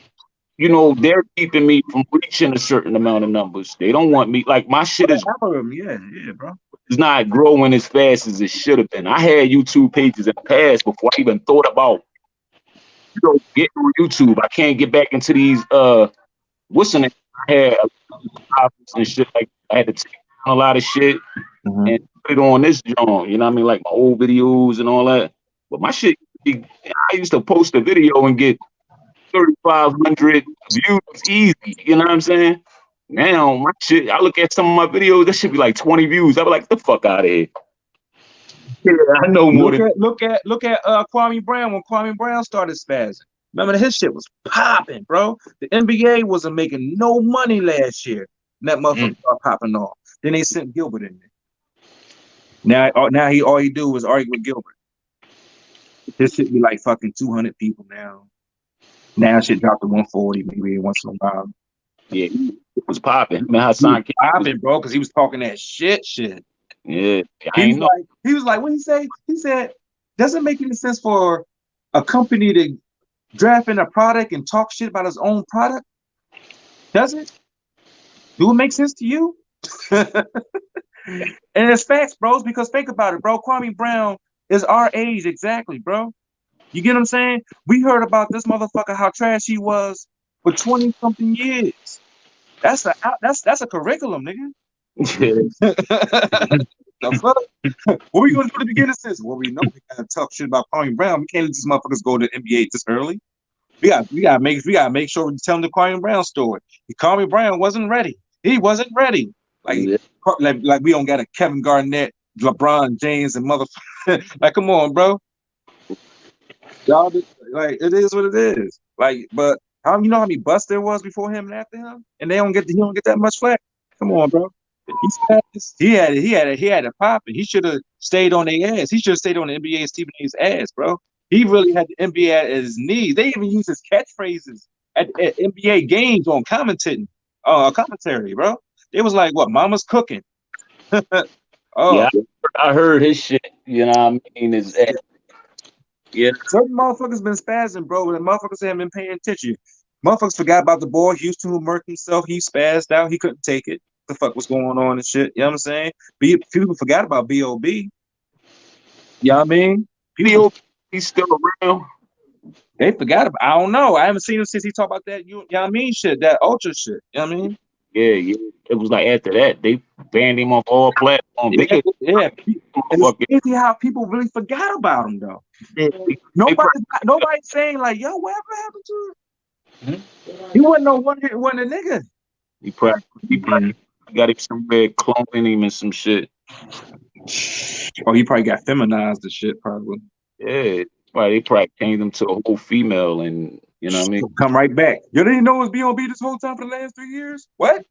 You know, they're keeping me from reaching a certain amount of numbers. They don't want me like my shit is Yeah, bro. not growing as fast as it should have been. I had YouTube pages in the past before I even thought about getting on YouTube. I can't get back into these what's the name? I had and shit like I had to take down a lot of shit and put it on this joint. You know what I mean? Like my old videos and all that. But my shit, I used to post a video and get 3,500 views easy. You know what I'm saying? Now my shit, I look at some of my videos, that should be like 20 views. I be like, the fuck out of here. Yeah, I know more than Look at Kwame Brown when Kwame Brown started spazzing. Remember his shit was popping, bro. The NBA wasn't making no money last year. And that motherfucker started popping off. Then they sent Gilbert in there. Now all he do is argue with Gilbert. This shit be like fucking 200 people now. Now shit dropped to 140 maybe once in a while. Yeah, it was popping. Man, Hassan King Popping, bro, because he was talking that shit. Yeah, I ain't know. He was like, what he say? He said, doesn't make any sense for a company to draft in a product and talk shit about his own product. Does it? Do it make sense to you? And it's facts, bros, because think about it, bro. Kwame Brown is our age exactly, bro. You get what I'm saying? We heard about this motherfucker, how trash he was for 20-something years. That's a curriculum, nigga. The fuck? What we gonna do to begin this? Well, we know we gotta talk shit about Kwame Brown. We can't let these motherfuckers go to the NBA this early. We gotta make sure we tell them the Kwame Brown story. Kwame Brown wasn't ready. He wasn't ready. Like we don't got a Kevin Garnett, LeBron James, and motherfucker. Like, come on, bro. Y'all like it is what it is. Like, but how you know how many busts there was before him and after him, and he don't get that much flack. Come on, bro. He had it popping. He should have stayed on their ass. He should have stayed on the NBA Stephen A's ass, bro. He really had the NBA at his knees. They even use his catchphrases at NBA games on commentary, bro. It was like, what, mama's cooking. Yeah, I heard his shit, you know what I mean? Yeah. Certain motherfuckers been spazzing, bro, and motherfuckers haven't been paying attention. Motherfuckers forgot about the boy Houston who murked himself. He spazzed out. He couldn't take it. The fuck was going on and shit. You know what I'm saying? People forgot about B.O.B. You know what I mean? He's still around. They forgot about. I don't know. I haven't seen him since he talked about that. You know what I mean? Shit, that ultra shit. You know what I mean? Yeah. It was like after that they banned him off all platforms. Yeah. And it's crazy how people really forgot about him though. Nobody's saying like, yo, whatever happened to him? He wasn't no one hit one a nigga. He probably got him somewhere cloning him and some shit. Oh, he probably got feminized and shit, probably. Yeah, they probably changed him to a whole female, and you know what I mean. Come right back. You didn't know it was B.O.B. this whole time for the last 3 years? What?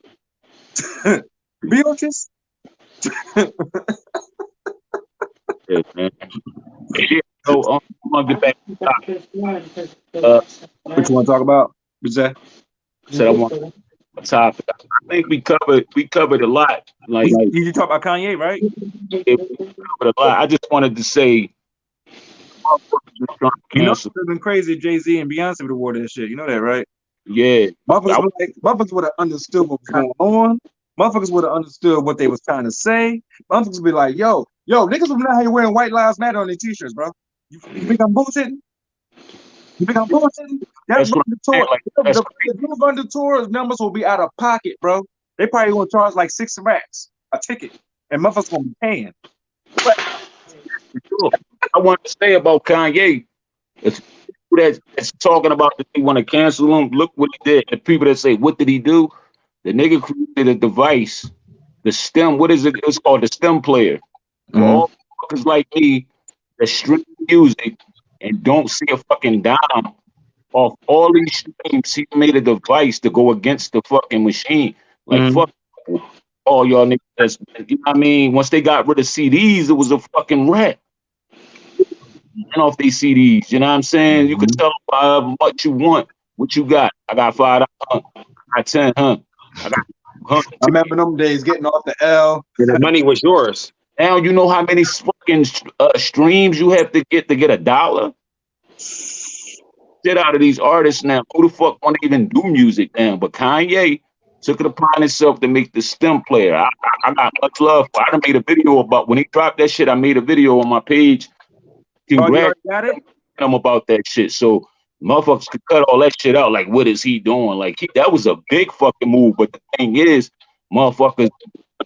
Beatrice? Yeah, man. Yeah, so I'm gonna get back to the topic. What you want to talk about? What's that? So I want a topic. I think we covered a lot. Like you talk about Kanye, right? We covered a lot. I just wanted to say, you know, it's been crazy. Jay-Z and Beyonce would have wore that shit. You know that, right? Yeah. Motherfuckers would have understood what was going on. motherfuckers would have understood what they was trying to say. Motherfuckers be like, yo, niggas would not have you wearing White Lives Matter on their t-shirts, bro. You think I'm bullshitting? You think I'm bullshitting? That's what I'm saying, like, that's The Blue Thunder tour numbers will be out of pocket, bro. They probably gonna charge like 6 racks a ticket, and motherfuckers gonna be paying. I want to say about Kanye. It's people that's talking about that they want to cancel him. Look what he did. The people that say, what did he do? The nigga created a device, the stem. What is it? It's called the stem player. For all fuckers like me that stream music and don't see a fucking dime off all these streams, he made a device to go against the fucking machine. Like fuck all y'all niggas. You know what I mean? Once they got rid of CDs, it was a fucking rat. And off these CDs, you know what I'm saying? You can tell them however much you want, what you got. I got $5, I got 10, I got 100. I remember them days getting off the L. And the money was yours. Now you know how many fucking streams you have to get $1. Shit out of these artists now. Who the fuck want to even do music now? But Kanye took it upon himself to make the stem player. I got much love for. I done made a video about when he dropped that shit. I made a video on my page. Congratulations him about that shit. So motherfuckers could cut all that shit out. Like, what is he doing? Like, that was a big fucking move. But the thing is, motherfuckers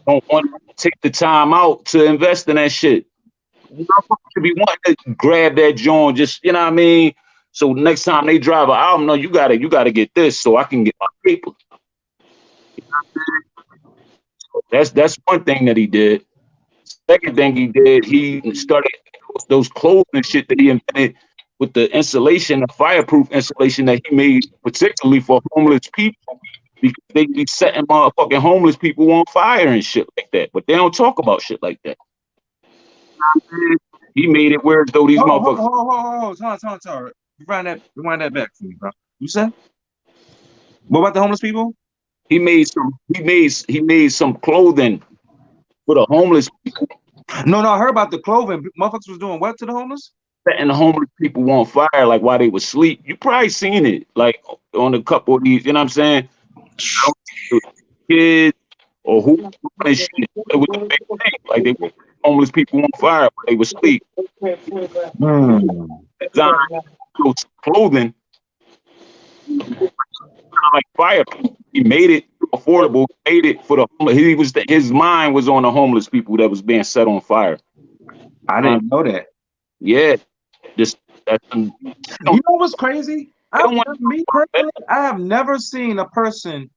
don't want to take the time out to invest in that shit. Motherfuckers should be wanting to grab that joint, just, you know what I mean? So next time they drive an album, no, you gotta get this so I can get my paper. You know what I'm saying? So that's one thing that he did. Second thing he did, he started those clothes and shit that he invented with the insulation, the fireproof insulation that he made particularly for homeless people, because they be setting motherfucking homeless people on fire and shit like that. But they don't talk about shit like that. He made it where as though these motherfuckers. Hold on. Rewind that back for me, bro. You said? What about the homeless people? He made some clothing for the homeless people. No, I heard about the clothing. Motherfuckers was doing what to the homeless? Setting the homeless people on fire, like while they were asleep. You probably seen it, like on a couple of these. You know what I'm saying? Kids or who and shit. It was a big thing. Like they were homeless people on fire while they were asleep. Designed those clothing like fire. He made it affordable. Made it for the homeless. His mind was on the homeless people that was being set on fire. I didn't know that. Yeah, you know what's crazy? I have never seen a person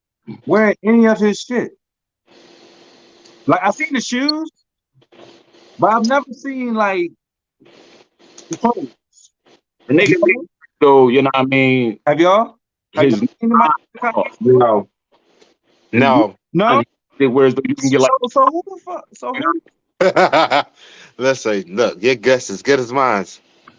wearing any of his shit. Like, I've seen the shoes, but I've never seen like the clothes. The nigga, so you know what I mean. Have y'all? No. Whereas you can get like. So who the fuck? So who? Let's say, look, your guess is good as mine.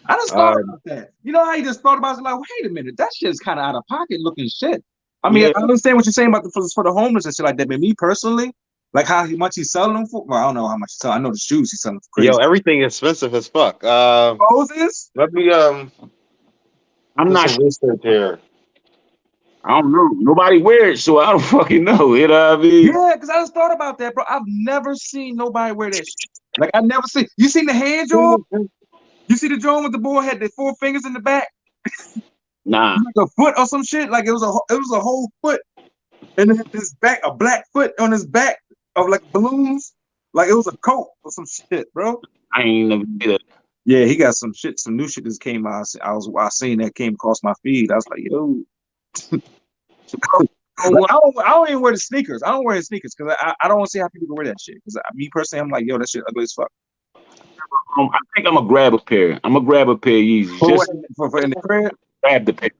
I just thought about that. You know how you just thought about it? Like, wait a minute, that shit's kind of out of pocket looking shit. I mean, I understand what you're saying about for the homeless and shit like that, but me personally, like how much he's selling them for. Well, I don't know how much he's selling. I know the shoes he's selling for crazy. Yo, everything is expensive as fuck. Roses? Let me I'm not sure. Research here. I don't know. Nobody wears it, so I don't fucking know. You know what I mean? Yeah, because I just thought about that, bro. I've never seen nobody wear that shit. Like, I never seen. You seen the hand joint? You see the joint with the boy had the 4 fingers in the back? Nah. Like a foot or some shit. Like it was a whole foot, and then his back, a black foot on his back of like balloons. Like it was a coat or some shit, bro. I ain't never did it. Yeah, he got some new shit that came out. I seen that came across my feed. I was like, yo. Like, I don't even wear the sneakers. I don't wear the sneakers because I don't want to see how people can wear that shit. Because me personally, I'm like, yo, that shit ugly as fuck. I think I'm gonna grab a pair. I'm gonna grab a pair of Yeezys. For in the crib. Grab the pair.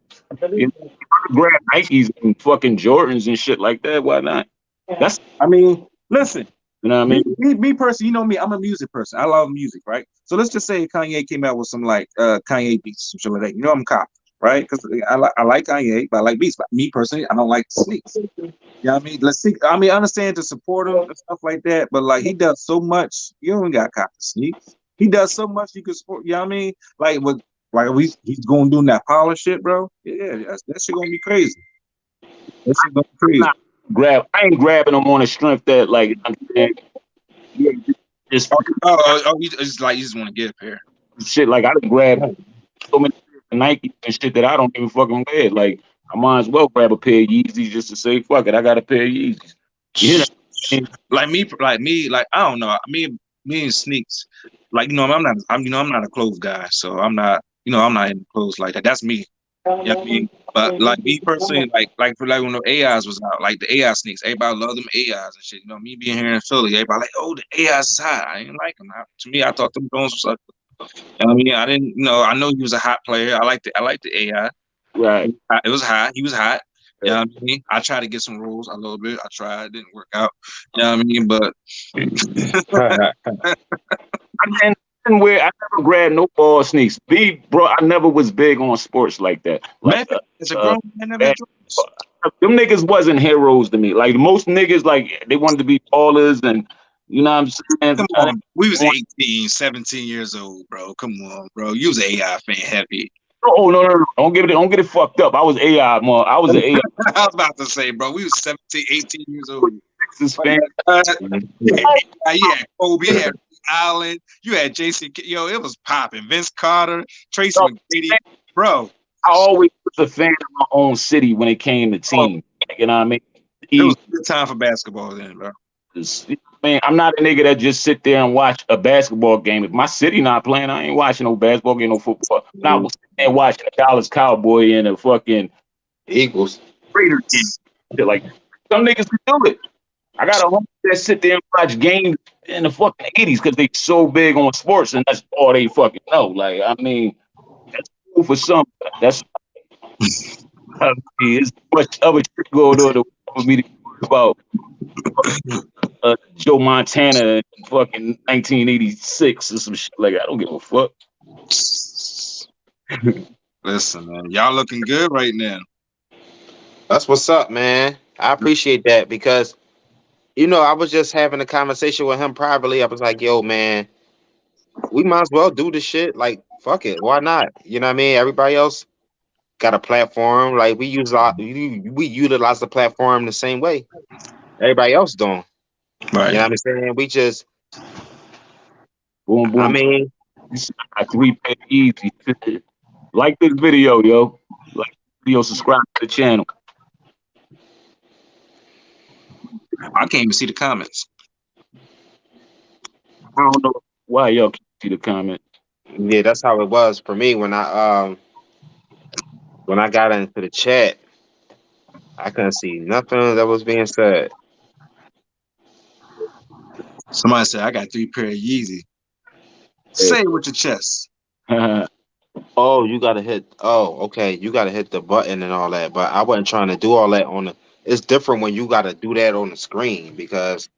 You know, grab Nikes and fucking Jordans and shit like that. Why not? I mean, listen. You know what I mean? Me personally, you know me. I'm a music person. I love music, right? So let's just say Kanye came out with some like Kanye beats, some shit like that. You know I'm a cop, right? Because I like Kanye, but I like beats. But me personally, I don't like sneaks. You know what I mean? Let's see. I mean, I understand to support him and stuff like that, but like he does so much. You don't got to cop the sneaks. He does so much you can support. You know what I mean? Like with he's going doing that power shit, bro. Yeah, that shit gonna be crazy. That shit gonna be crazy. I ain't grabbing them on the strength that like I'm saying, yeah, just It's like you just want to get a pair. shit. Like I done grab so many Nike and shit that I don't even fucking wear. Like I might as well grab a pair of Yeezys just to say fuck it. I got a pair of Yeezys. You know, Like me, like I don't know. Me and sneaks. Like I'm not a clothes guy, so I'm not in clothes like that. That's me. You know what I mean? But like me personally, like when the AIs was out, like the AI sneaks, everybody love them AIs and shit. You know, me being here in Philly, everybody like, oh, the AIs is hot. I didn't like them. To me, I thought them Jones was like, you know what I mean? I didn't, I know he was a hot player. I liked the AI. right? It was hot. He was hot. You know what I mean? I tried to get some rules a little bit. I tried. It didn't work out. You know what I mean? But I never grabbed no ball sneaks. Bro, I never was big on sports like that. Like, it's a grown man never them niggas wasn't heroes to me. Like most niggas, like they wanted to be ballers, and you know what I'm saying. Come on, we was 18, 17 years old, bro. Come on, bro. You was an AI fan heavy. Oh no. Don't get it fucked up. I was AI, man. I was an AI. I was about to say, bro, we was 17, 18 years old. Texas fan. You had Kobe, you had Allen, you had Jason. Yo, it was popping. Vince Carter, Tracy McGrady, bro. I always was a fan of my own city when it came to team. You know what I mean? It was a good time for basketball then, bro. Man, I'm not a nigga that just sit there and watch a basketball game. If my city not playing, I ain't watching no basketball game, no football. I'm not sitting there watching a Dallas Cowboy and a fucking Eagles Raiders game. Like some niggas can do it. I got a homie that sit there and watch games in the fucking 80s because they so big on sports and that's all they fucking know. Like, I mean, that's cool for some. That's I mean, it's much other shit going on for me to worry about. Joe Montana in fucking 1986 or some shit like that. I don't give a fuck. Listen, man, y'all looking good right now. That's what's up, man. I appreciate that because, I was just having a conversation with him privately. I was like, yo, man, we might as well do this shit. Like, fuck it. Why not? You know what I mean? Everybody else got a platform. Like, we utilize the platform the same way everybody else doing. Right. You know what I'm saying? We just, boom, boom. I mean, I 3-pay easy. Like this video, yo. Like this video, subscribe to the channel. I can't even see the comments. I don't know why y'all can't see the comment. Yeah, that's how it was for me when I got into the chat. I couldn't see nothing that was being said. Somebody said I got 3 pair of Yeezy. Say it with your chest. Oh, you gotta hit. Oh, okay. You gotta hit the button and all that. But I wasn't trying to do all that on the. It's different when you gotta do that on the screen because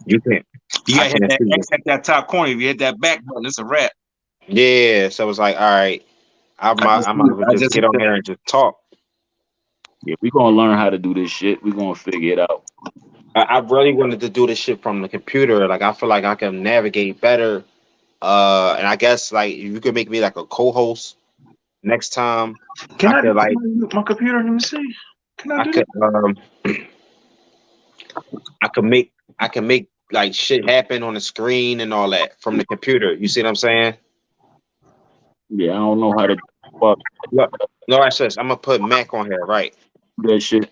you can't. You gotta hit that X at that top corner. If you hit that back button, it's a wrap. Yeah. So it was like, all right, I might just get on there and just talk. Yeah, we're gonna learn how to do this shit. We're gonna figure it out. I really wanted to do this shit from the computer. Like I feel like I can navigate better. And I guess like you could make me like a co-host next time. Can I could, like my computer? Let me see. Can I do I can make like shit happen on the screen and all that from the computer. You see what I'm saying? Yeah, I don't know how to fuck No, I says I'm gonna put Mac on here, right? that shit.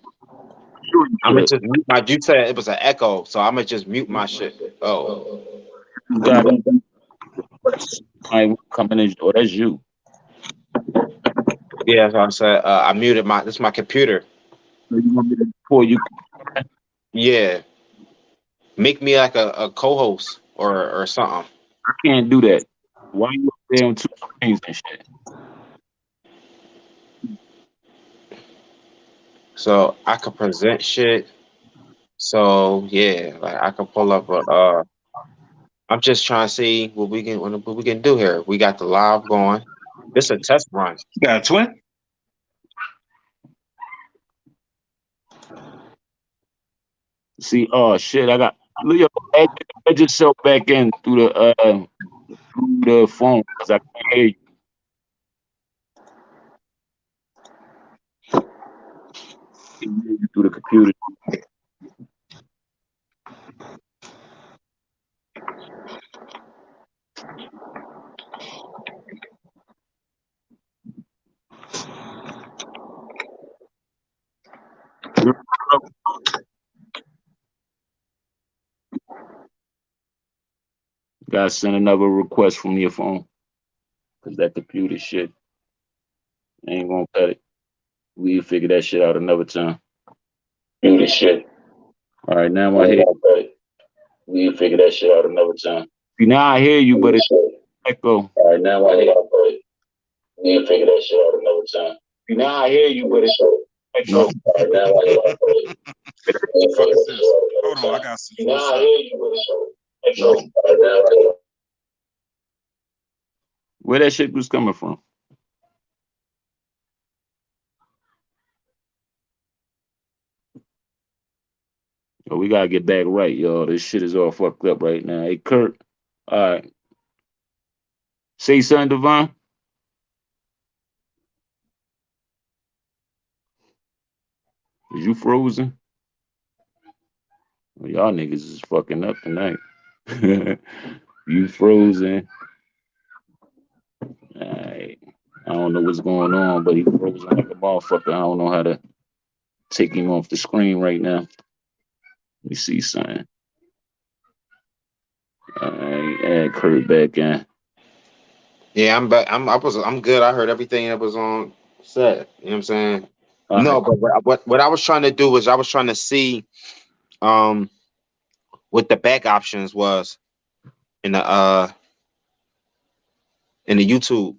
I'm gonna just mute my. You said it was an echo, so I'm gonna just mute my shit. Oh, You got it. I coming in. Oh, that's you. yeah, that's what I said. I muted my. This is my computer. You want me to pull you? Yeah, make me like a co-host or something. I can't do that. Why you up there on 2 screens and shit? So I could present shit. So yeah, like I can pull up a. I'm just trying to see what we can do here. We got the live going. This is a test run. You got a twin? See, oh shit, I got Leo. Add yourself back in through the phone because I can't hear you. can hear you through the computer. Gotta send another request from your phone. Cause that computer shit ain't gonna cut it. We'll figure that shit out another time. Computer shit. All right, now I hear you. We'll figure that shit out another time. See, now I hear you, but it's echo. All right, now I hear you, but we'll figure that shit out another time. See, now I hear you, but it's echo. All right, now I hear you, but The fuck is this? Hold on, I got some. now I hear you, but it's echo. All right, now I hear you. Where that shit was coming from? Yo, we gotta get back right, y'all. This shit is all fucked up right now. Hey, Kurt. All right. Say something, Devon. Is you frozen? Well, y'all niggas is fucking up tonight. You frozen. Alright. I don't know what's going on, but he frozen like a motherfucker. I don't know how to take him off the screen right now. Let me see something. Alright, add Kurt back in. Yeah, I'm back. I'm good. I heard everything that was on set. You know what I'm saying? All No, right. but what I was trying to do was I was trying to see what the back options was in the YouTube.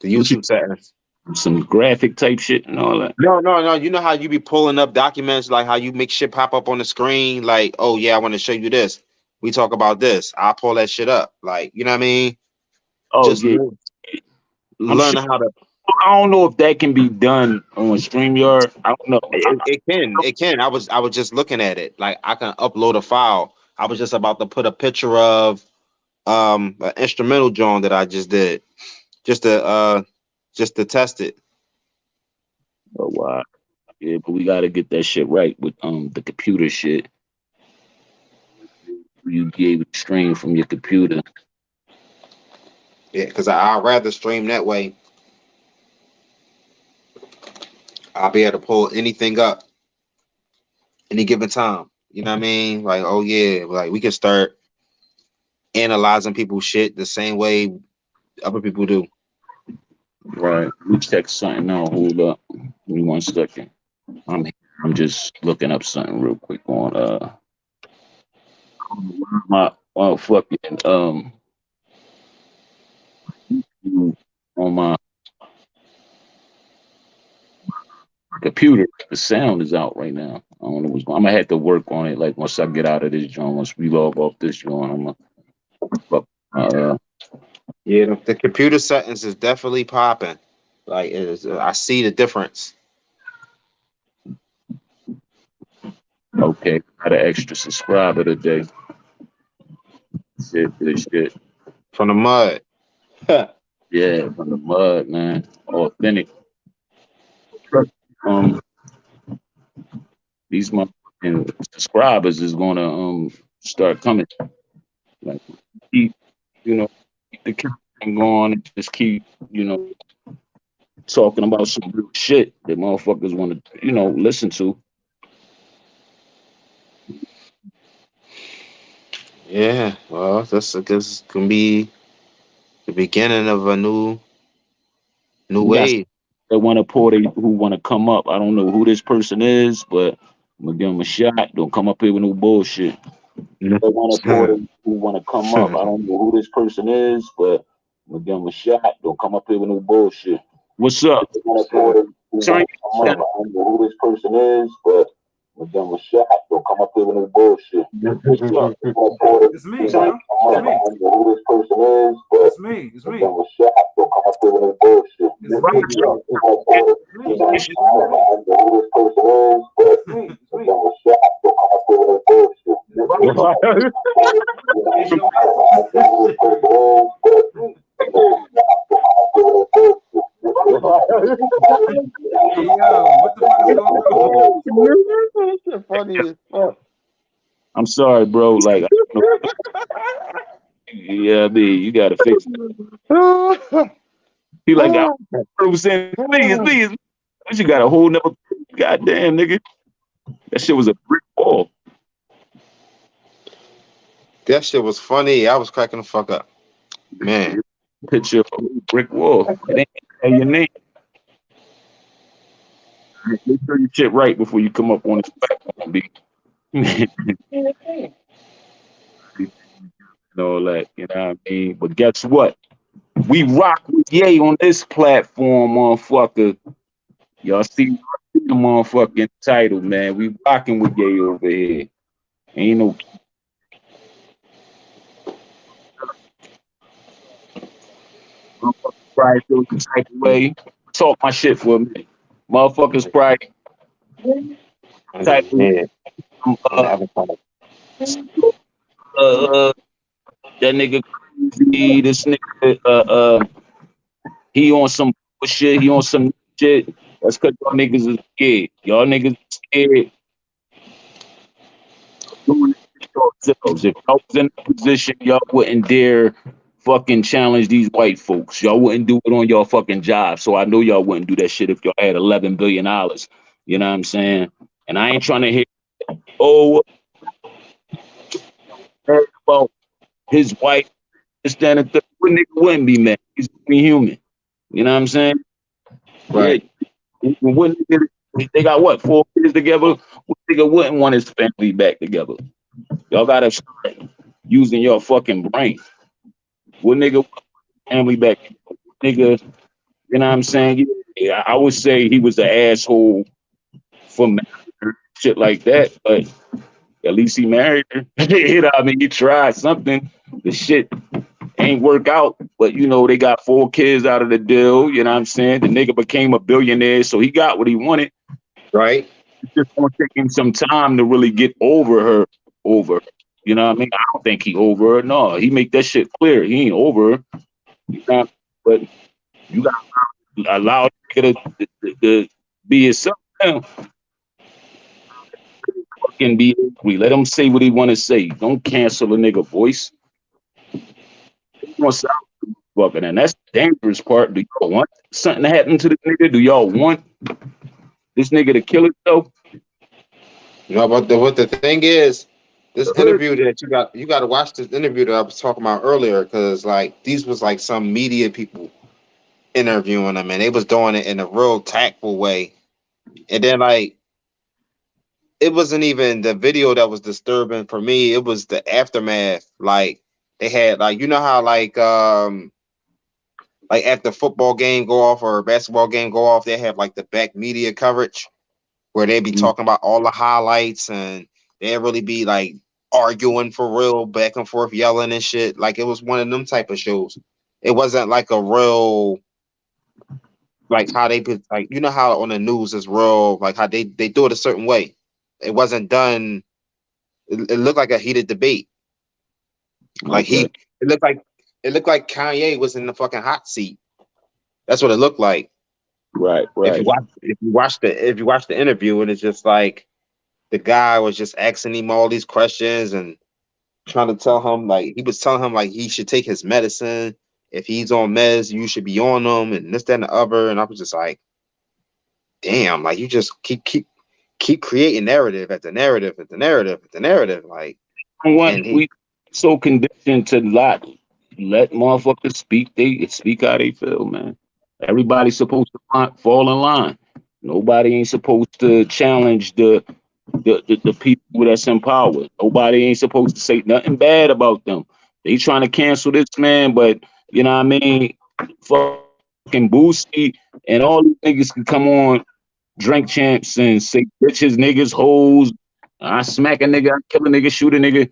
The YouTube settings. Some graphic type shit and all that. No. You know how you be pulling up documents, like how you make shit pop up on the screen, like, oh yeah, I want to show you this. We talk about this. I'll pull that shit up. Like, you know what I mean? Oh, Just yeah. learn how to. I don't know if that can be done on StreamYard. I don't know. It can. I was just looking at it. Like, I can upload a file. I was just about to put a picture of an instrumental drawing that I just did, just to test it. Oh, wow. Yeah, but we gotta get that shit right with the computer shit. You be able to stream from your computer. Yeah, because I'd rather stream that way. I'll be able to pull anything up any given time. You know what I mean? Like, oh yeah, like we can start analyzing people's shit the same way other people do. Right. We check something out. Hold up. Give me 1 second. I'm just looking up something real quick on my fucking on my computer. The sound is out right now. I don't know what's going on. I'm gonna have to work on it. Like once I get out of this joint, once we log off this joint, I'm gonna Yeah, the computer settings is definitely popping. Like, I see the difference. okay, got an extra subscriber today. Shit. From the mud. Yeah, from the mud, man. Authentic. These motherfucking subscribers is gonna start coming. Like keep, keep the camera going and just keep, talking about some real shit that motherfuckers want to, listen to. Yeah, well, this can be the beginning of a new wave. They want to who want to come up. I don't know who this person is, but I'm gonna give them a shot. Don't come up here with no bullshit. They want to who want to come up. I don't know who this person is, but I'm gonna give them a shot. Don't come up here with no bullshit. What's up? Sorry. I don't know who this person is, but I'm gonna give them a shot. Don't come up here with no bullshit. What's up? It's me, bro. It's me. I don't know who this person is, but It's me. It's me. give them a shot. Don't come up here with no bullshit. It's me. It's me. I don't know who this person is, but It's me. It's me. give them a shot. Don't come up here with no bullshit. Hey, yo, what the fuck Shit funny as fuck. I'm sorry, bro. Like, I don't know. Yeah, you gotta fix it. He like, I was saying, please. But you got a whole nother goddamn nigga. That shit was a brick wall. That shit was funny. I was cracking the fuck up. Man. Picture of a brick wall. It ain't have your name. Make sure you shit right before you come up on this platform, B. And all that, you know what I mean? But guess what? We rock with Ye on this platform, motherfucker. Y'all see the motherfucking title, man. We rocking with Ye over here. Ain't no motherfuckers probably feel the type of way. Talk my shit for a minute. Motherfuckers probably type of Yeah. that nigga crazy, this nigga he on some shit, he on some shit. That's cause y'all niggas is scared. Y'all niggas is scared doing it yourselves. If y'all was in a position, y'all wouldn't dare fucking challenge these white folks. Y'all wouldn't do it on your fucking job. So I know y'all wouldn't do that shit if y'all had $11 billion. You know what I'm saying? And I ain't trying to hear, oh, about his wife, this, that, and third. What nigga wouldn't be mad? He's human. You know what I'm saying? Right. Yeah. What nigga, they got what, 4 kids together? What nigga wouldn't want his family back together? Y'all gotta start using your fucking brain. What nigga want his family back together? What nigga, you know what I'm saying? Yeah, I would say he was an asshole for marriage, shit like that, but at least he married her. You know what I mean? He tried something. The shit ain't work out, but you know, they got 4 kids out of the deal. You know what I'm saying? The nigga became a billionaire, so he got what he wanted. Right. It's just gonna take him some time to really get over her. You know what I mean? I don't think he over her. No, he make that shit clear. He ain't over her. You know, but you gotta allow nigga to be himself now. Fucking be angry. Let him say what he wanna say. Don't cancel a nigga voice. He gonna sound fucking, and that's the dangerous part. Do y'all want something to happen to the nigga? Do y'all want this nigga to kill himself? You know, but what the thing is, this interview that you got to watch this interview that I was talking about earlier, because like these was like some media people interviewing them, and they was doing it in a real tactful way. And then like it wasn't even the video that was disturbing for me, it was the aftermath. Like they had like, you know how like after football game go off or a basketball game go off, they have like the back media coverage where they be talking about all the highlights, and they really be like arguing for real, back and forth, yelling and shit. Like it was one of them type of shows. It wasn't like a real, like how they put, like, you know how on the news is real, like how they do it a certain way. It wasn't done. It looked like a heated debate. Like Okay. it looked like Kanye was in the fucking hot seat. That's what it looked like. Right. If you watch the interview, and it's just like the guy was just asking him all these questions and trying to tell him, like, he was telling him like he should take his medicine. If he's on meds, you should be on them, and this, that, and the other. And I was just like, damn, like you just keep creating narrative after narrative after narrative after narrative. Like, and We so conditioned to let motherfuckers speak. They speak how they feel, man. Everybody's supposed to fall in line. Nobody ain't supposed to challenge the people that's in power. Nobody ain't supposed to say nothing bad about them. They trying to cancel this man, but you know what I mean? Fucking Boosie and all these niggas can come on Drink Champs and say bitches, niggas, hoes. I smack a nigga, I kill a nigga, shoot a nigga.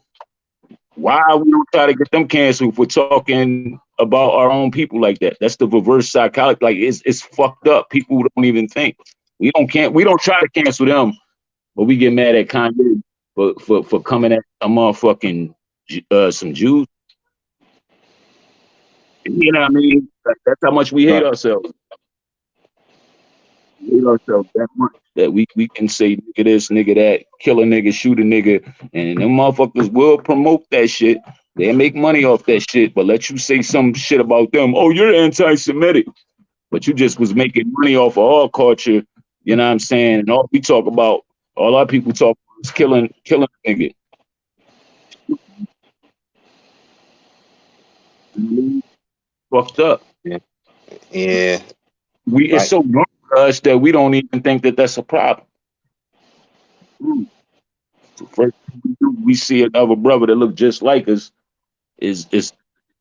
Why we don't try to get them canceled if we're talking about our own people like that? That's the reverse psychology. Like it's fucked up. People don't even think. We don't try to cancel them, but we get mad at Kanye for coming at a motherfucking some Jews. You know what I mean? That's how much we hate ourselves. hate ourselves that much that we can say nigga this, nigga that, kill a nigga, shoot a nigga, and them motherfuckers will promote that shit. They make money off that shit, but let you say some shit about them. Oh, you're anti-Semitic, but you just was making money off of our culture. You know what I'm saying? And all we talk about, all our people talk about is killing a nigga. Fucked up. Yeah, It's like so normal to us that we don't even think that that's a problem. So first thing we do, we see another brother that look just like us is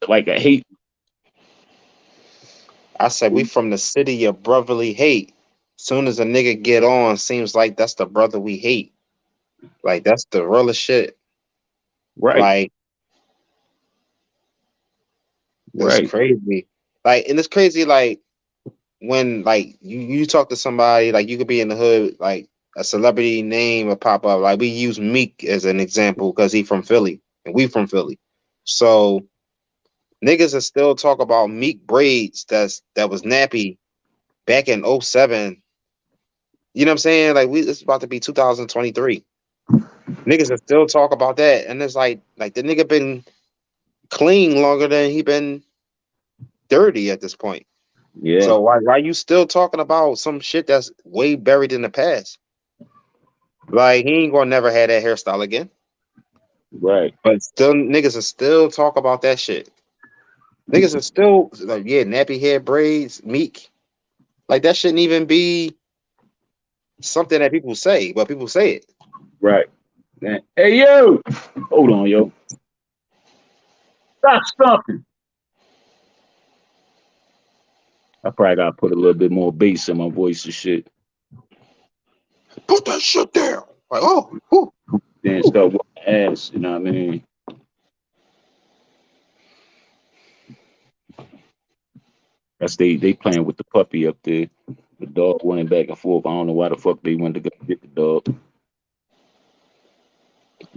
like a hate. I said, we from the city of brotherly hate. Soon as a nigga get on, seems like that's the brother we hate. Like that's the realest shit. Right, Like it's right. crazy. Like, and it's crazy. Like when like you talk to somebody, like you could be in the hood, like a celebrity name will pop up. Like we use Meek as an example because he from Philly and we from Philly. So niggas are still talk about Meek braids that was nappy back in 07. You know what I'm saying? Like it's about to be 2023. Niggas are still talk about that. And it's like the nigga been clean longer than he been dirty at this point. Yeah, So why you still talking about some shit that's way buried in the past? Like he ain't gonna never have that hairstyle again. right. But still niggas are still talk about that shit. Niggas are still like, yeah, nappy hair braids, Meek. Like that shouldn't even be something that people say, but people say it. Right. Man. Hey yo, hold on, yo. Stop stomping. I probably gotta put a little bit more bass in my voice and shit. Put that shit down. Like, oh, whew. Then start whooping ass, you know what I mean? That's they playing with the puppy up there. The dog running back and forth. I don't know why the fuck they went to go get the dog.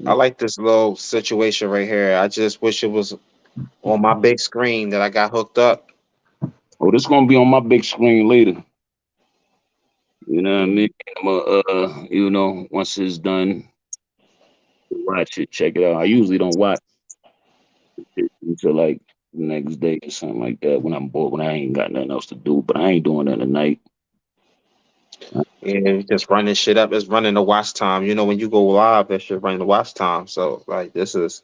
I like this little situation right here. I just wish it was on my big screen that I got hooked up. Oh, this gonna be on my big screen later. You know what I mean? I'm once it's done, watch it, check it out. I usually don't watch it until like the next day or something like that when I'm bored, when I ain't got nothing else to do. But I ain't doing that tonight. And just running shit up. It's running the watch time. You know, when you go live, that shit running the watch time. So like this is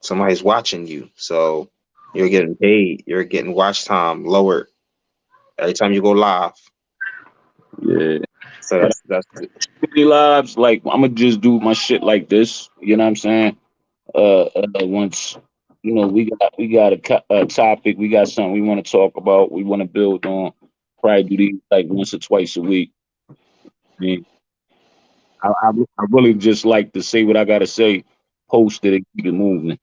somebody's watching you. So you're getting paid. You're getting watch time lowered every time you go live. Yeah. So that's Many lives, like I'm gonna just do my shit like this. You know what I'm saying? Once we got a topic, we got something we want to talk about, we want to build on. Probably do these like once or twice a week. I mean, I really just like to say what I gotta say, post it, and keep it moving.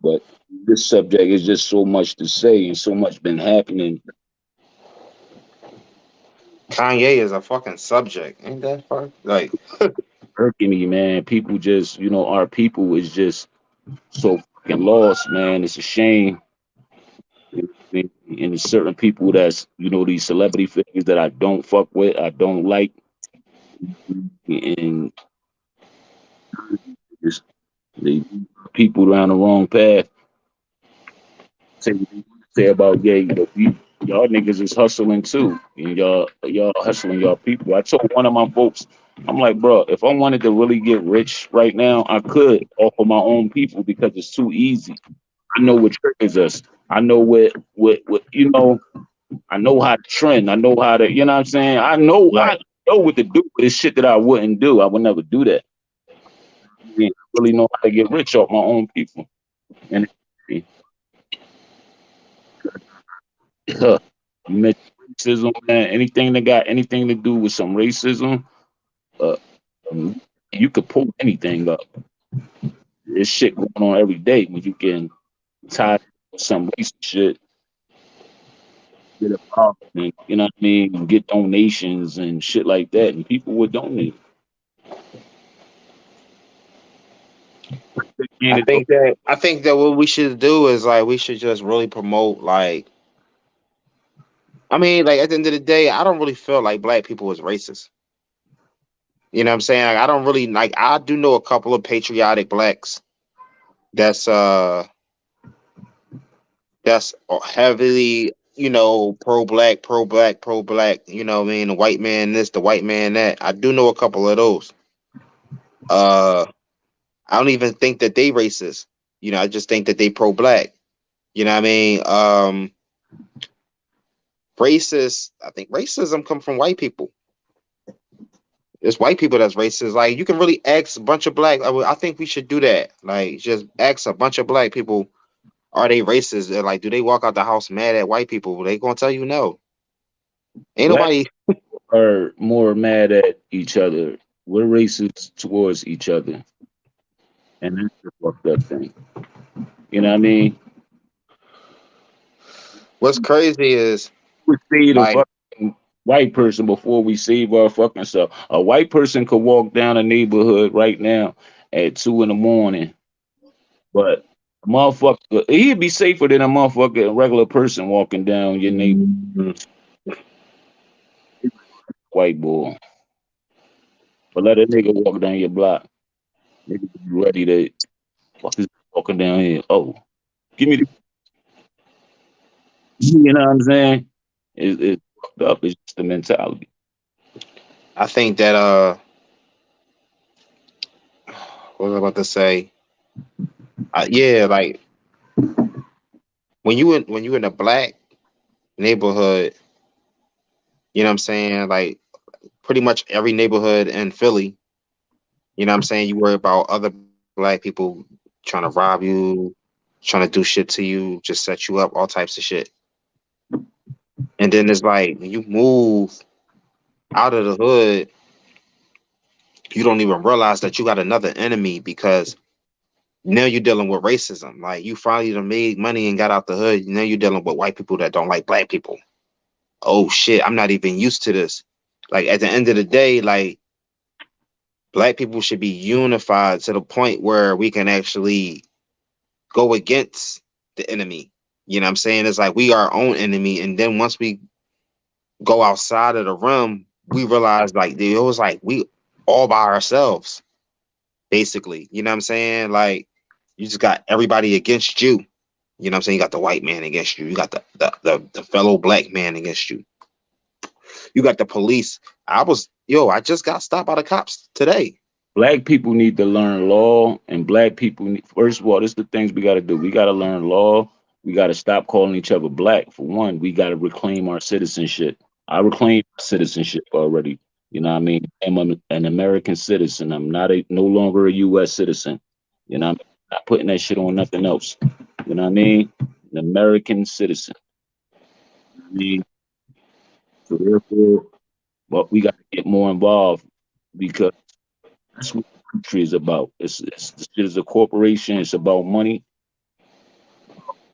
But this subject is just so much to say and so much been happening. Kanye is a fucking subject. Ain't that fuck? Like Irking me, man. People just, our people is just so fucking lost, man. It's a shame. And there's certain people that's, these celebrity figures that I don't fuck with, I don't like, and just they people down the wrong path. Say about y'all niggas is hustling too, and y'all hustling y'all people. I told one of my folks, I'm like, bro, if I wanted to really get rich right now, I could off of my own people because it's too easy. I know what triggers us. I know what I know how to trend. I know how to, you know what I'm saying? I know what to do, but it's shit that I wouldn't do. I would never do that. I really know how to get rich off my own people. And you mentioned racism, man. Anything that got anything to do with some racism, uh, you could pull anything up. There's shit going on every day when you can tie some racist shit, get involved, and you know what I mean, and get donations and shit like that, and people would donate. I think that what we should do is like we should just really promote like I mean, like at the end of the day, I don't really feel like black people is racist. You know what I'm saying? Like, I don't really like. I do know a couple of patriotic blacks that's heavily, pro black, pro black, pro black. You know what I mean? The white man this, the white man that. I do know a couple of those. Uh, I don't even think that they racist. I just think that they pro black. You know what I mean? Racist. I think racism come from white people. It's white people that's racist. Like you can really ask a bunch of black. I think we should do that. Like just ask a bunch of black people, are they racist? They're like, do they walk out the house mad at white people? They gonna tell you no. Ain't Black nobody. are more mad at each other. We're racist towards each other, and that's the fucked up thing. You know what I mean? What's crazy is We see the like fucking white person before we save our fucking self. A white person could walk down a neighborhood right now at 2 in the morning, but a motherfucker, he'd be safer than a motherfucker, a regular person walking down your neighborhood, white boy. But let a nigga walk down your block. Nigga be ready to fuck is walking down here. Oh, give me the, you know what I'm saying? It's fucked up. It's just the mentality. I think that what was I about to say? Yeah, like when you in a black neighborhood, you know what I'm saying? Like pretty much every neighborhood in Philly, you know what I'm saying? You worry about other black people trying to rob you, trying to do shit to you, just set you up, all types of shit. And then it's like when you move out of the hood, you don't even realize that you got another enemy because now you're dealing with racism. Like you finally done made money and got out the hood. Now you're dealing with white people that don't like black people. Oh shit, I'm not even used to this. Like at the end of the day, like black people should be unified to the point where we can actually go against the enemy. You know what I'm saying? It's like we are our own enemy. And then once we go outside of the realm, we realize like it was like we all by ourselves, basically. You know what I'm saying? Like you just got everybody against you. You know what I'm saying? You got the white man against you. You got the fellow black man against you. You got the police. I just got stopped by the cops today. Black people need to learn law, and black people need, first of all, this is the things we got to do. We got to learn law. We got to stop calling each other black. For one, we got to reclaim our citizenship. I reclaimed citizenship already. You know what I mean? I'm an American citizen. I'm not no longer a U.S. citizen. You know what I mean? Not putting that shit on nothing else. You know what I mean? An American citizen. I mean, so therefore, but we got to get more involved because that's what the country is about. It's this shit is a corporation. It's about money.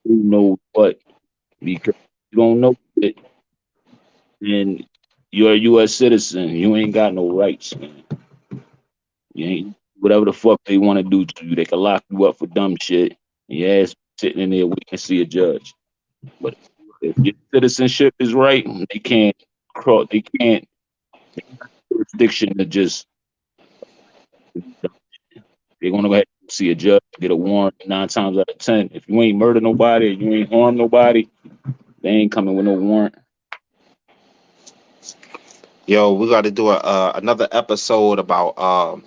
Who knows what? Because you don't know it, and you're a U.S. citizen. You ain't got no rights, man. You ain't whatever the fuck they want to do to you. They can lock you up for dumb shit. And your ass sitting in there waiting to see a judge. But if your citizenship is right, they can't cross. They can't jurisdiction to just. They're gonna go ahead and see a judge, get a warrant 9 times out of 10. If you ain't murder nobody, you ain't harm nobody, they ain't coming with no warrant. Yo, we got to do another episode about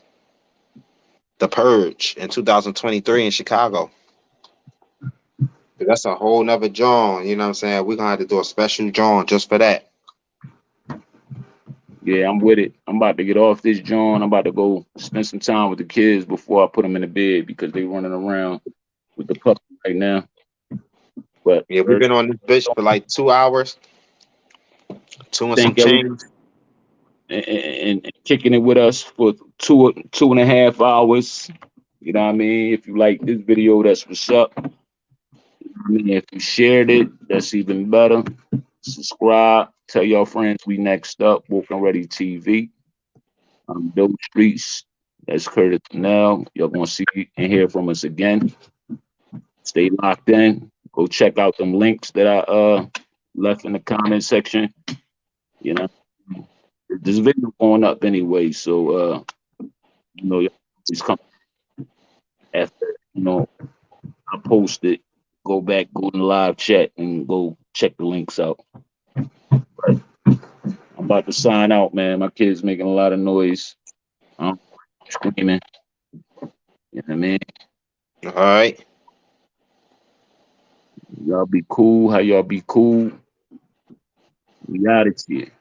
the Purge in 2023 in Chicago. That's a whole nother John. You know what I'm saying? We're gonna have to do a special John just for that. Yeah, I'm with it. I'm about to get off this joint. I'm about to go spend some time with the kids before I put them in the bed because they running around with the puppy right now. But Yeah, we've been on this bitch for like 2 hours, two and some thank change. everyone and kicking it with us for 2.5 hours. You know what I mean? If you like this video, that's what's up. I mean, if you shared it, that's even better. Subscribe. Tell your friends we next up. Woken Ready TV. Dope Streets. That's Curtis Now. You're gonna see and hear from us again. Stay locked in. Go check out them links that I left in the comment section. You know, this video going up anyway, so you know, it's coming after, you know, I post it. Go back, go in the live chat, and go check the links out. Right. I'm about to sign out, man. My kid's making a lot of noise. I'm screaming. You know what I mean? All right. Y'all be cool. How y'all be cool? We out of here.